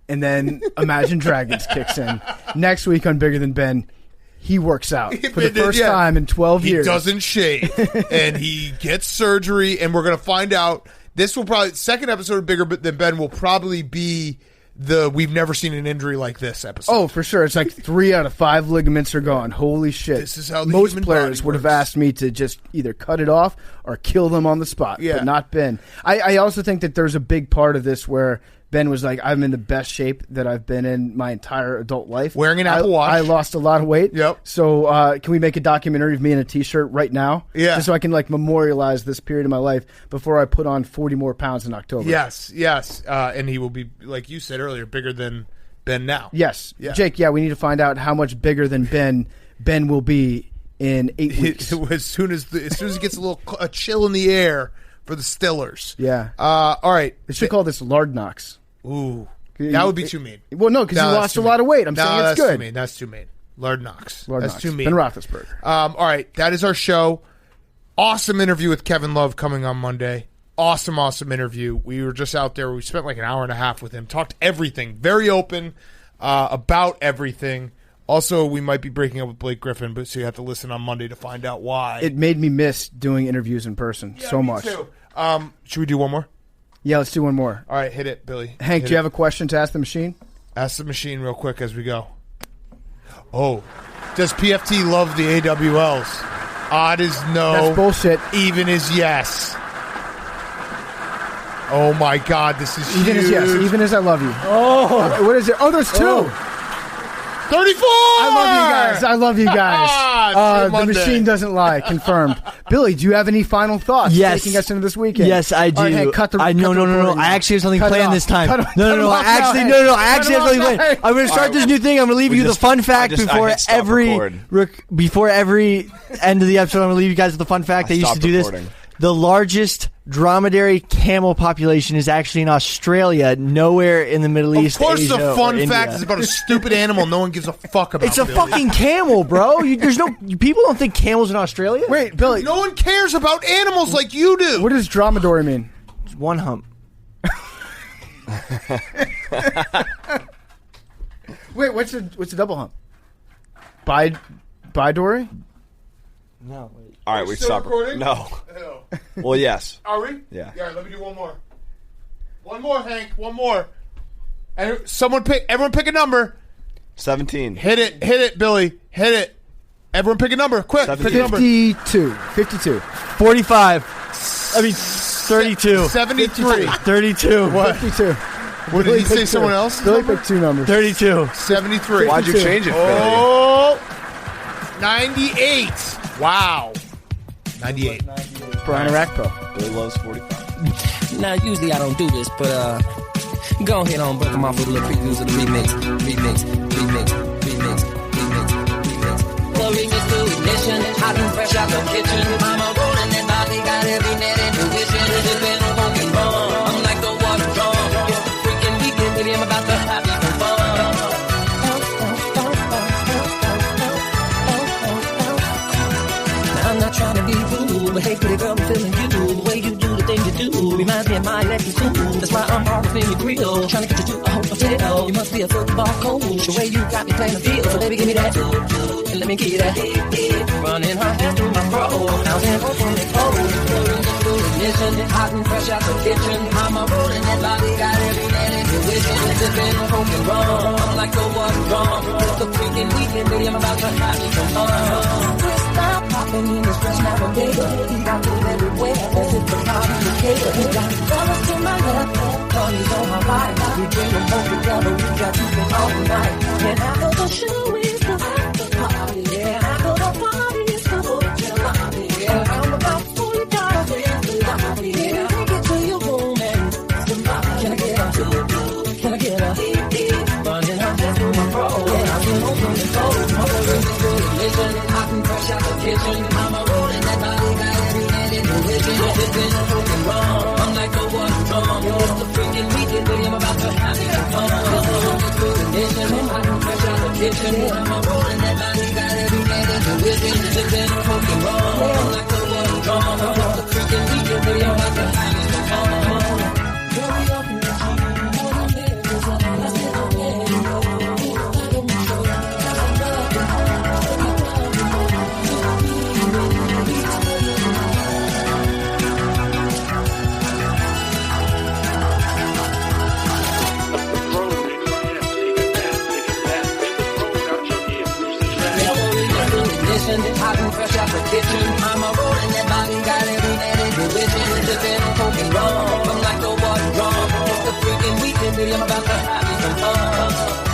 [SPEAKER 2] And then Imagine Dragons kicks in. Next week on Bigger Than Ben, he works out for the first time in 12 years.
[SPEAKER 1] He doesn't shave, and he gets surgery, and we're going to find out. This will probably, second episode of Bigger Than Ben will probably be the we've never seen an injury like this episode.
[SPEAKER 2] Oh, for sure. It's like 3 out of 5 ligaments are gone. Holy shit.
[SPEAKER 1] This is how the
[SPEAKER 2] most
[SPEAKER 1] human
[SPEAKER 2] players
[SPEAKER 1] body
[SPEAKER 2] would have
[SPEAKER 1] works.
[SPEAKER 2] asked me to just either cut it off or kill them on the spot,
[SPEAKER 1] Yeah.
[SPEAKER 2] but not Ben. I also think that there's a big part of this where Ben was like, I'm in the best shape that I've been in my entire adult life.
[SPEAKER 1] Wearing an Apple Watch.
[SPEAKER 2] I lost a lot of weight.
[SPEAKER 1] Yep.
[SPEAKER 2] So can we make a documentary of me in a T-shirt right now?
[SPEAKER 1] Yeah.
[SPEAKER 2] Just so I can like memorialize this period of my life before I put on 40 more pounds in October.
[SPEAKER 1] Yes. And he will be, like you said earlier, bigger than Ben now.
[SPEAKER 2] Yes.
[SPEAKER 1] Yeah.
[SPEAKER 2] Jake, we need to find out how much bigger than Ben will be in 8 weeks.
[SPEAKER 1] As soon as he gets a chill in the air for the Stillers.
[SPEAKER 2] Yeah.
[SPEAKER 1] All right.
[SPEAKER 2] They should call this Lard Knocks.
[SPEAKER 1] Ooh. That would be too mean.
[SPEAKER 2] Well, no, because he
[SPEAKER 1] that's
[SPEAKER 2] lost
[SPEAKER 1] too
[SPEAKER 2] a lot
[SPEAKER 1] mean.
[SPEAKER 2] of weight. I'm saying it's
[SPEAKER 1] that's
[SPEAKER 2] good.
[SPEAKER 1] Too mean. That's too mean. Lard Knox.
[SPEAKER 2] Lard
[SPEAKER 1] That's
[SPEAKER 2] Knocks.
[SPEAKER 1] too mean.
[SPEAKER 2] Ben Roethlisberger.
[SPEAKER 1] All right. That is our show. Awesome interview with Kevin Love coming on Monday. Awesome interview. We were just out there. We spent like an hour and a half with him. Talked everything. Very open about everything. Also, we might be breaking up with Blake Griffin, but so you have to listen on Monday to find out why.
[SPEAKER 2] It made me miss doing interviews in person so
[SPEAKER 1] me
[SPEAKER 2] much.
[SPEAKER 1] Too. Should we do one more?
[SPEAKER 2] Yeah, let's do one more.
[SPEAKER 1] All right, hit it, Billy.
[SPEAKER 2] Hank, do you have a question to ask the machine?
[SPEAKER 1] Ask the machine real quick as we go. Oh, does PFT love the AWLs? Odd is no.
[SPEAKER 2] That's bullshit.
[SPEAKER 1] Even is yes. Oh my God, this is
[SPEAKER 2] Even
[SPEAKER 1] huge.
[SPEAKER 2] as yes. Even as I love you. Oh, what is it? Oh, there's 2.
[SPEAKER 1] 34!
[SPEAKER 2] I love you guys. The
[SPEAKER 1] Monday.
[SPEAKER 2] machine doesn't lie. Confirmed. Billy, do you have any final thoughts
[SPEAKER 7] Yes.
[SPEAKER 2] taking us into this weekend?
[SPEAKER 7] Yes, I do.
[SPEAKER 2] All right, Hank, cut the
[SPEAKER 7] No.
[SPEAKER 2] recording
[SPEAKER 7] I
[SPEAKER 2] now.
[SPEAKER 7] actually have something
[SPEAKER 2] Cut it
[SPEAKER 7] planned
[SPEAKER 2] off.
[SPEAKER 7] this time.
[SPEAKER 2] Cut it
[SPEAKER 7] No.
[SPEAKER 2] off
[SPEAKER 7] I actually,
[SPEAKER 2] now,
[SPEAKER 7] no. I
[SPEAKER 2] Hank.
[SPEAKER 7] actually
[SPEAKER 2] Cut
[SPEAKER 7] have
[SPEAKER 2] it
[SPEAKER 7] something
[SPEAKER 2] off now,
[SPEAKER 7] planned.
[SPEAKER 2] Hank.
[SPEAKER 7] I'm going to start this new thing. I'm going to leave you the fun fact
[SPEAKER 3] I
[SPEAKER 7] before
[SPEAKER 3] hit stop
[SPEAKER 7] every
[SPEAKER 3] record.
[SPEAKER 7] before every end of the episode. I'm going to leave you guys with the fun fact.
[SPEAKER 3] I
[SPEAKER 7] They used to
[SPEAKER 3] stopped
[SPEAKER 7] do
[SPEAKER 3] recording.
[SPEAKER 7] this. The largest dromedary camel population is actually in Australia, nowhere in the Middle East.
[SPEAKER 1] Of course,
[SPEAKER 7] Asia,
[SPEAKER 1] the
[SPEAKER 7] or
[SPEAKER 1] fun
[SPEAKER 7] India.
[SPEAKER 1] fact is about a stupid animal no one gives a fuck about.
[SPEAKER 7] It's a
[SPEAKER 1] Billy.
[SPEAKER 7] fucking camel, bro. There's no people don't think camels in Australia.
[SPEAKER 2] Wait, Billy.
[SPEAKER 1] No one cares about animals like you do.
[SPEAKER 2] What does dromedary mean?
[SPEAKER 7] It's one hump.
[SPEAKER 2] Wait, what's the double hump? Bidory?
[SPEAKER 7] No.
[SPEAKER 3] All right, we
[SPEAKER 1] still
[SPEAKER 3] stop.
[SPEAKER 1] recording?
[SPEAKER 3] No.
[SPEAKER 1] Ew.
[SPEAKER 3] Well, yes.
[SPEAKER 1] Are we?
[SPEAKER 3] Yeah.
[SPEAKER 1] Yeah. Let me do one more. One more, Hank. One more. And everyone pick a number.
[SPEAKER 3] 17.
[SPEAKER 1] Hit it, Billy. Hit it. Everyone pick a number. Quick. Pick a number.
[SPEAKER 2] 52. 52.
[SPEAKER 7] 45. I mean, 32.
[SPEAKER 1] 73.
[SPEAKER 7] 32.
[SPEAKER 1] What?
[SPEAKER 2] 52.
[SPEAKER 1] What did he say? Someone else?
[SPEAKER 2] Billy picked 2 numbers.
[SPEAKER 7] 32.
[SPEAKER 1] 73.
[SPEAKER 3] Why'd you
[SPEAKER 2] 52.
[SPEAKER 3] change it, Billy?
[SPEAKER 1] Oh, 98. Wow. 98.
[SPEAKER 2] Brian Arakpo.
[SPEAKER 3] Billy loves 45.
[SPEAKER 8] Now, usually I don't do this, but go ahead on, break them off with a little previews of the remix. Well, remix to ignition, hot and fresh out the kitchen. Mama rolling that body, got every net in tuition. It's been a broken run, I'm like the water drum. It's the freaking weekend with him about to have some fun. Now, I'm not trying to be rude, but hey, pretty girl, I'm feeling you. The way you do the things you do reminds me of my electric too. That's why I'm all up in your grill, trying to get you to a hotel. You must be a football coach, the way you got me playing the field. So baby, give me that, and let me give you that. Running her hands through my fro, bouncing up on the pole. Ignition, hot and fresh out the kitchen. Mama rolling that body, got every net in tuition. Sipping a broken rum, I'm like the water drum. It's the freaking weekend, baby, I'm about to have some fun. Stop popping in this fresh navigator. He got me everywhere, as if the party indicator. He got colors to my left, colors on my right. We bring them both together, we got you all night. And after the show is the after party. Yeah, after the party is the party. Yeah, I'm about $40 in the lobby. Yeah, take it to your room and can I get a can I get a running her hands through my bro. And I'm in open the door. Mother is a good religion. Hot and fresh out the kitchen. Mama rolling that body, got every hand in the religion. It's been a broken run. I'm like a one drum. I'm a rolling that body, got every man into whipping, zipping, poking wrong. Like the one drum, the freaking weekend, baby, I'm about to have it so fun. Hurry up and let you know I'm there, 'cause I said I'm there. I don't show you, cause I'm loving. Hot and fresh out the kitchen. I'm a rolling that body, got every man in the within. Zipping and poking wrong. I'm like the water drum. It's the freaking weekend, baby, I'm about to have me some fun.